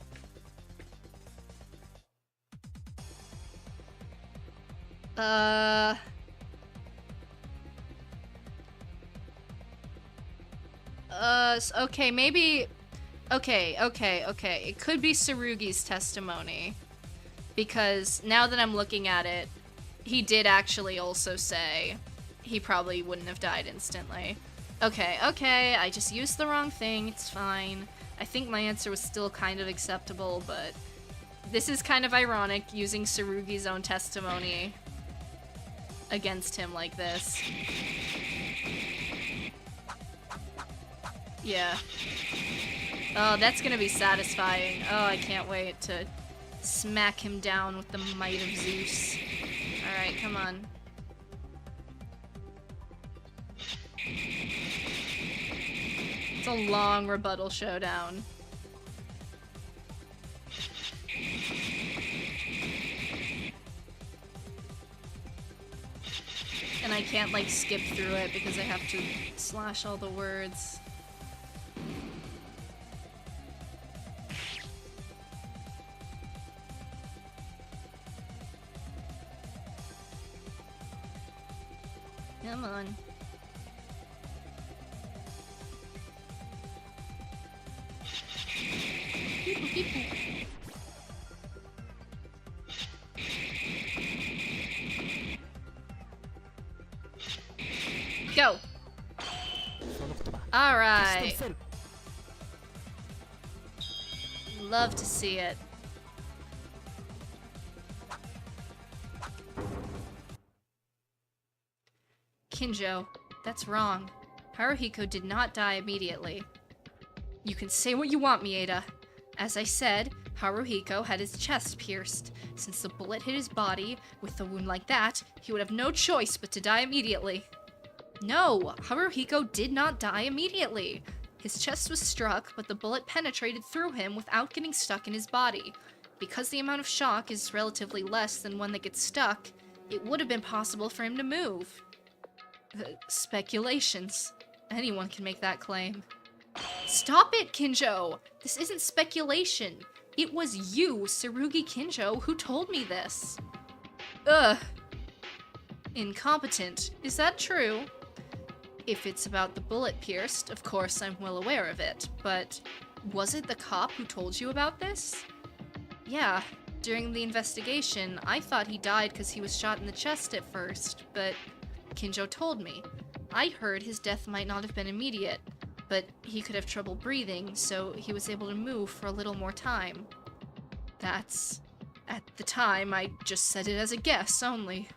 Okay, maybe... Okay. It could be Tsurugi's testimony. Because now that I'm looking at it, he did actually also say he probably wouldn't have died instantly. Okay, I just used the wrong thing, it's fine. I think my answer was still kind of acceptable, but this is kind of ironic, using Tsurugi's own testimony against him like this. Yeah. Oh, that's gonna be satisfying. Oh, I can't wait to smack him down with the might of Zeus. Alright, come on. It's a long rebuttal showdown. And I can't, like, skip through it because I have to slash all the words. Come on. Go. All right. Love to see it. Kinjou, that's wrong. Haruhiko did not die immediately. You can say what you want, Mieda. As I said, Haruhiko had his chest pierced. Since the bullet hit his body, with a wound like that, he would have no choice but to die immediately. No, Haruhiko did not die immediately. His chest was struck, but the bullet penetrated through him without getting stuck in his body. Because the amount of shock is relatively less than one that gets stuck, it would have been possible for him to move. Speculations. Anyone can make that claim. Stop it, Kinjou! This isn't speculation. It was you, Tsurugi Kinjou, who told me this. Ugh. Incompetent. Is that true? If it's about the bullet pierced, of course I'm well aware of it, but was it the cop who told you about this? Yeah, during the investigation, I thought he died because he was shot in the chest at first, but Kinjou told me. I heard his death might not have been immediate, but he could have trouble breathing, so he was able to move for a little more time. That's... At the time, I just said it as a guess only.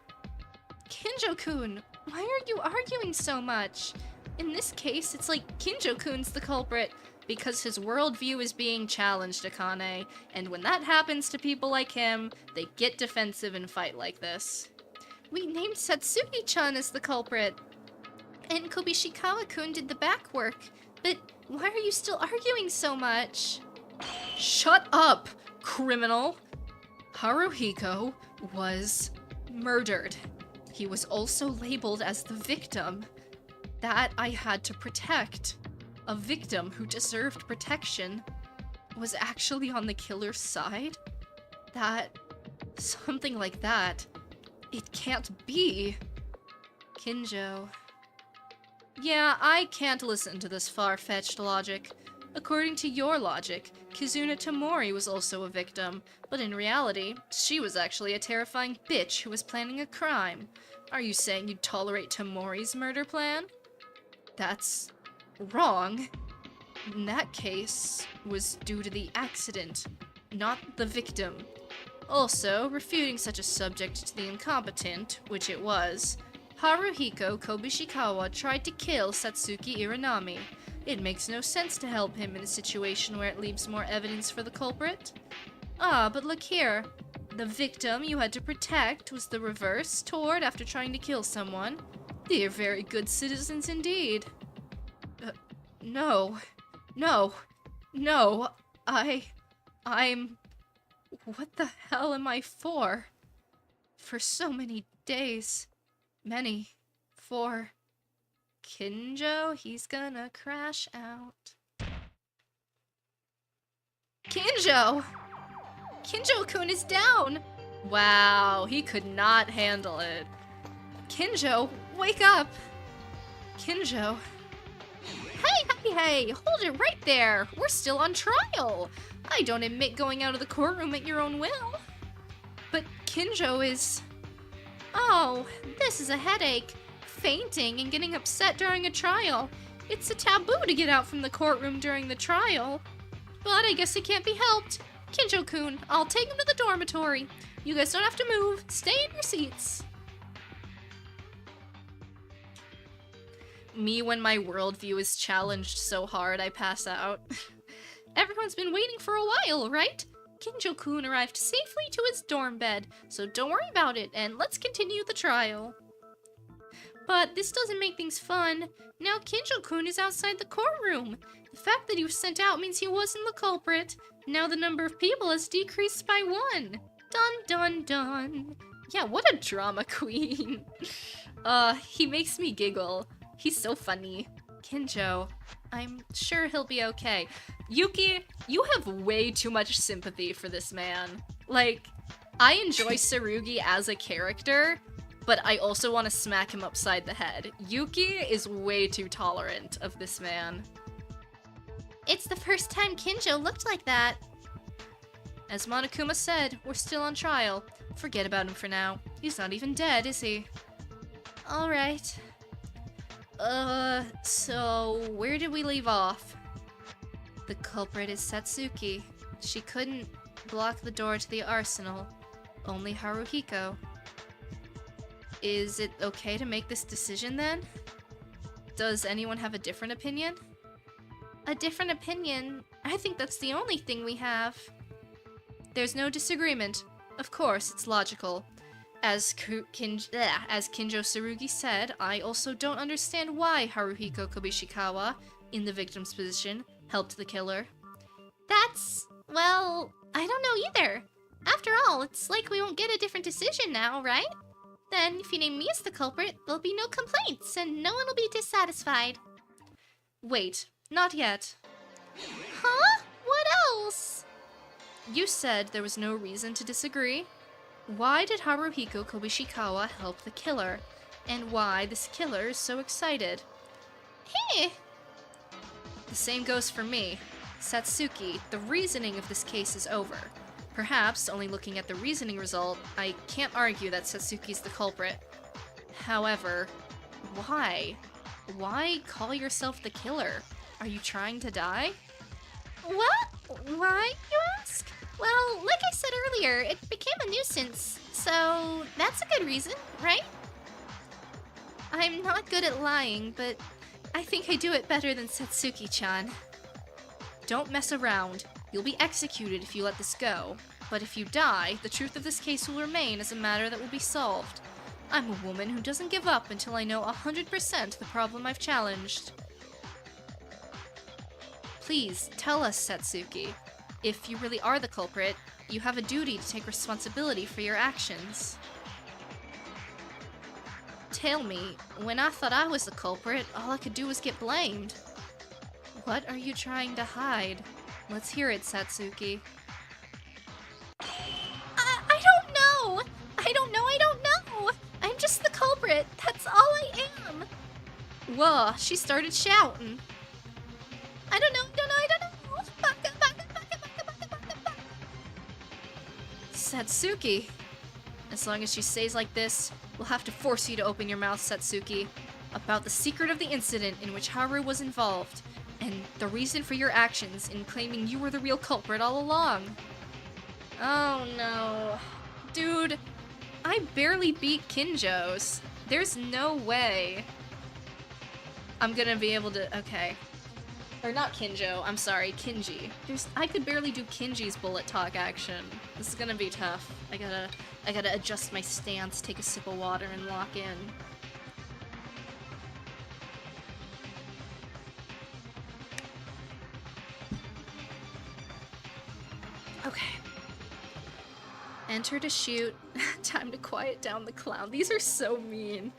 Kinjou-kun, why are you arguing so much? In this case, it's like Kinjou-kun's the culprit, because his worldview is being challenged, Akane, and when that happens to people like him, they get defensive and fight like this. We named Satsuki-chan as the culprit, and Kobishikawa-kun did the back work, but why are you still arguing so much? Shut up, criminal! Haruhiko was murdered. He was also labeled as the victim that I had to protect. A victim who deserved protection was actually on the killer's side? Something like that. It can't be. Kinjou. Yeah, I can't listen to this far-fetched logic. According to your logic, Kizuna Tamori was also a victim, but in reality, she was actually a terrifying bitch who was planning a crime. Are you saying you'd tolerate Tamori's murder plan? That's wrong. In that case, was due to the accident, not the victim. Also, refuting such a subject to the incompetent, which it was, Haruhiko Kobishikawa tried to kill Satsuki Iranami. It makes no sense to help him in a situation where it leaves more evidence for the culprit. Ah, but look here. The victim you had to protect was the reverse toward after trying to kill someone. They're very good citizens indeed. No. I'm... What the hell am I for? For so many days. For Kinjou, he's gonna crash out. Kinjou! Kinjou-kun is down! Wow, he could not handle it. Kinjou, wake up! Kinjou. Hey, hold it right there! We're still on trial! I don't admit going out of the courtroom at your own will. But Kinjou is... Oh, this is a headache. Fainting and getting upset during a trial. It's a taboo to get out from the courtroom during the trial. But I guess it can't be helped. Kinjou-kun, I'll take him to the dormitory. You guys don't have to move. Stay in your seats. Me when my worldview is challenged so hard I pass out. Everyone's been waiting for a while, right? Kinjou-kun arrived safely to his dorm bed, so don't worry about it, and let's continue the trial. But this doesn't make things fun. Now Kinjou-kun is outside the courtroom. The fact that he was sent out means he wasn't the culprit. Now the number of people has decreased by 1. Dun dun dun. Yeah, what a drama queen. He makes me giggle. He's so funny. Kinjou, I'm sure he'll be okay. Yuki, you have way too much sympathy for this man. Like, I enjoy Tsurugi as a character, but I also want to smack him upside the head. Yuki is way too tolerant of this man. It's the first time Kinjou looked like that. As Monokuma said, we're still on trial. Forget about him for now. He's not even dead, is he? Alright. So where did we leave off? The culprit is Satsuki. She couldn't block the door to the arsenal. Only Haruhiko. Is it okay to make this decision then? Does anyone have a different opinion? A different opinion? I think that's the only thing we have. There's no disagreement. Of course, it's logical. As Kinjou Tsurugi said, I also don't understand why Haruhiko Kobishikawa, in the victim's position, helped the killer. That's... well, I don't know either. After all, it's like we won't get a different decision now, right? Then, if you name me as the culprit, there'll be no complaints, and no one will be dissatisfied. Wait, not yet. Huh? What else? You said there was no reason to disagree. Why did Haruhiko Kobishikawa help the killer? And why this killer is so excited? Hey! The same goes for me. Satsuki, the reasoning of this case is over. Perhaps, only looking at the reasoning result, I can't argue that Satsuki's the culprit. However, why? Why call yourself the killer? Are you trying to die? What? Why, you ask? Well, like I said earlier, it became a nuisance, so that's a good reason, right? I'm not good at lying, but I think I do it better than Satsuki-chan. Don't mess around. You'll be executed if you let this go. But if you die, the truth of this case will remain as a matter that will be solved. I'm a woman who doesn't give up until I know 100% the problem I've challenged. Please, tell us, Satsuki. If you really are the culprit, you have a duty to take responsibility for your actions. Tell me, when I thought I was the culprit, all I could do was get blamed. What are you trying to hide? Let's hear it, Satsuki. I don't know! I don't know! I'm just the culprit, that's all I am! Whoa, she started shouting. I don't know! Satsuki! As long as she stays like this, we'll have to force you to open your mouth, Satsuki, about the secret of the incident in which Haru was involved, and the reason for your actions in claiming you were the real culprit all along. Oh no. Dude, I barely beat Kinjou's. There's no way I'm gonna be able to... okay. Or not Kinjou, I'm sorry, Kinji. I could barely do Kinji's bullet talk action. This is gonna be tough. I gotta adjust my stance, take a sip of water, and lock in. Okay. Enter to shoot. Time to quiet down the clown. These are so mean.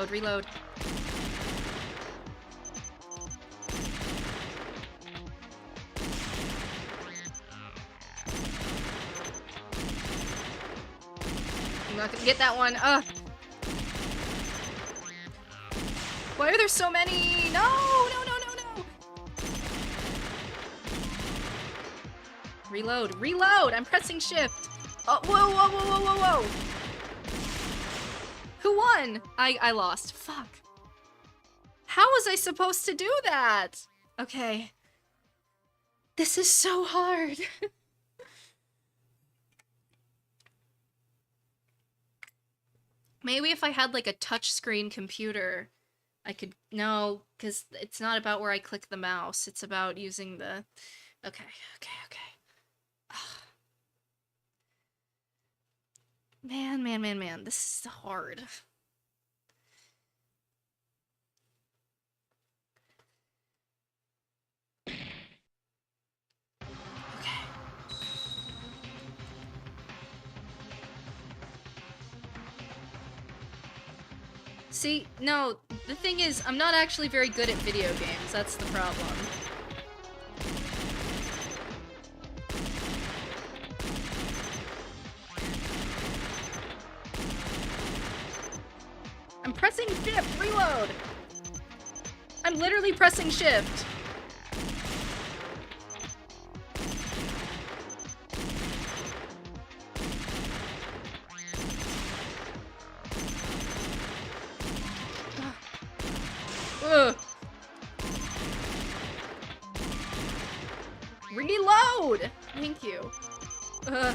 Reload. I'm not gonna get that one. Ugh. Why are there so many? No! Reload! I'm pressing shift. Oh, whoa! Who won? I lost. Fuck. How was I supposed to do that? Okay. This is so hard. Maybe if I had like a touchscreen computer, I could... No, because it's not about where I click the mouse. It's about using the... Okay. Man. This is hard. Okay. See, no, the thing is, I'm not actually very good at video games. That's the problem. I'm pressing shift! Reload! I'm literally pressing shift! I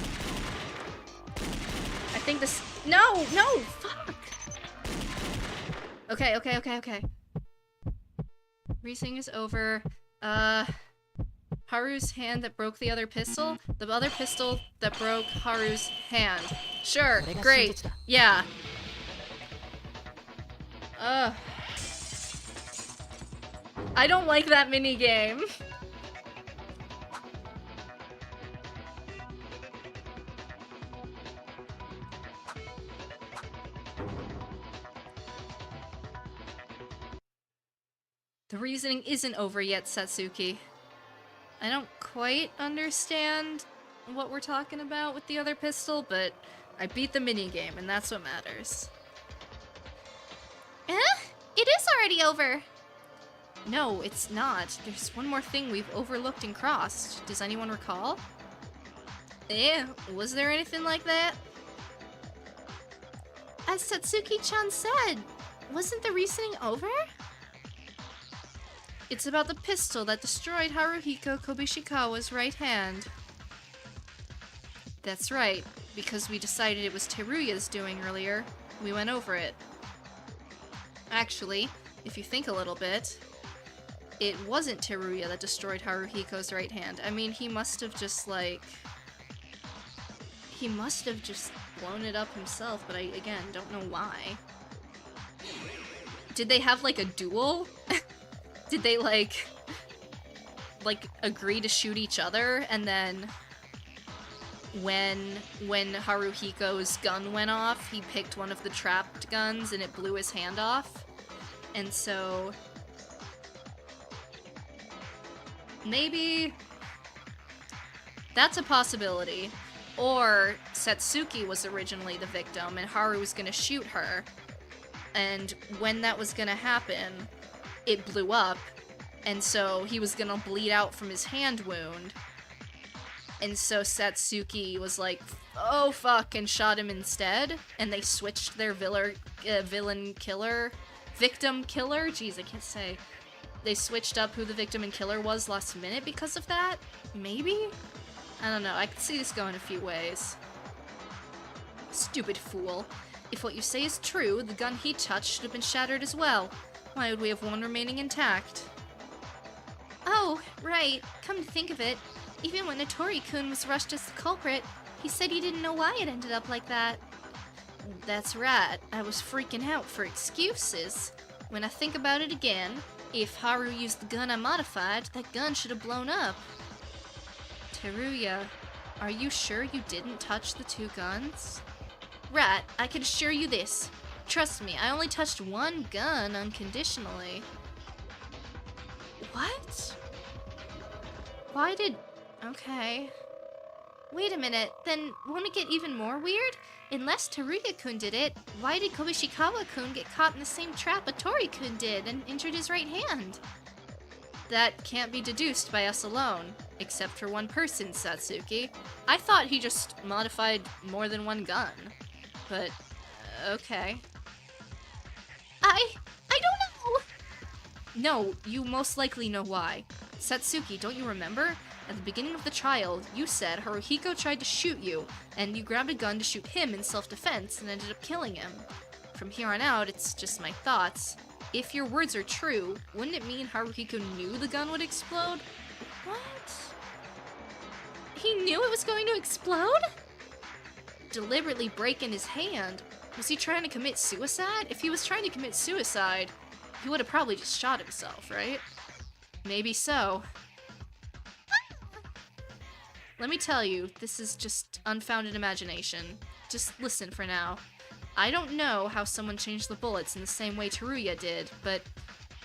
think this- No! No! Fuck! Okay. Reasoning is over. Haru's hand that broke the other pistol? The other pistol that broke Haru's hand. Sure, great. Yeah. I don't like that minigame. The reasoning isn't over yet, Satsuki. I don't quite understand what we're talking about with the other pistol, but I beat the minigame, and that's what matters. It is already over. No, it's not. There's one more thing we've overlooked and crossed. Does anyone recall? Was there anything like that? As Satsuki-chan said, wasn't the reasoning over? It's about the pistol that destroyed Haruhiko Kobishikawa's right hand. That's right, because we decided it was Teruya's doing earlier, we went over it. Actually, if you think a little bit, it wasn't Teruya that destroyed Haruhiko's right hand. I mean, he must have just blown it up himself, but I, again, don't know why. Did they have, like, a duel? Did they, like, agree to shoot each other, and then when Haruhiko's gun went off, he picked one of the trapped guns and it blew his hand off? And so maybe that's a possibility. Or Satsuki was originally the victim and Haru was gonna shoot her. And when that was gonna happen, it blew up. And so he was gonna bleed out from his hand wound. And so Satsuki was like, oh fuck, and shot him instead. And they switched their victim killer? Jeez, I can't say. They switched up who the victim and killer was last minute because of that? Maybe? I don't know, I could see this going a few ways. Stupid fool. If what you say is true, the gun he touched should have been shattered as well. Why would we have one remaining intact? Oh, right. Come to think of it, even when Notori-kun was rushed as the culprit, he said he didn't know why it ended up like that. That's right. I was freaking out for excuses. When I think about it again, if Haru used the gun I modified, that gun should have blown up. Teruya, are you sure you didn't touch the two guns? Right, I can assure you this. Trust me, I only touched one gun unconditionally. What? Why did... Okay. Wait a minute, then won't it get even more weird? Unless Teruya-kun did it, why did Kobishikawa-kun get caught in the same trap Otori-kun did and injured his right hand? That can't be deduced by us alone, except for one person, Satsuki. I thought he just modified more than one gun. But, okay. I don't know! No, you most likely know why. Satsuki, don't you remember? At the beginning of the trial, you said Haruhiko tried to shoot you, and you grabbed a gun to shoot him in self-defense and ended up killing him. From here on out, it's just my thoughts. If your words are true, wouldn't it mean Haruhiko knew the gun would explode? What? He knew it was going to explode? Deliberately breaking his hand? Was he trying to commit suicide? If he was trying to commit suicide, he would have probably just shot himself, right? Maybe so. Let me tell you, this is just unfounded imagination. Just listen for now. I don't know how someone changed the bullets in the same way Teruya did, but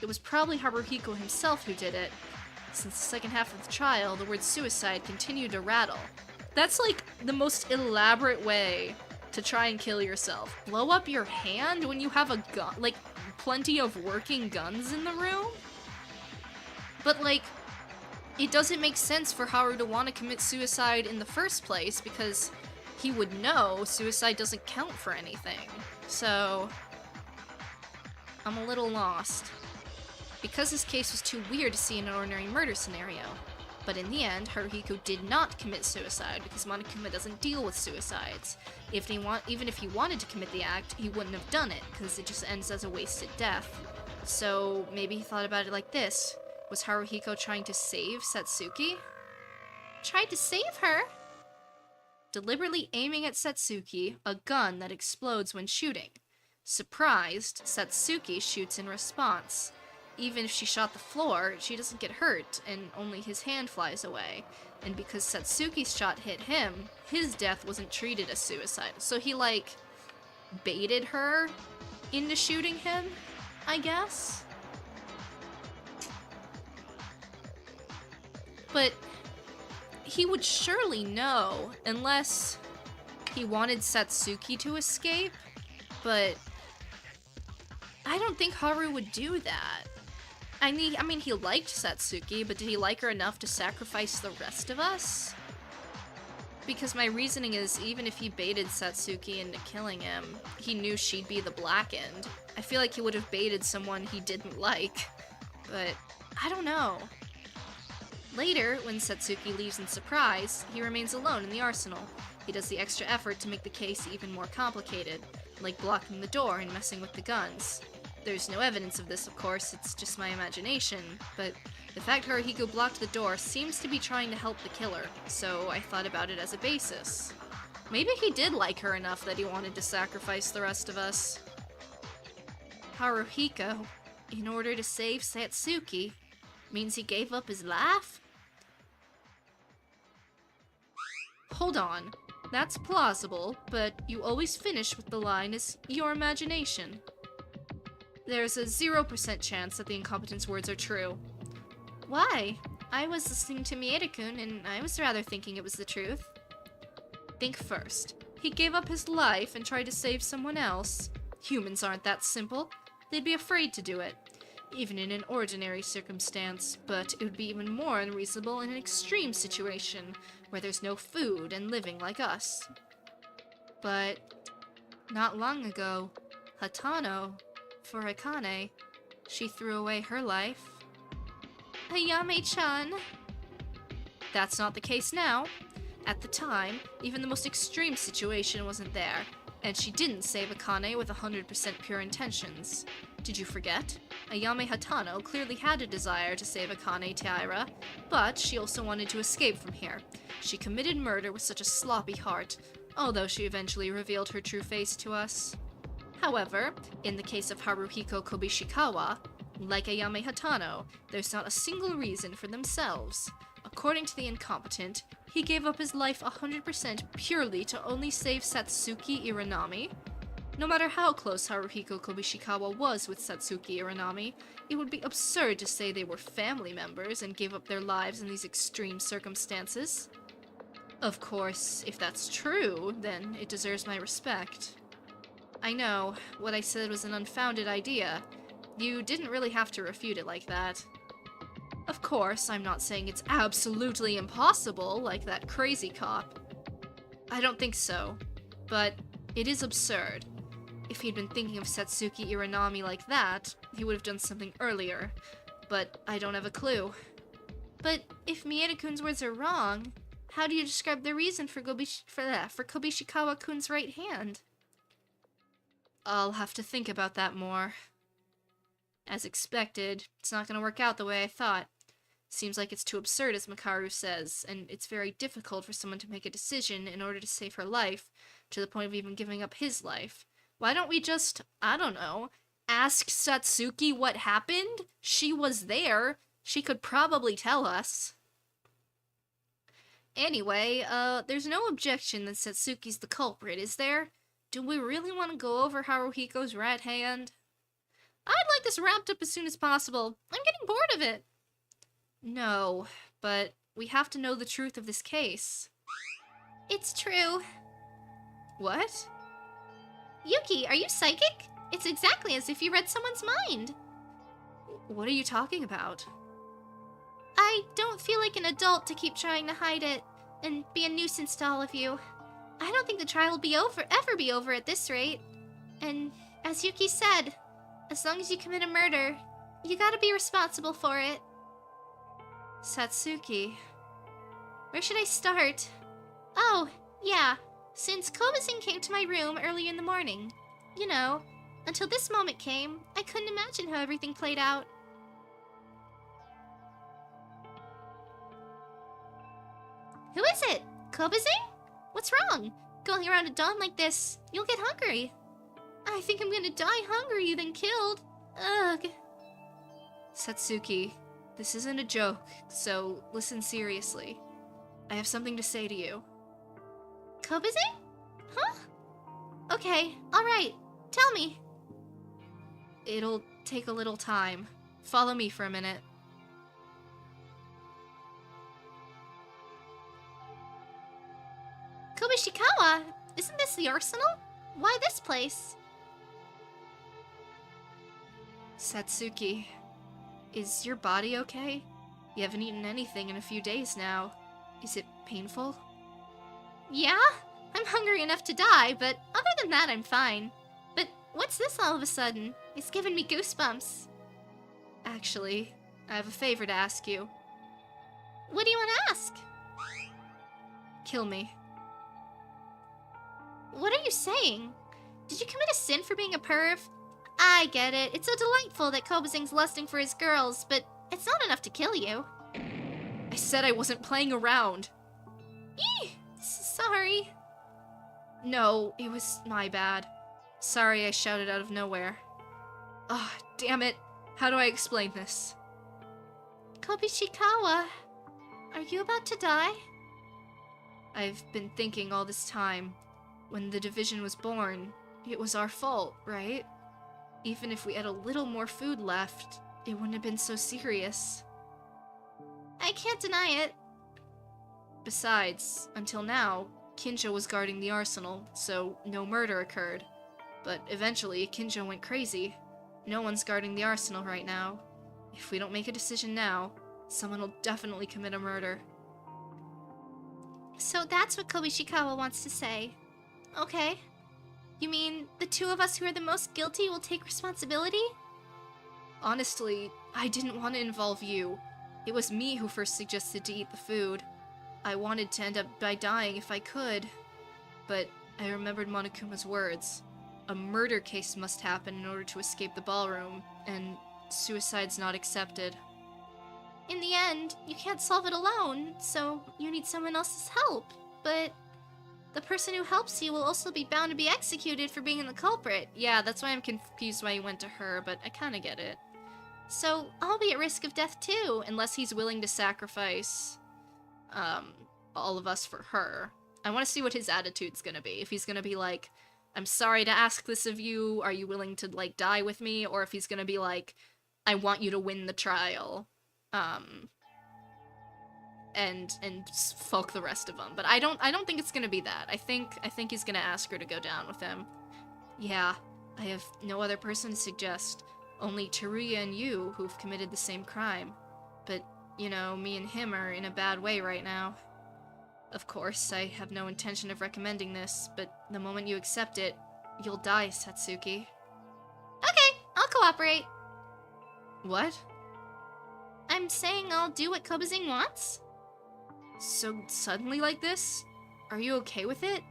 it was probably Haruhiko himself who did it. Since the second half of the trial, the word suicide continued to rattle. That's like the most elaborate way to try and kill yourself. Blow up your hand when you have a gun, like plenty of working guns in the room? But like, it doesn't make sense for Haru to want to commit suicide in the first place because he would know suicide doesn't count for anything. So, I'm a little lost. Because this case was too weird to see in an ordinary murder scenario. But in the end, Haruhiko did not commit suicide because Monokuma doesn't deal with suicides. Even if he wanted to commit the act, he wouldn't have done it because it just ends as a wasted death. So maybe he thought about it like this. Was Haruhiko trying to save Satsuki? Tried to save her? Deliberately aiming at Satsuki, a gun that explodes when shooting. Surprised, Satsuki shoots in response. Even if she shot the floor, she doesn't get hurt, and only his hand flies away. And because Satsuki's shot hit him, his death wasn't treated as suicide. So he, baited her into shooting him, I guess? But he would surely know, unless he wanted Satsuki to escape, but I don't think Haru would do that. I mean, he liked Satsuki, but did he like her enough to sacrifice the rest of us? Because my reasoning is, even if he baited Satsuki into killing him, he knew she'd be the blackened. I feel like he would have baited someone he didn't like, but I don't know. Later, when Satsuki leaves in surprise, he remains alone in the arsenal. He does the extra effort to make the case even more complicated, like blocking the door and messing with the guns. There's no evidence of this, of course, it's just my imagination, but the fact Haruhiko blocked the door seems to be trying to help the killer, so I thought about it as a basis. Maybe he did like her enough that he wanted to sacrifice the rest of us. Haruhiko, in order to save Satsuki, means he gave up his life? Hold on. That's plausible, but you always finish with the line as your imagination. There's a 0% chance that the incompetent's words are true. Why? I was listening to Mieda-kun, and I was rather thinking it was the truth. Think first. He gave up his life and tried to save someone else. Humans aren't that simple. They'd be afraid to do it, even in an ordinary circumstance, but it would be even more unreasonable in an extreme situation, where there's no food and living like us. But not long ago, Hatano, for Akane, she threw away her life. Ayame-chan. That's not the case now. At the time, even the most extreme situation wasn't there, and she didn't save Akane with 100% pure intentions. Did you forget? Ayame Hatano clearly had a desire to save Akane Taira, but she also wanted to escape from here. She committed murder with such a sloppy heart, although she eventually revealed her true face to us. However, in the case of Haruhiko Kobishikawa, like Ayame Hatano, there's not a single reason for themselves. According to the incompetent, he gave up his life 100% purely to only save Satsuki Iranami. No matter how close Haruhiko Kobishikawa was with Satsuki Iranami, it would be absurd to say they were family members and gave up their lives in these extreme circumstances. Of course, if that's true, then it deserves my respect. I know, what I said was an unfounded idea. You didn't really have to refute it like that. Of course, I'm not saying it's absolutely impossible, like that crazy cop. I don't think so, but it is absurd. If he'd been thinking of Satsuki Iranami like that, he would have done something earlier, but I don't have a clue. But if Mieda-kun's words are wrong, how do you describe the reason for Kobishikawa-kun's right hand? I'll have to think about that more. As expected, it's not going to work out the way I thought. Seems like it's too absurd, as Makaru says, and it's very difficult for someone to make a decision in order to save her life, to the point of even giving up his life. Why don't we just, I don't know, ask Satsuki what happened? She was there. She could probably tell us. Anyway, there's no objection that Satsuki's the culprit, is there? Do we really want to go over Haruhiko's right hand? I'd like this wrapped up as soon as possible. I'm getting bored of it. No, but we have to know the truth of this case. It's true. What? Yuki, are you psychic? It's exactly as if you read someone's mind. What are you talking about? I don't feel like an adult to keep trying to hide it and be a nuisance to all of you. I don't think the trial will ever be over at this rate. And as Yuki said, as long as you commit a murder, you gotta be responsible for it. Satsuki, Where should I start? Oh, yeah. Since Kobazing came to my room earlier in the morning. You know, until this moment came, I couldn't imagine how everything played out. Who is it? Kobazing? What's wrong? Going around at dawn like this, you'll get hungry. I think I'm gonna die hungry than killed. Ugh. Satsuki, this isn't a joke, so listen seriously. I have something to say to you. Kobazing? Huh? Okay, alright. Tell me. It'll take a little time. Follow me for a minute. Kobishikawa, isn't this the arsenal? Why this place? Satsuki, is your body okay? You haven't eaten anything in a few days now. Is it painful? Yeah? I'm hungry enough to die, but other than that, I'm fine. But what's this all of a sudden? It's giving me goosebumps. Actually, I have a favor to ask you. What do you want to ask? Kill me. What are you saying? Did you commit a sin for being a perv? I get it. It's so delightful that Kobazing's lusting for his girls, but it's not enough to kill you. I said I wasn't playing around. Eeh! Sorry. No, it was my bad. Sorry I shouted out of nowhere. Ah, damn it. How do I explain this? Kobishikawa, are you about to die? I've been thinking all this time. When the division was born, it was our fault, right? Even if we had a little more food left, it wouldn't have been so serious. I can't deny it. Besides, until now, Kinjou was guarding the arsenal, so no murder occurred. But eventually, Kinjou went crazy. No one's guarding the arsenal right now. If we don't make a decision now, someone will definitely commit a murder. So that's what Kobishikawa wants to say. Okay. You mean the two of us who are the most guilty will take responsibility? Honestly, I didn't want to involve you. It was me who first suggested to eat the food. I wanted to end up by dying if I could. But I remembered Monokuma's words. A murder case must happen in order to escape the ballroom, and suicide's not accepted. In the end, you can't solve it alone, so you need someone else's help. But the person who helps you will also be bound to be executed for being the culprit. Yeah, that's why I'm confused why you went to her, but I kinda get it. So I'll be at risk of death too. Unless he's willing to sacrifice, all of us for her. I want to see what his attitude's gonna be. If he's gonna be like, I'm sorry to ask this of you, are you willing to, like, die with me? Or if he's gonna be like, I want you to win the trial. And fuck the rest of them. But I don't think it's gonna be that. I think he's gonna ask her to go down with him. Yeah, I have no other person to suggest. Only Teruya and you who've committed the same crime. But, you know, me and him are in a bad way right now. Of course, I have no intention of recommending this, but the moment you accept it, you'll die, Satsuki. Okay, I'll cooperate. What? I'm saying I'll do what Kobazing wants. So suddenly like this? Are you okay with it?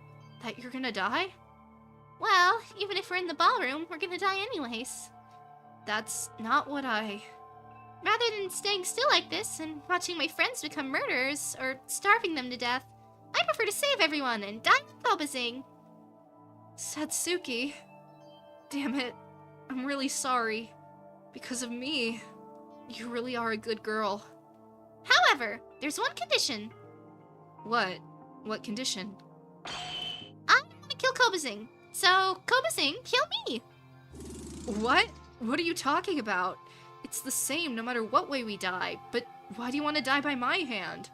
That you're gonna die? Well, even if we're in the ballroom, we're gonna die anyways. That's not what I... Rather than staying still like this and watching my friends become murderers or starving them to death, I prefer to save everyone and die with Kobazing. Satsuki. Damn it. I'm really sorry. Because of me. You really are a good girl. However, there's one condition. What? What condition? I want to kill Kobazing. So, Kobazing, kill me. What? What are you talking about? It's the same no matter what way we die, but why do you want to die by my hand?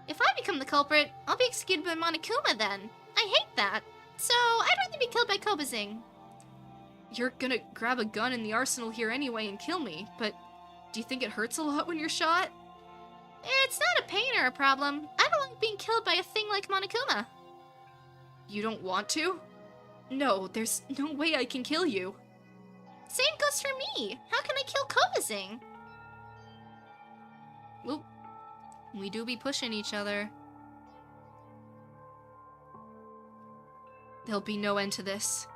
If I become the culprit, I'll be executed by Monokuma then. I hate that. So, I'd rather be killed by Kobazing. You're gonna grab a gun in the arsenal here anyway and kill me, but do you think it hurts a lot when you're shot? It's not a pain or a problem. I don't like being killed by a thing like Monokuma. You don't want to? No, there's no way I can kill you. Same goes for me. How can I kill Kobazing? Well, we do be pushing each other. There'll be no end to this.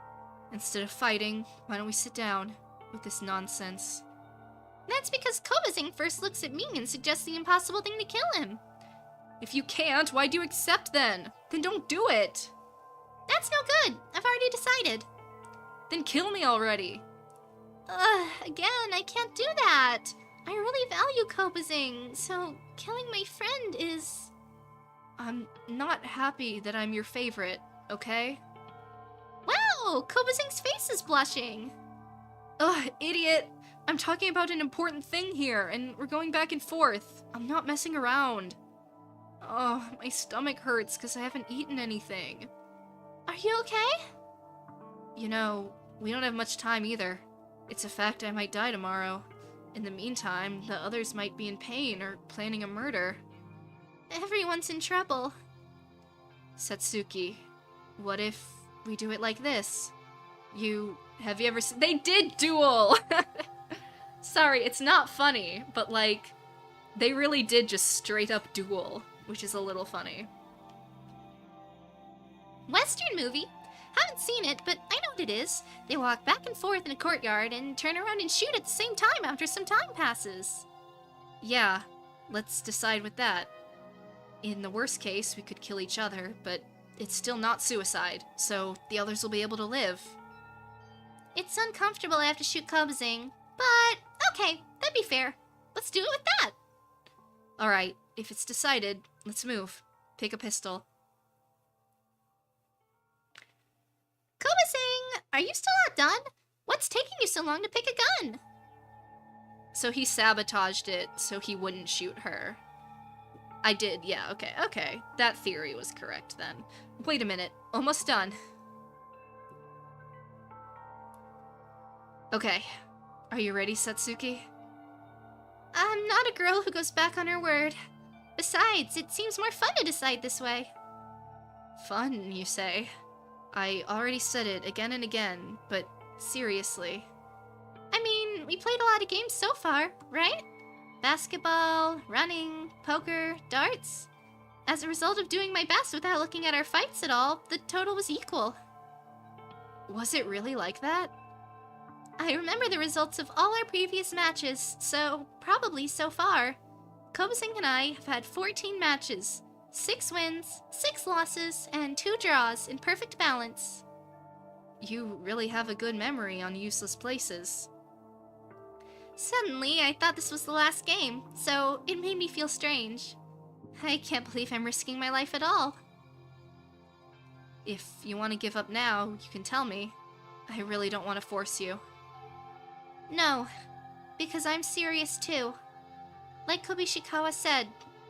Instead of fighting, why don't we sit down with this nonsense? That's because Kobazing first looks at me and suggests the impossible thing to kill him. If you can't, why do you accept then? Then don't do it! That's no good. I've already decided. Then kill me already! Again, I can't do that. I really value Kobazing, so killing my friend is... I'm not happy that I'm your favorite, okay? Wow, Kobazing's face is blushing. Ugh, idiot! I'm talking about an important thing here, and we're going back and forth. I'm not messing around. Oh, my stomach hurts because I haven't eaten anything. Are you okay? You know, we don't have much time either. It's a fact I might die tomorrow. In the meantime, the others might be in pain or planning a murder. Everyone's in trouble. Satsuki, what if we do it like this? Have you ever seen— They did duel! Sorry, it's not funny, but like, they really did just straight up duel, which is a little funny. Western movie? Haven't seen it, but I know what it is. They walk back and forth in a courtyard and turn around and shoot at the same time after some time passes. Yeah, let's decide with that. In the worst case, we could kill each other, but it's still not suicide, so the others will be able to live. It's uncomfortable I have to shoot Kobazing, but okay, that'd be fair. Let's do it with that. Alright, if it's decided, let's move. Pick a pistol. Kobazing, are you still not done? What's taking you so long to pick a gun? So he sabotaged it so he wouldn't shoot her. I did, yeah, okay. That theory was correct then. Wait a minute, almost done. Okay, are you ready, Satsuki? I'm not a girl who goes back on her word. Besides, it seems more fun to decide this way. Fun, you say? I already said it again and again, but seriously. I mean, we played a lot of games so far, right? Basketball, running, poker, darts. As a result of doing my best without looking at our fights at all, the total was equal. Was it really like that? I remember the results of all our previous matches, so probably so far. Kobazing and I have had 14 matches, 6 wins, 6 losses, and 2 draws in perfect balance. You really have a good memory on useless places. Suddenly, I thought this was the last game, so it made me feel strange. I can't believe I'm risking my life at all. If you want to give up now, you can tell me. I really don't want to force you. No, because I'm serious too. Like Kobishikawa said,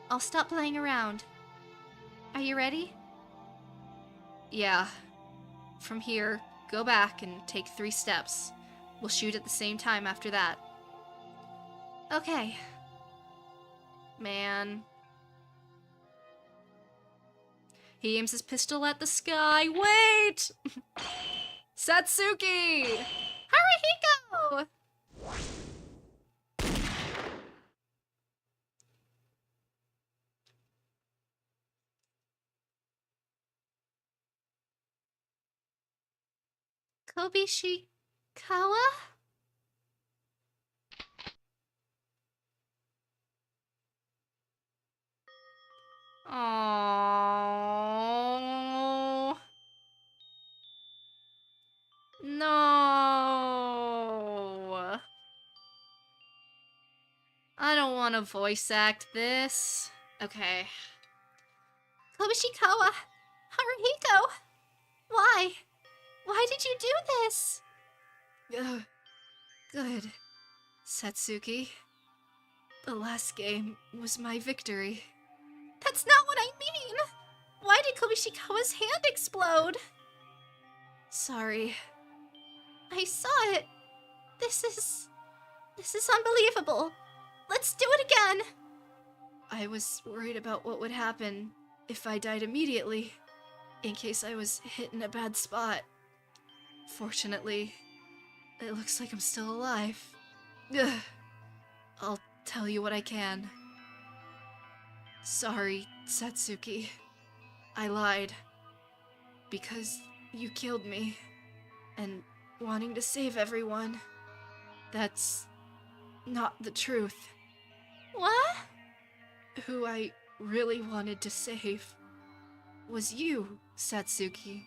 I'll stop playing around. Are you ready? Yeah. From here, go back and take 3 steps. We'll shoot at the same time after that. Okay. Man. He aims his pistol at the sky. Wait! Satsuki! Haruhiko! Kobishikawa? Aww. No. I don't want to voice act this. Okay. Kobishikawa! Haruhiko! Why? Why did you do this? Good. Satsuki. The last game was my victory. That's not what I mean! Why did Kobishikawa's hand explode? Sorry. I saw it. This is unbelievable. Let's do it again. I was worried about what would happen if I died immediately, in case I was hit in a bad spot. Fortunately, it looks like I'm still alive. Ugh. I'll tell you what I can. Sorry, Satsuki. I lied. Because you killed me, and wanting to save everyone. That's not the truth. What? Who I really wanted to save was you, Satsuki.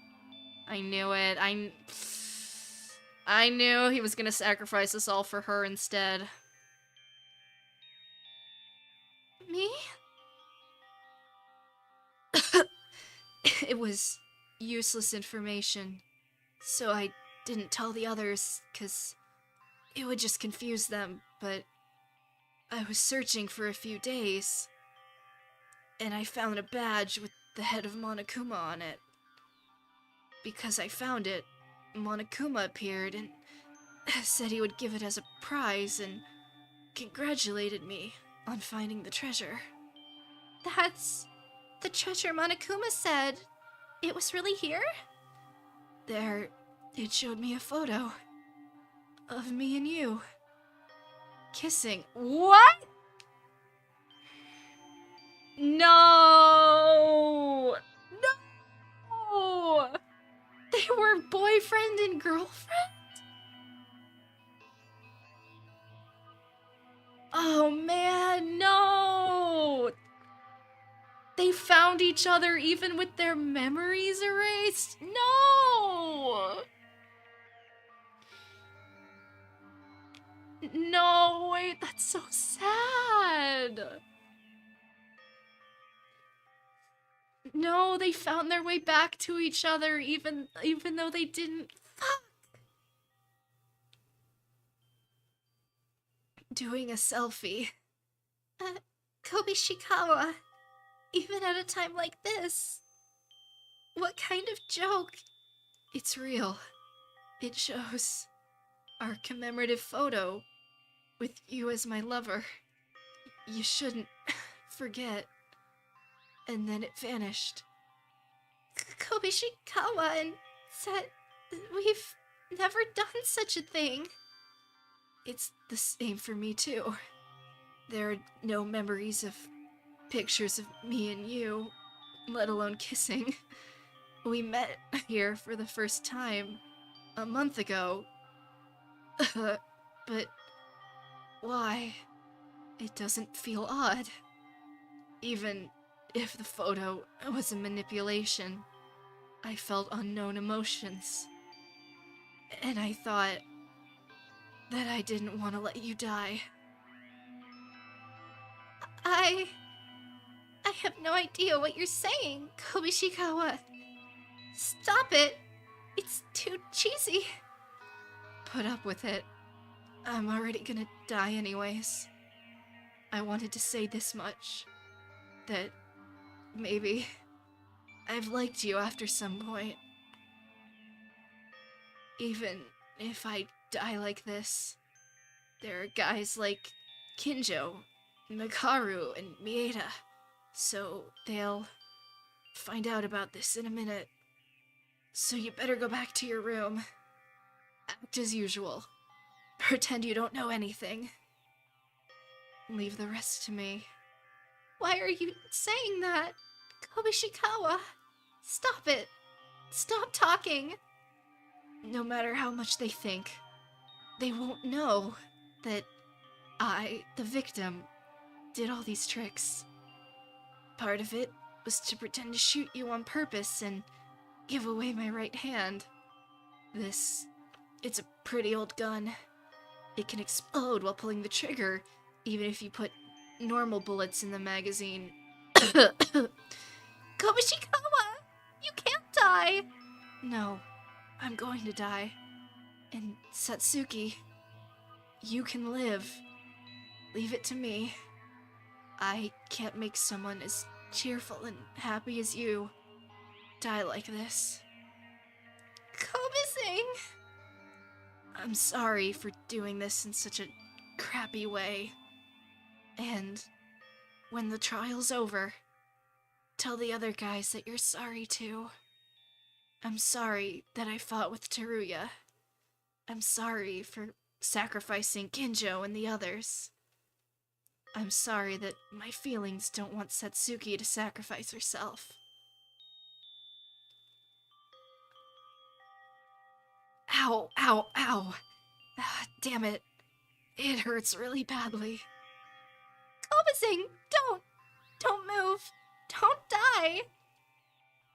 I knew it. I knew he was gonna sacrifice us all for her instead. Me? It was useless information, so I didn't tell the others, 'cause it would just confuse them, but I was searching for a few days, and I found a badge with the head of Monokuma on it. Because I found it, Monokuma appeared and said he would give it as a prize and congratulated me on finding the treasure. That's the treasure Monokuma said. It was really here? There, it showed me a photo of me and you kissing. What? No! No! They were boyfriend and girlfriend? Oh man, no! They found each other even with their memories erased? No! No, wait, that's so sad. No, they found their way back to each other even though they didn't. Fuck. Doing a selfie. Kobe Shikawa, even at a time like this. What kind of joke? It's real. It shows our commemorative photo with you as my lover. You shouldn't forget. And then it vanished. Kobe Shikawa and said we've never done such a thing. It's the same for me too. There are no memories of pictures of me and you, let alone kissing. We met here for the first time a month ago. But why? It doesn't feel odd. Even if the photo was a manipulation, I felt unknown emotions. And I thought that I didn't want to let you die. I have no idea what you're saying, Kobe Shikawa. Stop it. It's too cheesy. Put up with it. I'm already gonna die anyways. I wanted to say this much. That maybe I've liked you after some point. Even if I die like this, there are guys like Kinjou, Haru, and Mieta, so they'll find out about this in a minute. So you better go back to your room. Act as usual. Pretend you don't know anything. Leave the rest to me. Why are you saying that? Kobe Shikawa, stop it. Stop talking. No matter how much they think, they won't know that I, the victim, did all these tricks. Part of it was to pretend to shoot you on purpose and give away my right hand. It's a pretty old gun. It can explode while pulling the trigger, even if you put normal bullets in the magazine. Kobe Shikawa, you can't die. No, I'm going to die. And Satsuki, you can live. Leave it to me. I can't make someone as cheerful and happy as you die like this. Kobe-sing. I'm sorry for doing this in such a crappy way. And when the trial's over, tell the other guys that you're sorry too. I'm sorry that I fought with Teruya. I'm sorry for sacrificing Kinjou and the others. I'm sorry that my feelings don't want Satsuki to sacrifice herself. Ow, ow, ow. Ah, damn it. It hurts really badly. Kobazing, don't move. Don't die.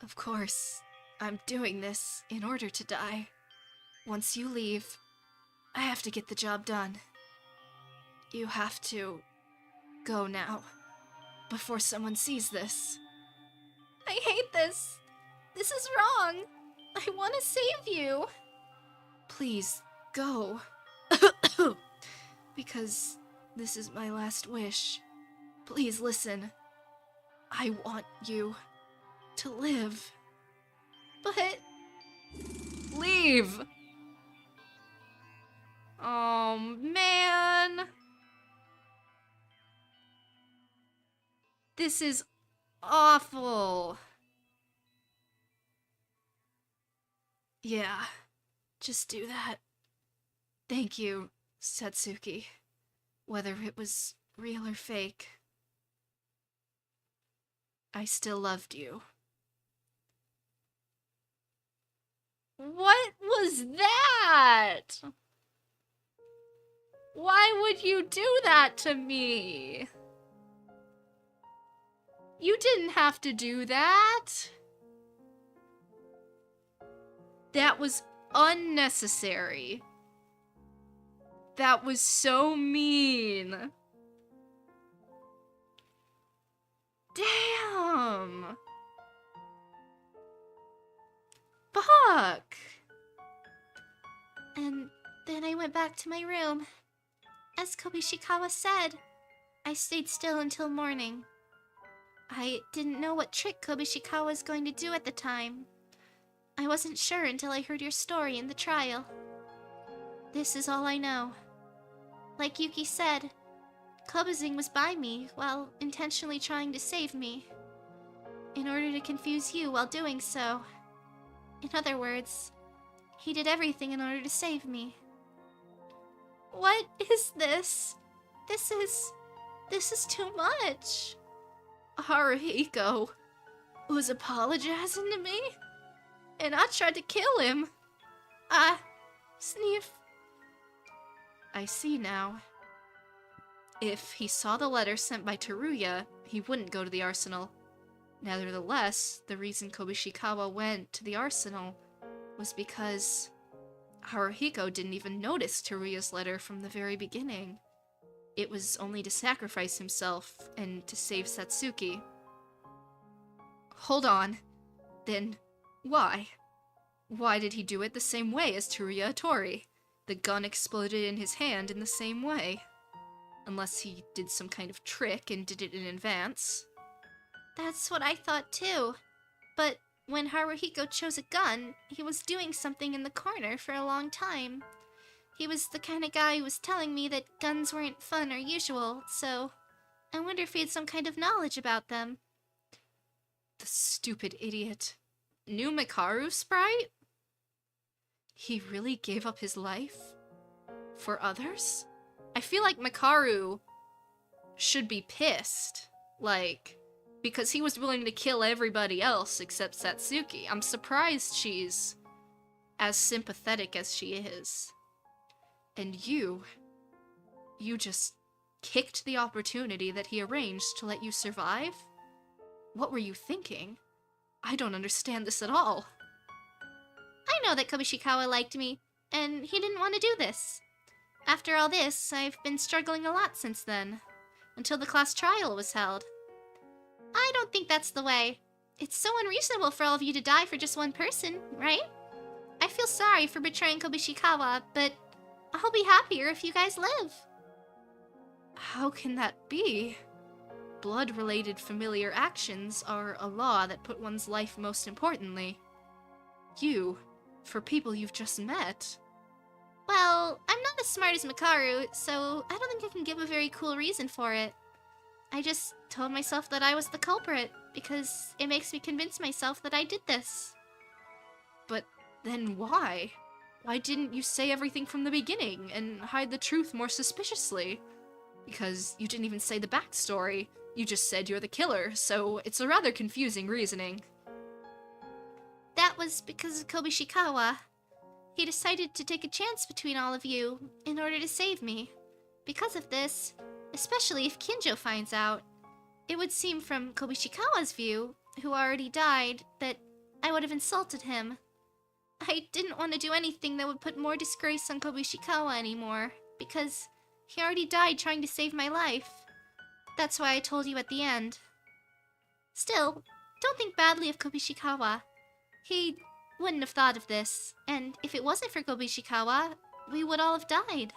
Of course, I'm doing this in order to die. Once you leave, I have to get the job done. You have to go now, before someone sees this. I hate this. This is wrong. I want to save you. Please, go. Because this is my last wish. Please listen. I want you to live. But Leave! oh man. This is awful. Yeah, just do that. Thank you, Satsuki. Whether it was real or fake, I still loved you. What was that? Why would you do that to me? You didn't have to do that. That was unnecessary. That was so mean. Damn. Fuck. And then I went back to my room. As Kobishikawa said, I stayed still until morning. I didn't know what trick Kobishikawa was going to do at the time. I wasn't sure until I heard your story in the trial. This is all I know. Like Yuki said, Kobazing was by me while intentionally trying to save me, in order to confuse you while doing so. In other words, he did everything in order to save me. What is this? This is too much. Haruhiko was apologizing to me, and I tried to kill him. Sniff. I see now. If he saw the letter sent by Teruya, he wouldn't go to the arsenal. Nevertheless, the reason Kobishikawa went to the arsenal was because Haruhiko didn't even notice Teruya's letter from the very beginning. It was only to sacrifice himself and to save Satsuki. Hold on. Then why? Why did he do it the same way as Teruya Otori? The gun exploded in his hand in the same way. Unless he did some kind of trick and did it in advance. That's what I thought too. But when Haruhiko chose a gun, he was doing something in the corner for a long time. He was the kind of guy who was telling me that guns weren't fun or usual, so I wonder if he had some kind of knowledge about them. The stupid idiot. New Mikaru Sprite? He really gave up his life? For others? I feel like Mikaru should be pissed. Like, because he was willing to kill everybody else except Satsuki. I'm surprised she's as sympathetic as she is. And you just kicked the opportunity that he arranged to let you survive? What were you thinking? I don't understand this at all. I know that Kobishikawa liked me, and he didn't want to do this. After all this, I've been struggling a lot since then, until the class trial was held. I don't think that's the way. It's so unreasonable for all of you to die for just one person, right? I feel sorry for betraying Kobishikawa, but I'll be happier if you guys live. How can that be? Blood-related familiar actions are a law that put one's life most importantly. You, for people you've just met. Well, I'm not as smart as Mikaru, so I don't think I can give a very cool reason for it. I just told myself that I was the culprit, because it makes me convince myself that I did this. But then why? Why didn't you say everything from the beginning and hide the truth more suspiciously? Because you didn't even say the backstory. You just said you're the killer, so it's a rather confusing reasoning. That was because of Kobishikawa. he decided to take a chance between all of you in order to save me. Because of this, especially if Kinjou finds out, it would seem from Kobishikawa's view, who already died, that I would have insulted him. I didn't want to do anything that would put more disgrace on Kobishikawa anymore, because he already died trying to save my life. That's why I told you at the end. Still, don't think badly of Kobishikawa. He wouldn't have thought of this, and if it wasn't for Kobishikawa, we would all have died.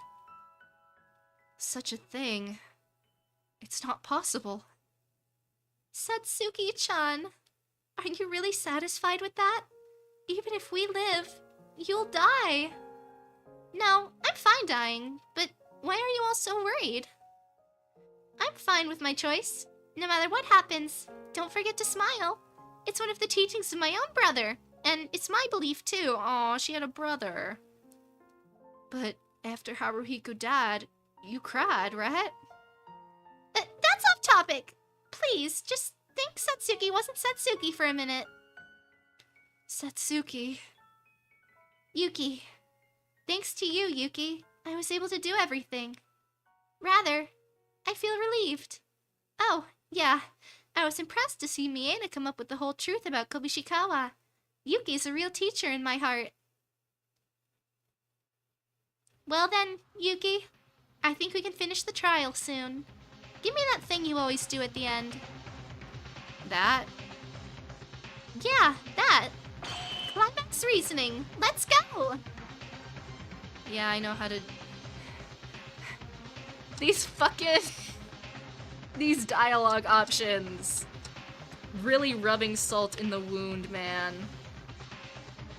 Such a thing. It's not possible. Satsuki-chan, are you really satisfied with that? Even if we live, you'll die. No, I'm fine dying, but why are you all so worried? I'm fine with my choice. No matter what happens, don't forget to smile. It's one of the teachings of my own brother, and it's my belief too. Aw, she had a brother. But after Haruhiko died, you cried, right? That's off topic. Please, just think Satsuki wasn't Satsuki for a minute. Satsuki. Yuki. Thanks to you, Yuki, I was able to do everything. Rather, I feel relieved. Oh, yeah, I was impressed to see Miena come up with the whole truth about Kobishikawa. Yuki's a real teacher in my heart. Well then, Yuki, I think we can finish the trial soon. Give me that thing you always do at the end. That? Yeah, that. Climax reasoning. Let's go! Yeah, I know how to... These fucking... These dialogue options. Really rubbing salt in the wound, man.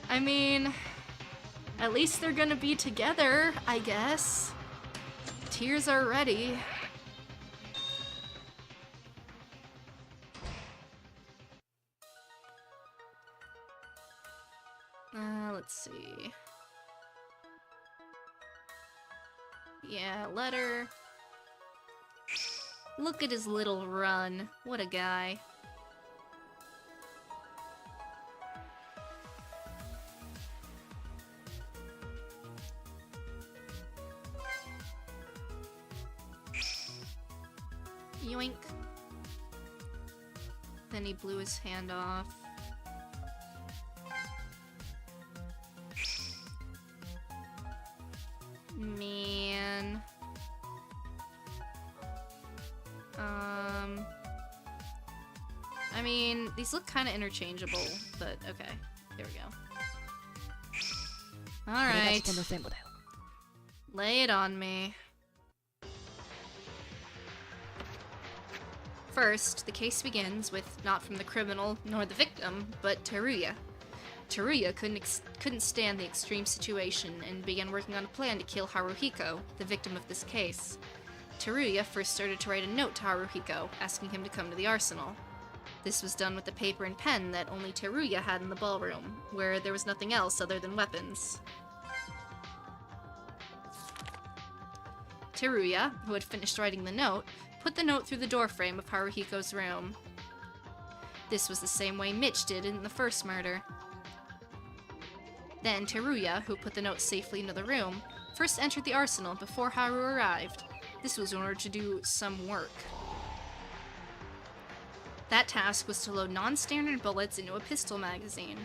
I mean... At least they're gonna be together, I guess. Tears are ready. Let's see. Yeah, letter. Look at his little run. What a guy. Yoink. Then he blew his hand off. Man. I mean, these look kind of interchangeable, but okay. Here we go. Alright. Lay it on me. First, the case begins with not from the criminal nor the victim, but Teruya. Teruya couldn't stand the extreme situation and began working on a plan to kill Haruhiko, the victim of this case. Teruya first started to write a note to Haruhiko, asking him to come to the arsenal. This was done with a paper and pen that only Teruya had in the ballroom, where there was nothing else other than weapons. Teruya, who had finished writing the note, put the note through the doorframe of Haruhiko's room. This was the same way Mitch did in the first murder. Then Teruya, who put the note safely into the room, first entered the arsenal before Haru arrived. This was in order to do some work. That task was to load non-standard bullets into a pistol magazine.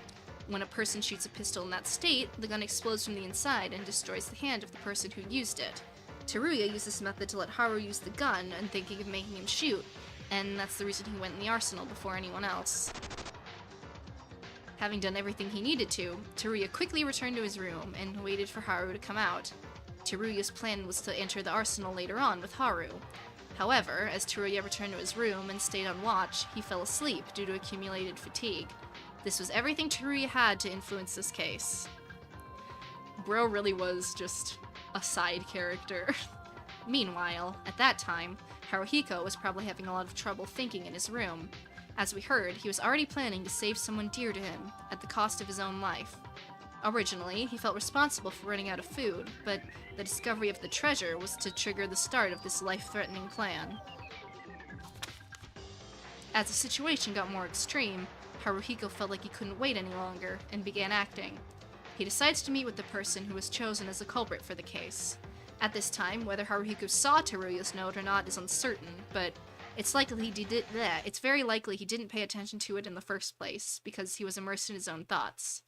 When a person shoots a pistol in that state, the gun explodes from the inside and destroys the hand of the person who used it. Teruya used this method to let Haru use the gun and thinking of making him shoot, and that's the reason he went in the arsenal before anyone else. Having done everything he needed to, Teruya quickly returned to his room and waited for Haru to come out. Teruya's plan was to enter the arsenal later on with Haru. However, as Teruya returned to his room and stayed on watch, he fell asleep due to accumulated fatigue. This was everything Teruya had to influence this case. Bro really was just a side character. Meanwhile, at that time, Haruhiko was probably having a lot of trouble thinking in his room. As we heard, he was already planning to save someone dear to him, at the cost of his own life. Originally, he felt responsible for running out of food, but the discovery of the treasure was to trigger the start of this life-threatening plan. As the situation got more extreme, Haruhiko felt like he couldn't wait any longer, and began acting. He decides to meet with the person who was chosen as a culprit for the case. At this time, whether Haruhiko saw Teruya's note or not is uncertain, but it's very likely he didn't pay attention to it in the first place, because he was immersed in his own thoughts.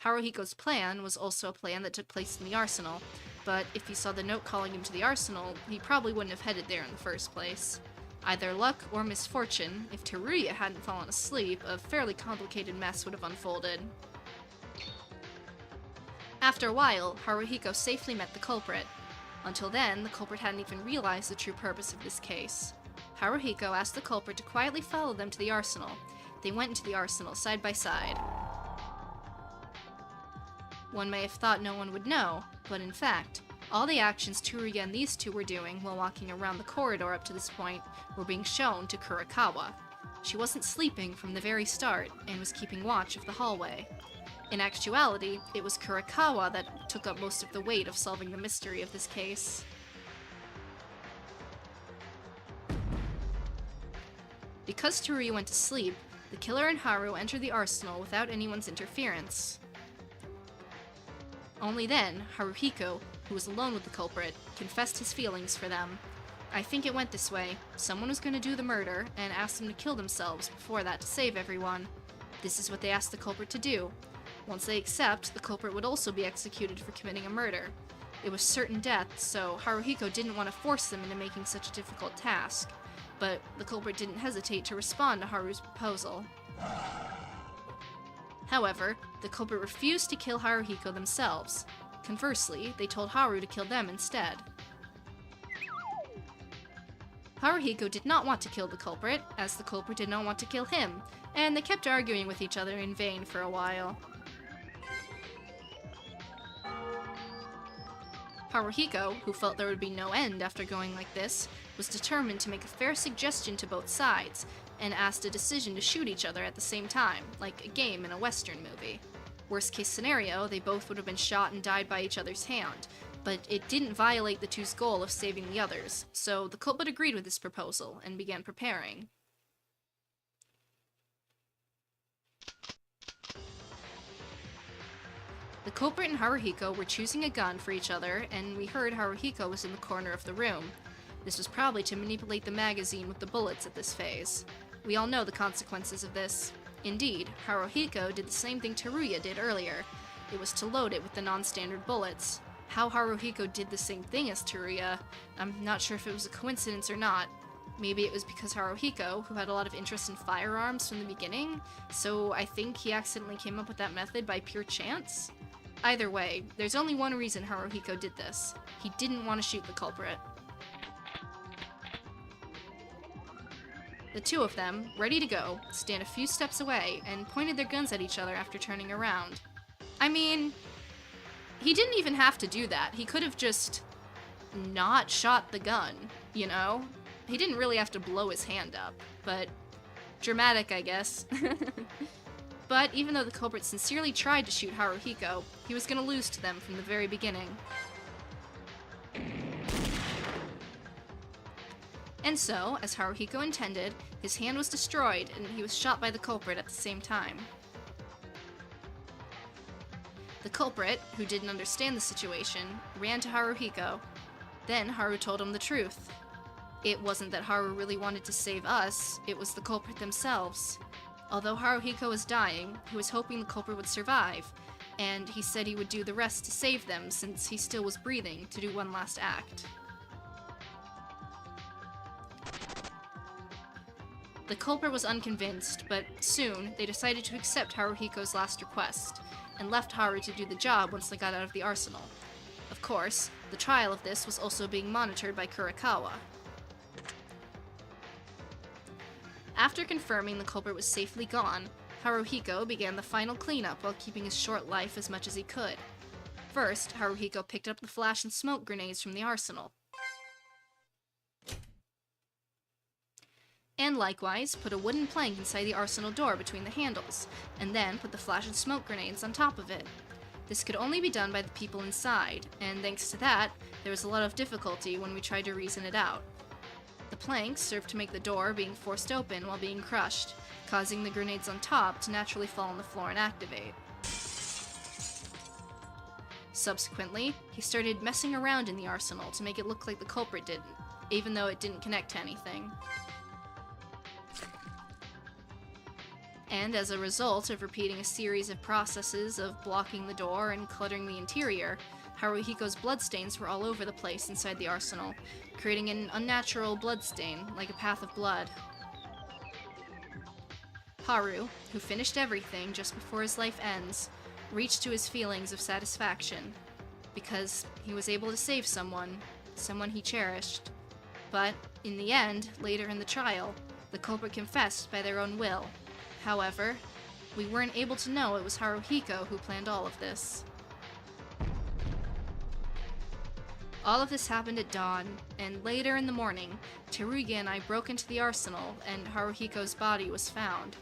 Haruhiko's plan was also a plan that took place in the arsenal, but if he saw the note calling him to the arsenal, he probably wouldn't have headed there in the first place. Either luck or misfortune, if Teruya hadn't fallen asleep, a fairly complicated mess would have unfolded. After a while, Haruhiko safely met the culprit. Until then, the culprit hadn't even realized the true purpose of this case. Haruhiko asked the culprit to quietly follow them to the arsenal. They went into the arsenal side by side. One may have thought no one would know, but in fact, all the actions Teruya and these two were doing while walking around the corridor up to this point were being shown to Kurakawa. She wasn't sleeping from the very start and was keeping watch of the hallway. In actuality, it was Kurakawa that took up most of the weight of solving the mystery of this case. Because Teruya went to sleep, the killer and Haru entered the arsenal without anyone's interference. Only then, Haruhiko, who was alone with the culprit, confessed his feelings for them. I think it went this way. Someone was going to do the murder, and asked them to kill themselves before that to save everyone. This is what they asked the culprit to do. Once they accept, the culprit would also be executed for committing a murder. It was certain death, so Haruhiko didn't want to force them into making such a difficult task. But the culprit didn't hesitate to respond to Haru's proposal. However, the culprit refused to kill Haruhiko themselves. Conversely, they told Haru to kill them instead. Haruhiko did not want to kill the culprit, as the culprit did not want to kill him, and they kept arguing with each other in vain for a while. Haruhiko, who felt there would be no end after going like this, was determined to make a fair suggestion to both sides, and asked a decision to shoot each other at the same time, like a game in a Western movie. Worst case scenario, they both would have been shot and died by each other's hand, but it didn't violate the two's goal of saving the others, so the culprit agreed with this proposal and began preparing. The culprit and Haruhiko were choosing a gun for each other, and we heard Haruhiko was in the corner of the room. This was probably to manipulate the magazine with the bullets at this phase. We all know the consequences of this. Indeed, Haruhiko did the same thing Teruya did earlier. It was to load it with the non-standard bullets. How Haruhiko did the same thing as Teruya, I'm not sure if it was a coincidence or not. Maybe it was because Haruhiko, who had a lot of interest in firearms from the beginning, so I think he accidentally came up with that method by pure chance? Either way, there's only one reason Haruhiko did this. He didn't want to shoot the culprit. The two of them, ready to go, stand a few steps away and pointed their guns at each other after turning around. I mean, he didn't even have to do that. He could have just not shot the gun, you know? He didn't really have to blow his hand up, but dramatic, I guess. But even though the culprit sincerely tried to shoot Haruhiko, he was going to lose to them from the very beginning. And so, as Haruhiko intended, his hand was destroyed and he was shot by the culprit at the same time. The culprit, who didn't understand the situation, ran to Haruhiko. Then Haru told him the truth. It wasn't that Haru really wanted to save us, it was the culprit themselves. Although Haruhiko was dying, he was hoping the culprit would survive, and he said he would do the rest to save them since he still was breathing to do one last act. The culprit was unconvinced, but soon they decided to accept Haruhiko's last request, and left Haru to do the job once they got out of the arsenal. Of course, the trial of this was also being monitored by Kurakawa. After confirming the culprit was safely gone, Haruhiko began the final cleanup while keeping his short life as much as he could. First, Haruhiko picked up the flash and smoke grenades from the arsenal. And likewise, put a wooden plank inside the arsenal door between the handles, and then put the flash and smoke grenades on top of it. This could only be done by the people inside, and thanks to that, there was a lot of difficulty when we tried to reason it out. The planks served to make the door being forced open while being crushed, causing the grenades on top to naturally fall on the floor and activate. Subsequently, he started messing around in the arsenal to make it look like the culprit didn't, even though it didn't connect to anything. And as a result of repeating a series of processes of blocking the door and cluttering the interior, Haruhiko's bloodstains were all over the place inside the arsenal, creating an unnatural bloodstain, like a path of blood. Haru, who finished everything just before his life ends, reached to his feelings of satisfaction, because he was able to save someone he cherished. But, in the end, later in the trial, the culprit confessed by their own will. However, we weren't able to know it was Haruhiko who planned all of this. All of this happened at dawn, and later in the morning, Teruya and I broke into the arsenal, and Haruhiko's body was found.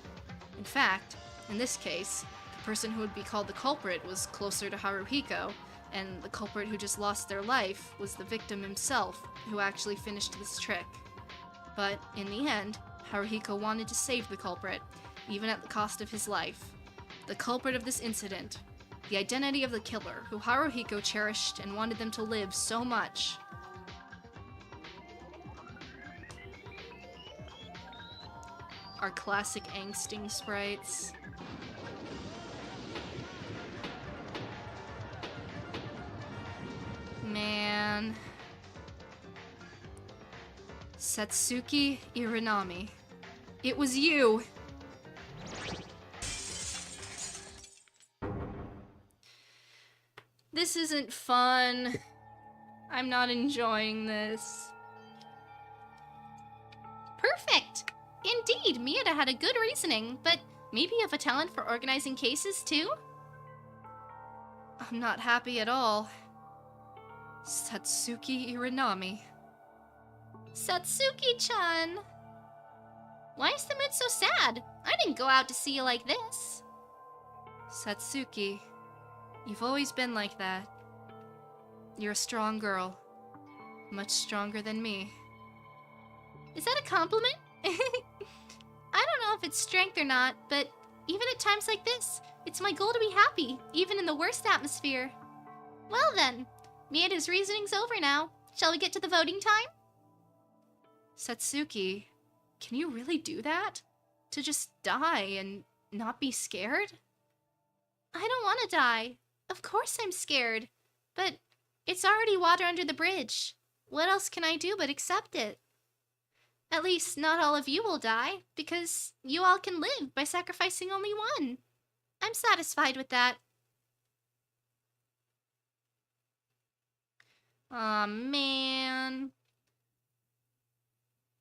In fact, in this case, the person who would be called the culprit was closer to Haruhiko, and the culprit who just lost their life was the victim himself, who actually finished this trick. But, in the end, Haruhiko wanted to save the culprit, even at the cost of his life. The culprit of this incident, the identity of the killer, who Haruhiko cherished and wanted them to live so much. Our classic angsting sprites. Man. Satsuki Irinami. It was you! This isn't fun. I'm not enjoying this. Perfect! Indeed, Miyata had a good reasoning, but maybe you have a talent for organizing cases too? I'm not happy at all. Satsuki Irinami. Satsuki-chan! Why is the mood so sad? I didn't go out to see you like this. Satsuki, you've always been like that. You're a strong girl. Much stronger than me. Is that a compliment? I don't know if it's strength or not, but even at times like this, it's my goal to be happy, even in the worst atmosphere. Well then, Miyata's reasoning's over now. Shall we get to the voting time? Satsuki, can you really do that? To just die and not be scared? I don't want to die. Of course I'm scared. But it's already water under the bridge. What else can I do but accept it? At least not all of you will die, because you all can live by sacrificing only one. I'm satisfied with that. Aw, man.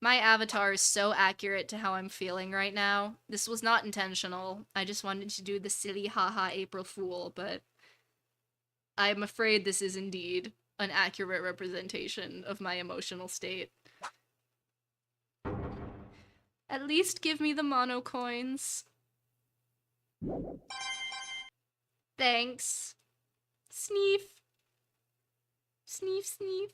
My avatar is so accurate to how I'm feeling right now. This was not intentional. I just wanted to do the silly haha April Fool, but I'm afraid this is indeed an accurate representation of my emotional state. At least give me the mono coins. Thanks. Sneef. Sneef, sneef.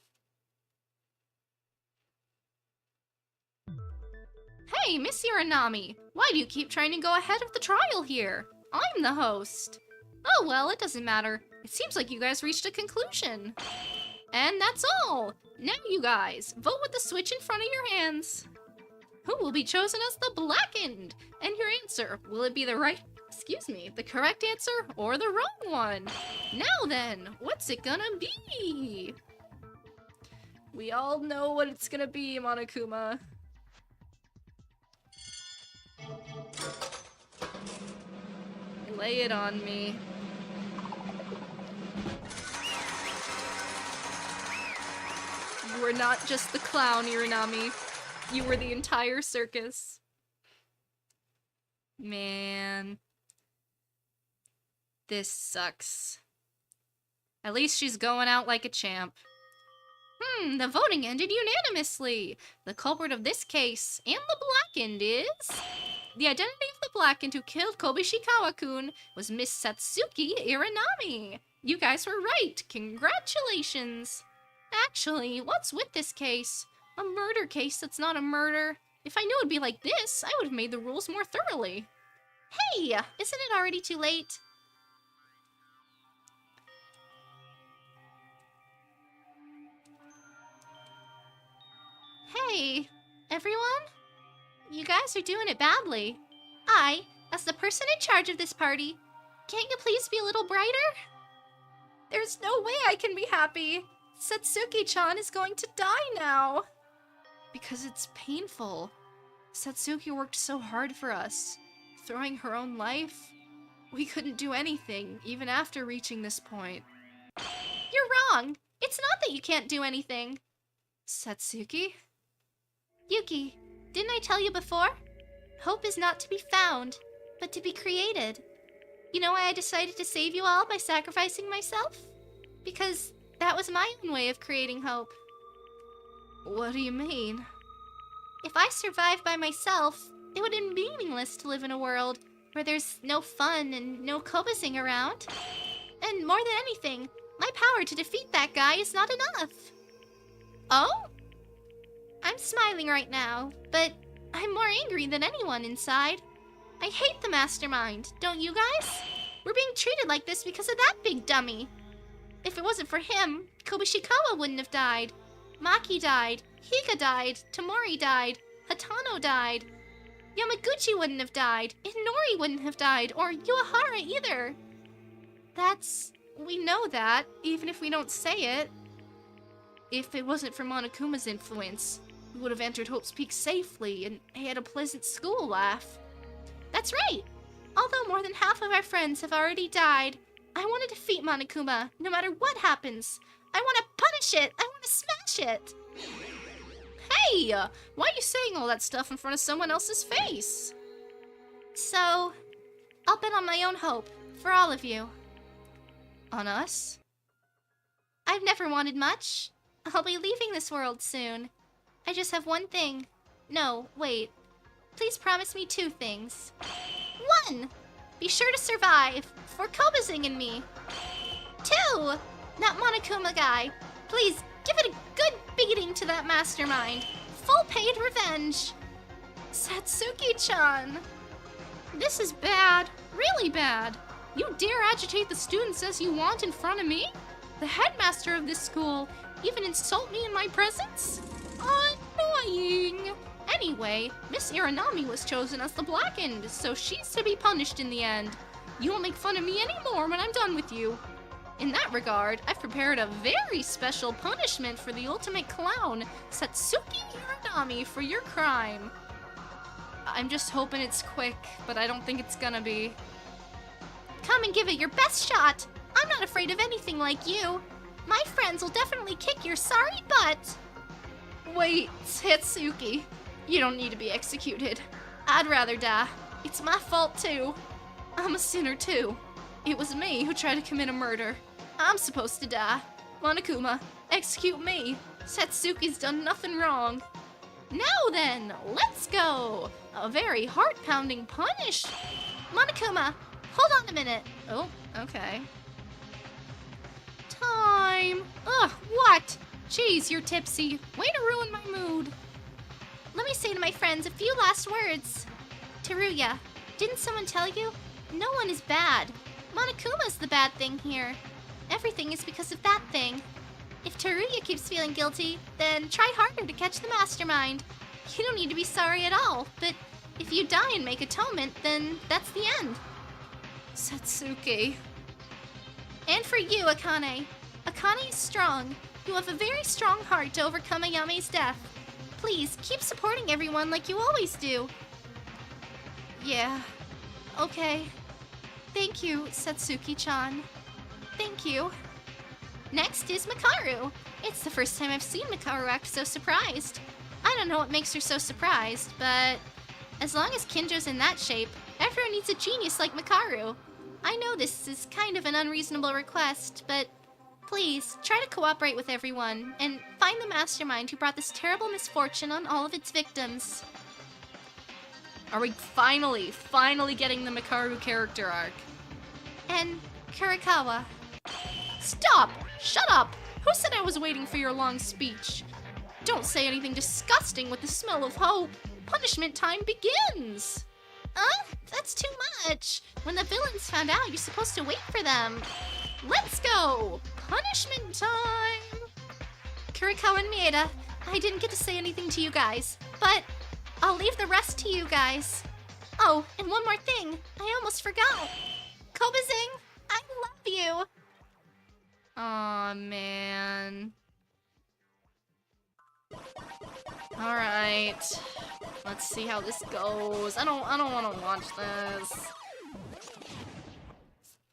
Hey, Miss Uranami, why do you keep trying to go ahead of the trial here? I'm the host. Oh well, it doesn't matter. It seems like you guys reached a conclusion. And that's all. Now you guys, vote with the switch in front of your hands. Who will be chosen as the blackened? And your answer, will it be the correct answer or the wrong one? Now then, what's it gonna be? We all know what it's gonna be, Monokuma. Lay it on me. You were not just the clown, Irinami. You were the entire circus. Man. This sucks. At least she's going out like a champ. The voting ended unanimously. The culprit of this case and the blackened is... The identity of the blackened who killed Kobishikawa-kun was Miss Satsuki Irinami. You guys were right. Congratulations. Actually, what's with this case? A murder case that's not a murder. If I knew it'd be like this, I would have made the rules more thoroughly. Hey, isn't it already too late? Hey, everyone? You guys are doing it badly. I, as the person in charge of this party, can't you please be a little brighter? There's no way I can be happy. Satsuki-chan is going to die now. Because it's painful. Satsuki worked so hard for us, throwing her own life. We couldn't do anything, even after reaching this point. You're wrong. It's not that you can't do anything. Satsuki? Yuki, didn't I tell you before? Hope is not to be found, but to be created. You know why I decided to save you all by sacrificing myself? Because that was my own way of creating hope. What do you mean? If I survived by myself, it would have been meaningless to live in a world where there's no fun and no kobasing around. And more than anything, my power to defeat that guy is not enough. Oh? I'm smiling right now, but I'm more angry than anyone inside. I hate the mastermind, don't you guys? We're being treated like this because of that big dummy. If it wasn't for him, Kobashikawa wouldn't have died. Maki died, Higa died, Tamori died, Hatano died. Yamaguchi wouldn't have died, Inori wouldn't have died, or Uehara either. We know that, even if we don't say it. If it wasn't for Monokuma's influence, we would have entered Hope's Peak safely and had a pleasant school life. That's right! Although more than half of our friends have already died, I want to defeat Monokuma, no matter what happens. I want to punish it! I want to smash it! Hey! Why are you saying all that stuff in front of someone else's face? So, I'll bet on my own hope, for all of you. On us? I've never wanted much. I'll be leaving this world soon. I just have one thing. No, wait. Please promise me 2 things. 1! Be sure to survive, for Kobazing and me. 2! That Monokuma guy. Please, give it a good beating to that mastermind. Full paid revenge. Satsuki-chan! This is bad. Really bad. You dare agitate the students as you want in front of me? The headmaster of this school even insult me in my presence? Annoying! Anyway, Miss Iranami was chosen as the Blackened, so she's to be punished in the end. You won't make fun of me anymore when I'm done with you. In that regard, I've prepared a very special punishment for the ultimate clown, Satsuki Iranami, for your crime. I'm just hoping it's quick, but I don't think it's gonna be. Come and give it your best shot. I'm not afraid of anything like you. My friends will definitely kick your sorry butt. Wait, Satsuki. You don't need to be executed. I'd rather die. It's my fault too. I'm a sinner too. It was me who tried to commit a murder. I'm supposed to die. Monokuma, execute me. Satsuki's done nothing wrong. Now then, let's go. A very heart-pounding punish. Monokuma, hold on a minute. Oh, okay. Time. Ugh, what? Jeez, you're tipsy. Way to ruin my mood. Let me say to my friends a few last words. Teruya, didn't someone tell you? No one is bad. Monokuma's the bad thing here. Everything is because of that thing. If Teruya keeps feeling guilty, then try harder to catch the mastermind. You don't need to be sorry at all, but if you die and make atonement, then that's the end. Satsuki. And for you, Akane. Akane is strong. You have a very strong heart to overcome Ayame's death. Please, keep supporting everyone like you always do. Yeah. Okay. Thank you, Satsuki-chan. Thank you. Next is Makaru. It's the first time I've seen Makaru act so surprised. I don't know what makes her so surprised, but as long as Kinjou's in that shape, everyone needs a genius like Makaru. I know this is kind of an unreasonable request, but please, try to cooperate with everyone, and find the mastermind who brought this terrible misfortune on all of its victims. Are we finally getting the Makaru character arc? And Kurikawa. Stop! Shut up! Who said I was waiting for your long speech? Don't say anything disgusting with the smell of hope. Punishment time begins! That's too much. When the villains found out, you're supposed to wait for them. Let's go! Punishment time! Kurikawa and Mieda, I didn't get to say anything to you guys, but I'll leave the rest to you guys. Oh, and one more thing. I almost forgot. Kobazing, I love you. Aw, man. Alright. Let's see how this goes. I don't want to watch this.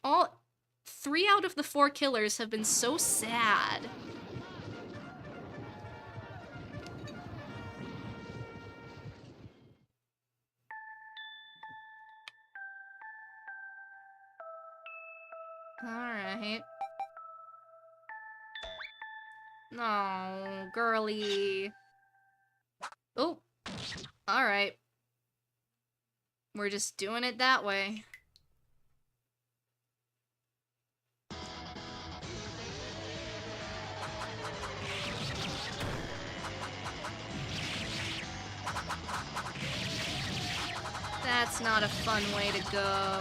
All 3 out of the 4 killers have been so sad. Alright. No, girly. Oh, alright. We're just doing it that way. That's not a fun way to go.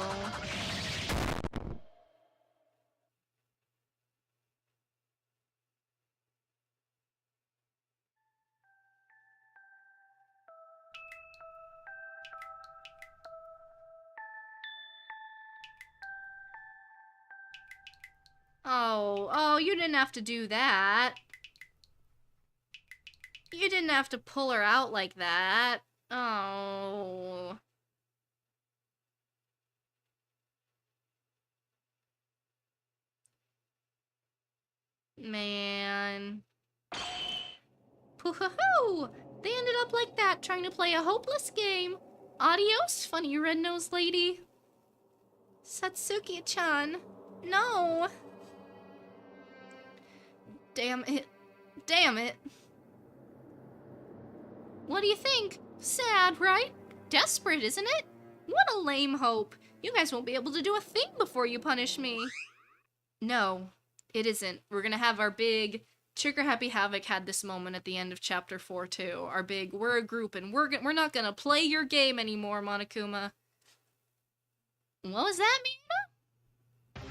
Oh, you didn't have to do that. You didn't have to pull her out like that. Oh. Man. Pooh-hoo-hoo! They ended up like that, trying to play a hopeless game. Adios, funny red-nosed lady. Satsuki-chan. No. Damn it. Damn it. What do you think? Sad, right? Desperate, isn't it? What a lame hope. You guys won't be able to do a thing before you punish me. No, it isn't. We're gonna have our big... Trigger Happy Havoc had this moment at the end of Chapter 4, too. Our big, we're a group, and we're not gonna play your game anymore, Monokuma. What was that, Miura?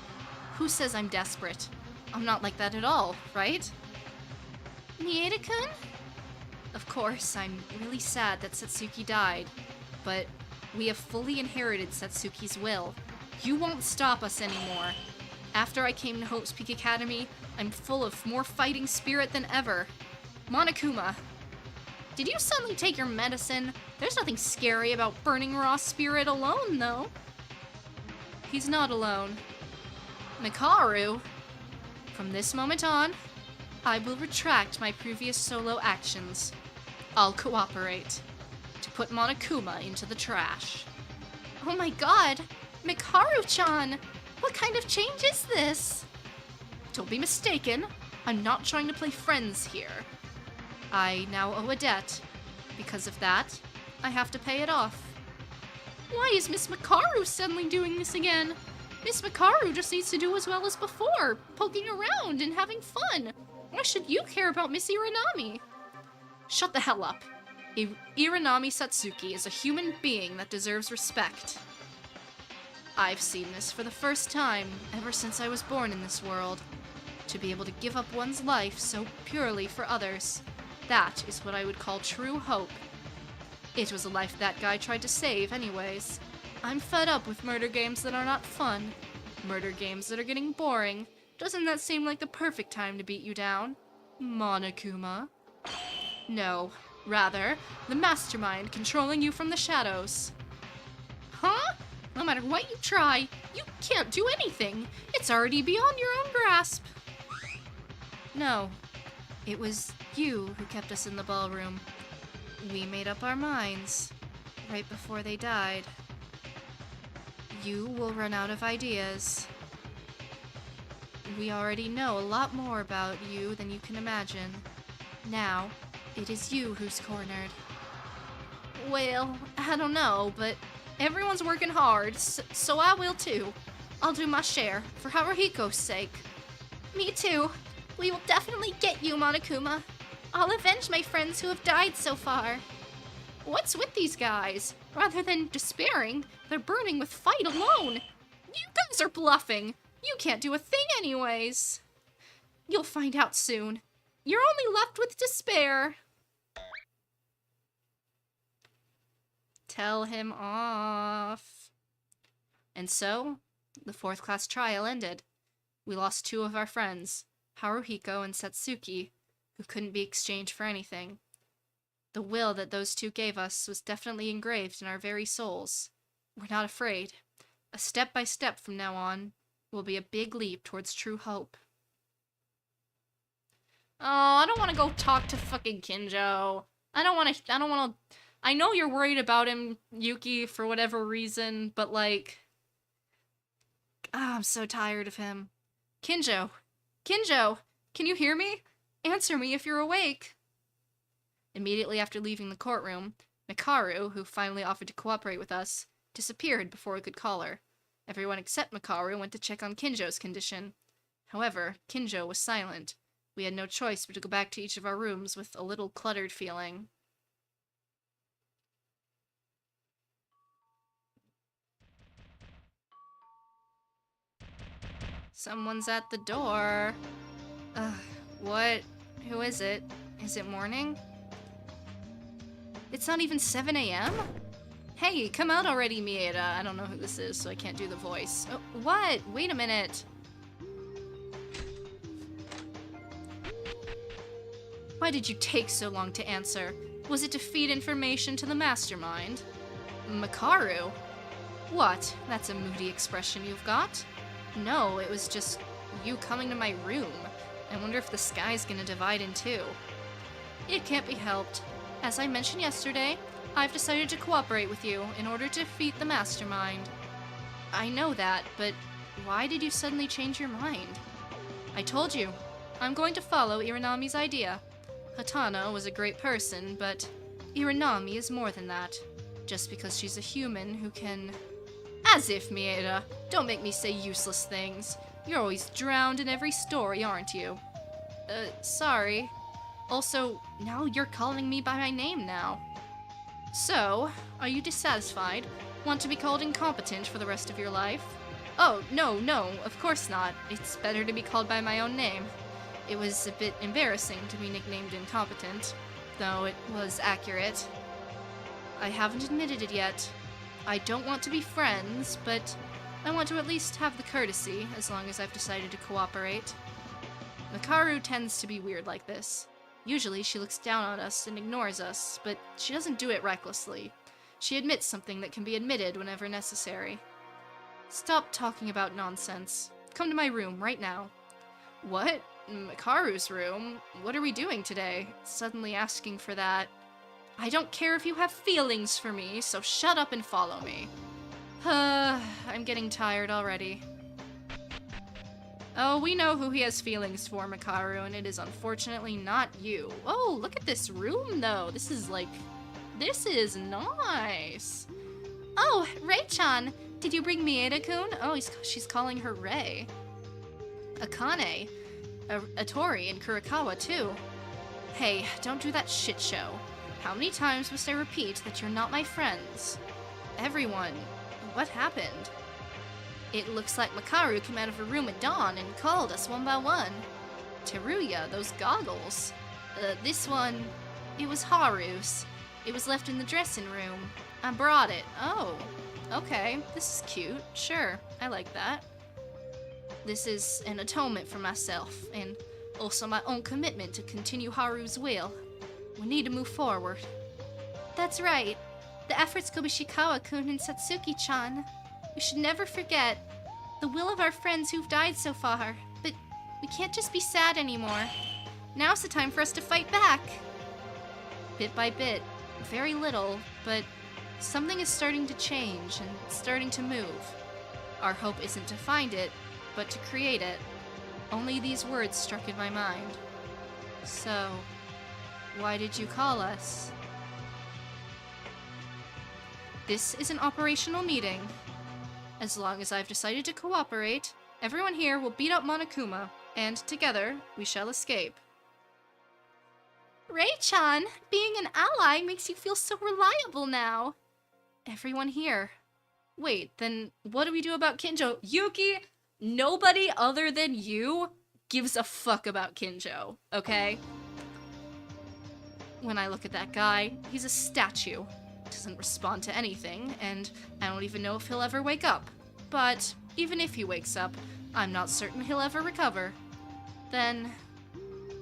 Who says I'm desperate? I'm not like that at all, right? Miura-kun? Of course, I'm really sad that Satsuki died, but we have fully inherited Satsuki's will. You won't stop us anymore. After I came to Hope's Peak Academy, I'm full of more fighting spirit than ever. Monokuma, did you suddenly take your medicine? There's nothing scary about burning raw spirit alone, though. He's not alone. Mikaru, from this moment on, I will retract my previous solo actions. I'll cooperate to put Monokuma into the trash. Oh my god! Mikaru-chan! What kind of change is this? Don't be mistaken, I'm not trying to play friends here. I now owe a debt. Because of that, I have to pay it off. Why is Miss Mikaru suddenly doing this again? Miss Mikaru just needs to do as well as before, poking around and having fun. Why should you care about Miss Iranami? Shut the hell up. Iranami Satsuki is a human being that deserves respect. I've seen this for the first time ever since I was born in this world. To be able to give up one's life so purely for others, that is what I would call true hope. It was a life that guy tried to save anyways. I'm fed up with murder games that are not fun. Murder games that are getting boring. Doesn't that seem like the perfect time to beat you down? Monokuma? No, rather, the mastermind controlling you from the shadows. Huh? No matter what you try, you can't do anything. It's already beyond your own grasp. No, it was you who kept us in the ballroom. We made up our minds right before they died. You will run out of ideas. We already know a lot more about you than you can imagine. Now, it is you who's cornered. Well, I don't know, but everyone's working hard, so I will too. I'll do my share, for Haruhiko's sake. Me too. We will definitely get you, Monokuma. I'll avenge my friends who have died so far. What's with these guys? Rather than despairing, they're burning with fight alone. You guys are bluffing. You can't do a thing anyways. You'll find out soon. You're only left with despair. Tell him off. And so, the 4th class trial ended. We lost 2 of our friends, Haruhiko and Satsuki, who couldn't be exchanged for anything. The will that those 2 gave us was definitely engraved in our very souls. We're not afraid. A step by step from now on will be a big leap towards true hope. Oh, I don't want to go talk to fucking Kinjou. I don't want to... I know you're worried about him, Yuki, for whatever reason, but like... I'm so tired of him. Kinjou! Kinjou! Can you hear me? Answer me if you're awake! Immediately after leaving the courtroom, Mikaru, who finally offered to cooperate with us, disappeared before we could call her. Everyone except Mikaru went to check on Kinjou's condition. However, Kinjou was silent. We had no choice but to go back to each of our rooms with a little cluttered feeling. Someone's at the door. What? Who is it? Is it morning? It's not even 7 a.m.? Hey, come out already, Mieda. I don't know who this is, so I can't do the voice. Oh, what? Wait a minute. Why did you take so long to answer? Was it to feed information to the mastermind? Mikaru? What? That's a moody expression you've got. No, it was just you coming to my room. I wonder if the sky's gonna divide in 2. It can't be helped. As I mentioned yesterday, I've decided to cooperate with you in order to defeat the mastermind. I know that, but why did you suddenly change your mind? I told you, I'm going to follow Irinami's idea. Hatano was a great person, but Irinami is more than that. Just because she's a human who can... As if, Mieda. Don't make me say useless things. You're always drowned in every story, aren't you? Sorry. Also, now you're calling me by my name now. So, are you dissatisfied? Want to be called incompetent for the rest of your life? Oh, no, of course not. It's better to be called by my own name. It was a bit embarrassing to be nicknamed incompetent, though it was accurate. I haven't admitted it yet. I don't want to be friends, but I want to at least have the courtesy, as long as I've decided to cooperate. Mikaru tends to be weird like this. Usually she looks down on us and ignores us, but she doesn't do it recklessly. She admits something that can be admitted whenever necessary. Stop talking about nonsense. Come to my room right now. What? Mikaru's room? What are we doing today? Suddenly asking for that. I don't care if you have feelings for me, so shut up and follow me. I'm getting tired already. Oh, we know who he has feelings for, Mikaru, and it is unfortunately not you. Oh, look at this room, though. This is nice. Oh, Rei-chan, did you bring Mieda-kun? Oh, she's calling her Rei. Akane, Atori, and Kurikawa, too. Hey, don't do that shit show. How many times must I repeat that you're not my friends? Everyone, what happened? It looks like Mikaru came out of her room at dawn and called us one by one. Teruya, those goggles. This one, it was Haru's. It was left in the dressing room. I brought it. Oh, okay, this is cute. Sure, I like that. This is an atonement for myself, and also my own commitment to continue Haru's will. We need to move forward. That's right. The efforts Kobishikawa-kun and Satsuki-chan. We should never forget the will of our friends who've died so far. But we can't just be sad anymore. Now's the time for us to fight back. Bit by bit, very little, but something is starting to change and starting to move. Our hope isn't to find it, but to create it. Only these words struck in my mind. So, why did you call us? This is an operational meeting. As long as I've decided to cooperate, everyone here will beat up Monokuma, and together we shall escape. Rei-chan, being an ally makes you feel so reliable now. Everyone here. Wait, then what do we do about Kinjou? Yuki, nobody other than you gives a fuck about Kinjou, okay? When I look at that guy, he's a statue. Doesn't respond to anything, and I don't even know if he'll ever wake up. But even if he wakes up, I'm not certain he'll ever recover. Then,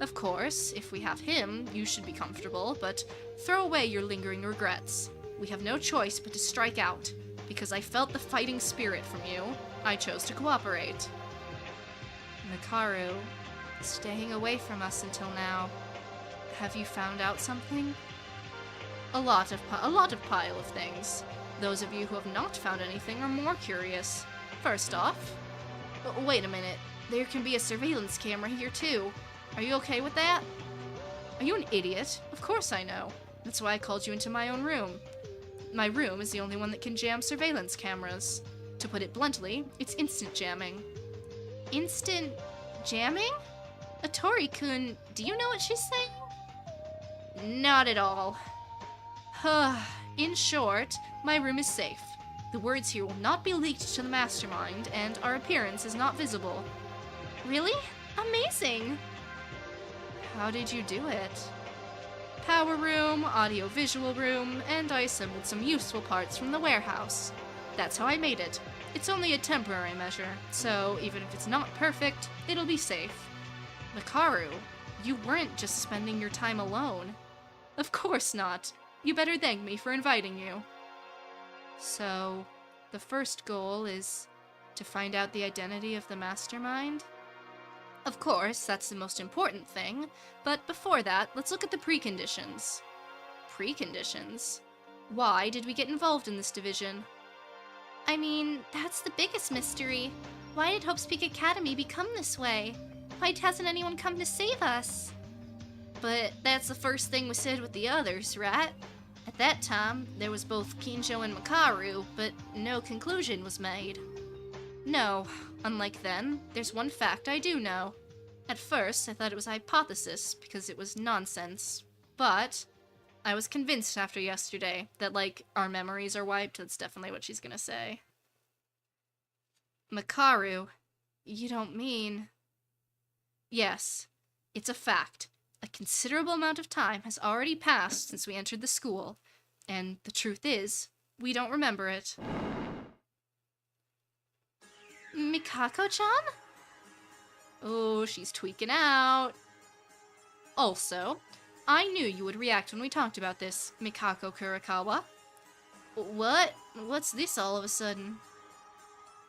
of course, if we have him, you should be comfortable, but throw away your lingering regrets. We have no choice but to strike out. Because I felt the fighting spirit from you, I chose to cooperate. Mikaru, staying away from us until now. Have you found out something? A lot of pile of things. Those of you who have not found anything are more curious. First off, wait a minute. There can be a surveillance camera here too. Are you okay with that? Are you an idiot? Of course I know. That's why I called you into my own room. My room is the only one that can jam surveillance cameras. To put it bluntly, it's instant jamming. Instant jamming? Atori-kun, do you know what she's saying? Not at all. In short, my room is safe. The words here will not be leaked to the mastermind, and our appearance is not visible. Really? Amazing! How did you do it? Power room, audio-visual room, and I assembled some useful parts from the warehouse. That's how I made it. It's only a temporary measure, so even if it's not perfect, it'll be safe. Mikaru, you weren't just spending your time alone. Of course not. You better thank me for inviting you. So, the first goal is to find out the identity of the mastermind? Of course, that's the most important thing, but before that, let's look at the preconditions. Preconditions? Why did we get involved in this division? I mean, that's the biggest mystery. Why did Hope's Peak Academy become this way? Why hasn't anyone come to save us? But that's the first thing we said with the others, right? At that time, there was both Kinjou and Mikaru, but no conclusion was made. No, unlike then, there's one fact I do know. At first, I thought it was a hypothesis, because it was nonsense. But I was convinced after yesterday that, like, our memories are wiped. That's definitely what she's gonna say. Mikaru, you don't mean... Yes, it's a fact. A considerable amount of time has already passed since we entered the school, and the truth is, we don't remember it. Mikako-chan? Oh, she's tweaking out. Also, I knew you would react when we talked about this, Mikako Kurikawa. What? What's this all of a sudden?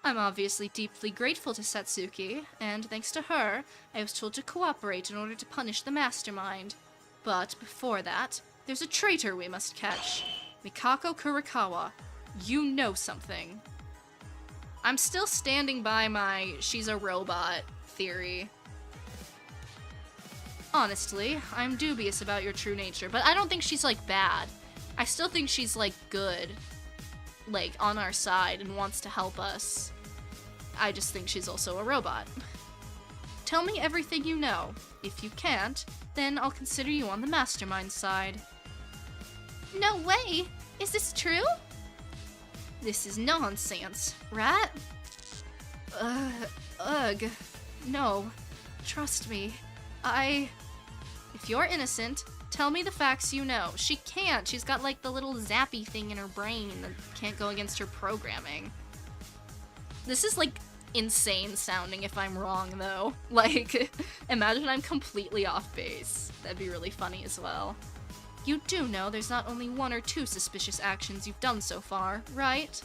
I'm obviously deeply grateful to Satsuki, and thanks to her, I was told to cooperate in order to punish the mastermind. But before that, there's a traitor we must catch. Mikako Kurikawa, you know something. I'm still standing by my she's a robot theory. Honestly, I'm dubious about your true nature, but I don't think she's, like, bad. I still think she's, like, good. Like, on our side and wants to help us. I just think she's also a robot. Tell me everything you know. If you can't, then I'll consider you on the mastermind side. No way! Is this true? This is nonsense, right? Ugh. No. Trust me. If you're innocent, tell me the facts you know. She can't. She's got, like, the little zappy thing in her brain that can't go against her programming. This is, like, insane sounding if I'm wrong, though. Like, imagine I'm completely off base. That'd be really funny as well. You do know there's not only one or two suspicious actions you've done so far, right?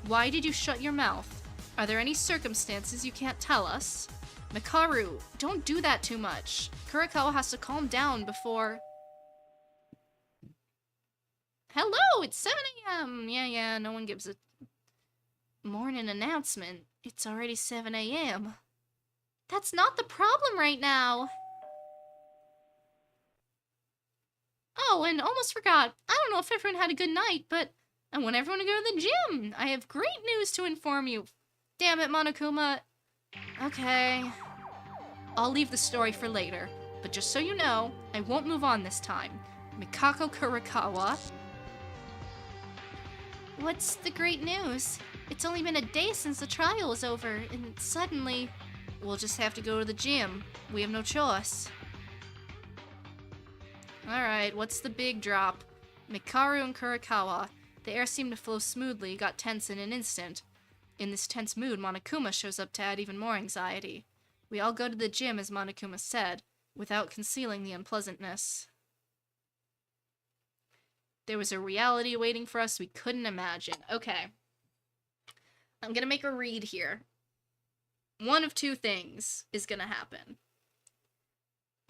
Why did you shut your mouth? Are there any circumstances you can't tell us? Mikaru, don't do that too much. Kurikawa has to calm down before... Hello, it's 7 a.m. Yeah, no one gives a morning announcement. It's already 7 a.m. That's not the problem right now. Oh, and almost forgot. I don't know if everyone had a good night, but I want everyone to go to the gym. I have great news to inform you. Damn it, Monokuma. Okay. I'll leave the story for later, but just so you know, I won't move on this time. Mikako Kurikawa. What's the great news? It's only been a day since the trial was over, and suddenly... We'll just have to go to the gym. We have no choice. Alright, what's the big drop? Mikaru and Kurikawa. The air seemed to flow smoothly, got tense in an instant. In this tense mood, Monokuma shows up to add even more anxiety. We all go to the gym, as Monokuma said, without concealing the unpleasantness. There was a reality waiting for us we couldn't imagine. Okay. I'm gonna make a read here. One of two things is gonna happen.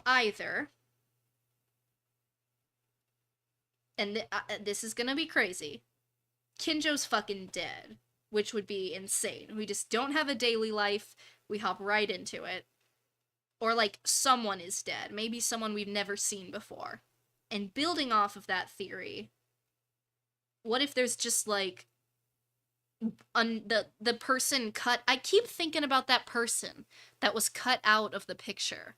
Either, and this is gonna be crazy, Kinjou's fucking dead, which would be insane. We just don't have a daily life, we hop right into it. Or, like, someone is dead. Maybe someone we've never seen before. And building off of that theory, what if there's just, like, the person cut... I keep thinking about that person that was cut out of the picture.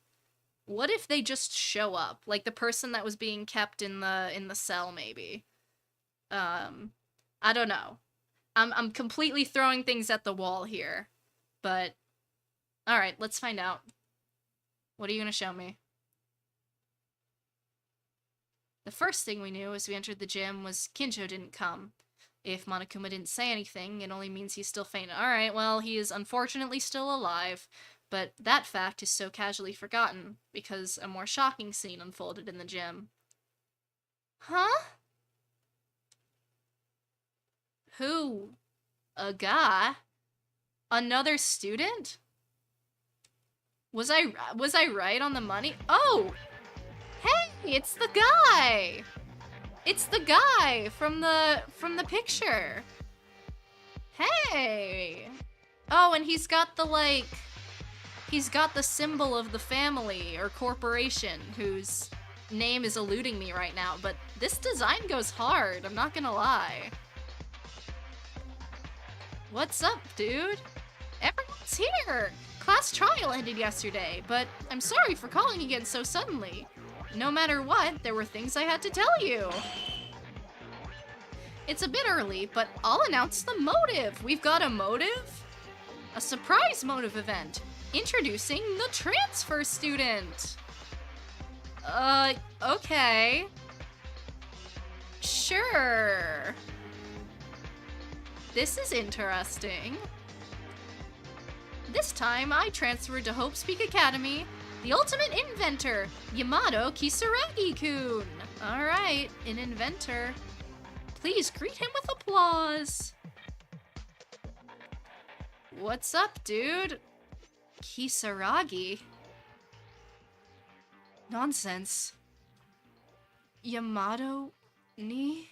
What if they just show up? Like, the person that was being kept in the cell, maybe. I don't know. I'm completely throwing things at the wall here. But, alright, let's find out. What are you gonna show me? The first thing we knew as we entered the gym was Kinjou didn't come. If Monokuma didn't say anything, it only means he's still faint. Alright, well, he is unfortunately still alive, but that fact is so casually forgotten, because a more shocking scene unfolded in the gym. Huh? Who? A guy? Another student? Was I right on the money? Oh! Hey, it's the guy! It's the guy from the picture. Hey! Oh, and he's got the, like... He's got the symbol of the family or corporation whose name is eluding me right now, but this design goes hard, I'm not gonna lie. What's up, dude? Everyone's here! Class trial ended yesterday, but I'm sorry for calling again so suddenly. No matter what, there were things I had to tell you. It's a bit early, but I'll announce the motive. We've got a motive? A surprise motive event. Introducing the transfer student. Okay. Sure. This is interesting. This time, I transferred to Hope Speak Academy, the ultimate inventor, Yamato Kisaragi-kun. Alright, an inventor. Please greet him with applause. What's up, dude? Kisaragi? Nonsense. Yamato ni?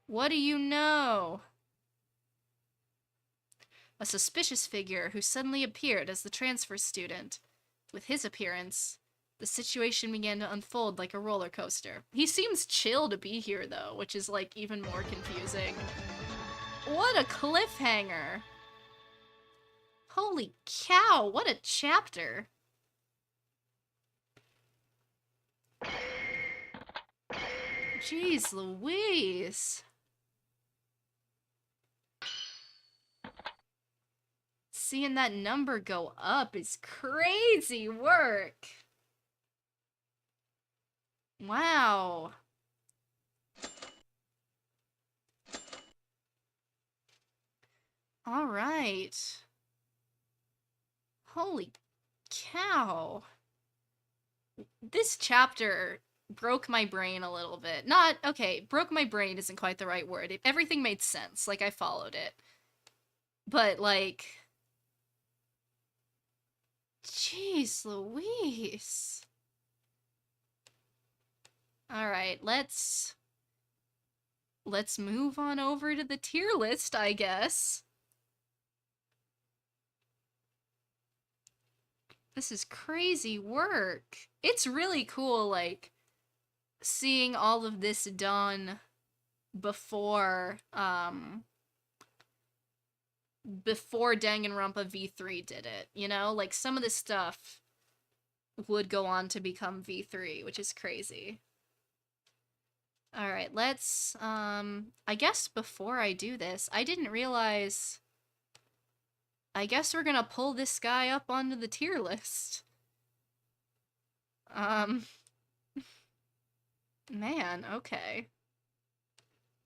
What do you know? A suspicious figure who suddenly appeared as the transfer student. With his appearance, the situation began to unfold like a roller coaster. He seems chill to be here, though, which is, like, even more confusing. What a cliffhanger! Holy cow, what a chapter! Jeez Louise! Seeing that number go up is crazy work! Wow. Alright. Holy cow. This chapter broke my brain a little bit. Not, okay, broke my brain isn't quite the right word. Everything made sense, like I followed it. But, like... Jeez Louise. Alright, let's move on over to the tier list, I guess. This is crazy work. It's really cool, like, seeing all of this done before Danganronpa V3 did it, you know? Like, some of this stuff would go on to become V3, which is crazy. Alright, let's, I guess before I do this, I didn't realize... I guess we're gonna pull this guy up onto the tier list. Um, man, okay.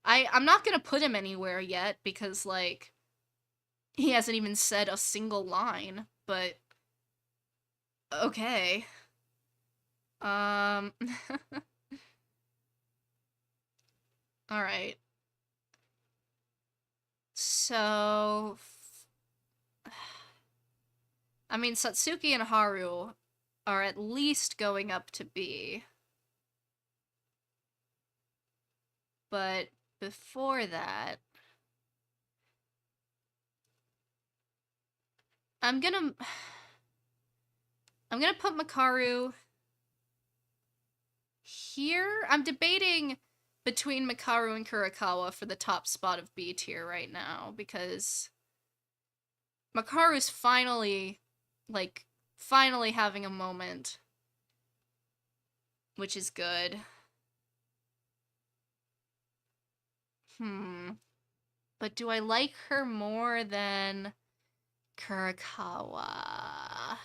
I'm not gonna put him anywhere yet because, like, he hasn't even said a single line, but okay. Alright. So, I mean, Satsuki and Haru are at least going up to B. But before that, I'm gonna put Makaru here. I'm debating between Makaru and Kurakawa for the top spot of B tier right now, because Makaru's finally having a moment, which is good. But do I like her more than Kurakawa?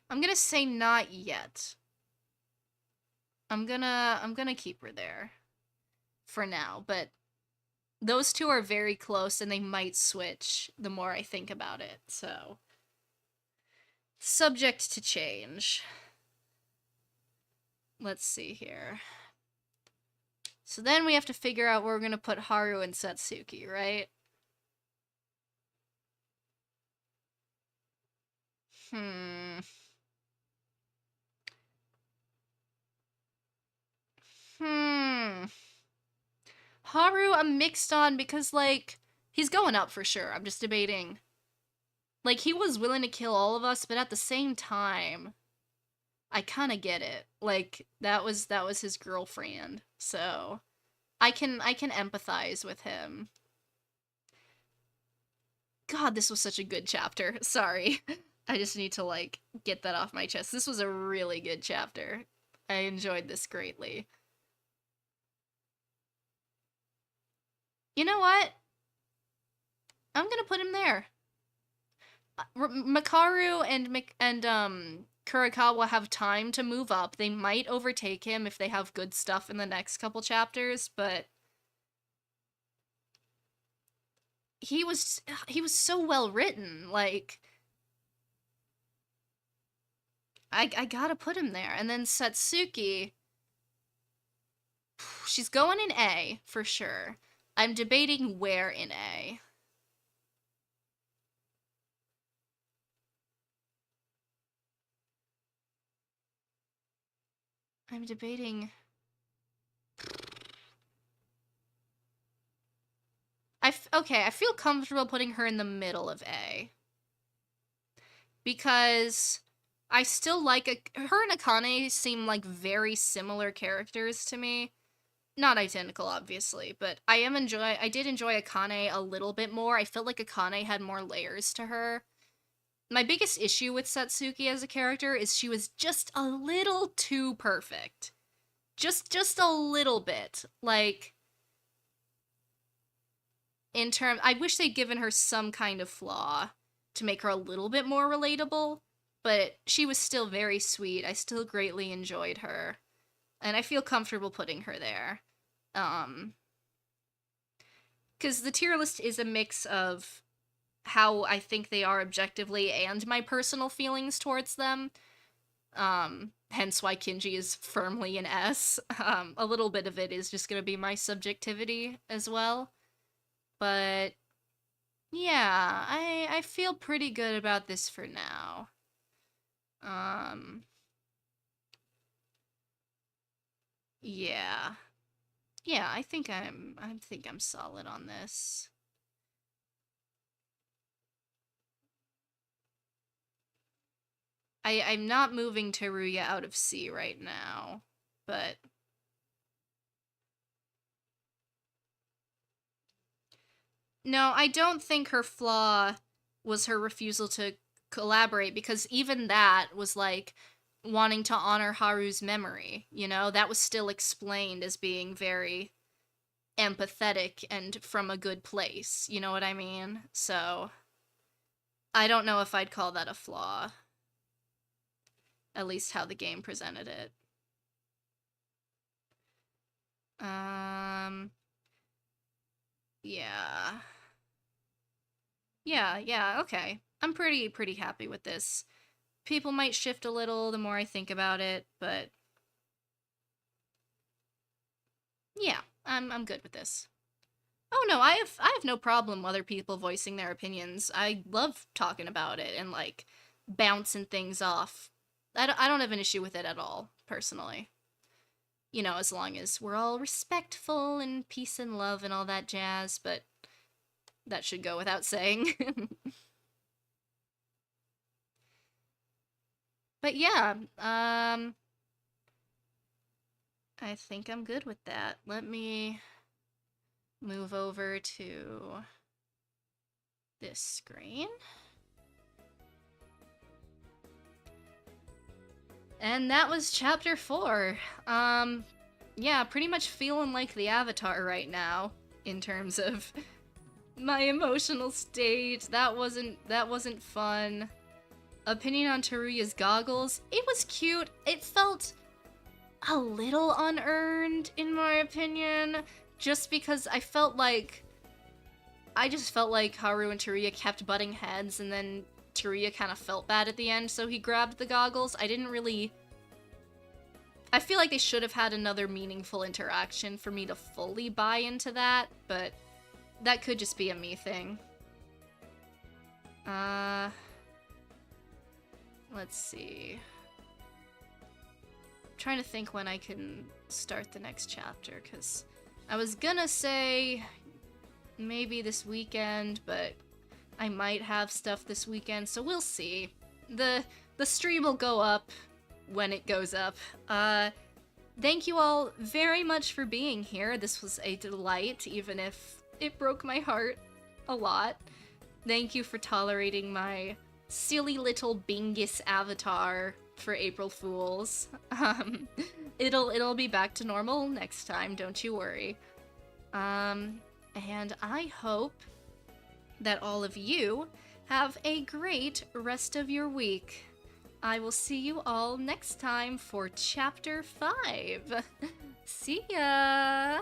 I'm gonna say not yet. I'm gonna keep her there for now, but those two are very close and they might switch the more I think about it, so subject to change. Let's see here. So then we have to figure out where we're gonna put Haru and Satsuki, right? Haru, I'm mixed on because, like, he's going up for sure. I'm just debating. Like, he was willing to kill all of us, but at the same time, I kind of get it. Like, that was his girlfriend. So, I can empathize with him. God, this was such a good chapter. Sorry. I just need to, like, get that off my chest. This was a really good chapter. I enjoyed this greatly. You know what? I'm gonna put him there. Makaru and Kurakawa have time to move up. They might overtake him if they have good stuff in the next couple chapters, but he was so well written. Like, I gotta put him there. And then Satsuki, she's going in A for sure. I'm debating where in A. I'm debating. Okay, I feel comfortable putting her in the middle of A. Because I still like her and Akane seem like very similar characters to me. Not identical, obviously, but I did enjoy Akane a little bit more. I felt like Akane had more layers to her. My biggest issue with Satsuki as a character is she was just a little too perfect. Just a little bit. Like, I wish they'd given her some kind of flaw to make her a little bit more relatable, but she was still very sweet. I still greatly enjoyed her, and I feel comfortable putting her there. Because the tier list is a mix of how I think they are objectively and my personal feelings towards them. Hence why Kinji is firmly an S. A little bit of it is just gonna be my subjectivity as well. But yeah, I feel pretty good about this for now. Yeah. Yeah, I think I'm solid on this. I'm not moving Teruya out of C right now, but no, I don't think her flaw was her refusal to collaborate, because even that was like wanting to honor Haru's memory, you know? That was still explained as being very empathetic and from a good place, you know what I mean? So, I don't know if I'd call that a flaw. At least how the game presented it. Yeah. Yeah, okay. I'm pretty happy with this. People might shift a little the more I think about it, but yeah, I'm good with this. Oh no, I have no problem other people voicing their opinions. I love talking about it and like bouncing things off. I don't have an issue with it at all, personally. You know, as long as we're all respectful and peace and love and all that jazz, but that should go without saying. But yeah, I think I'm good with that. Let me move over to this screen. And that was chapter 4. Yeah, pretty much feeling like the Avatar right now in terms of my emotional state. That wasn't fun. Opinion on Teruya's goggles. It was cute. It felt a little unearned, in my opinion, just because I just felt like Haru and Teruya kept butting heads, and then Teruya kind of felt bad at the end, so he grabbed the goggles. I feel like they should have had another meaningful interaction for me to fully buy into that, but that could just be a me thing. Let's see. I'm trying to think when I can start the next chapter, because I was gonna say maybe this weekend, but I might have stuff this weekend, so we'll see. The stream will go up when it goes up. Thank you all very much for being here. This was a delight, even if it broke my heart a lot. Thank you for tolerating my silly little Bingus avatar for April Fools. It'll be back to normal next time, don't you worry. And I hope that all of you have a great rest of your week. I will see you all next time for Chapter 5. See ya!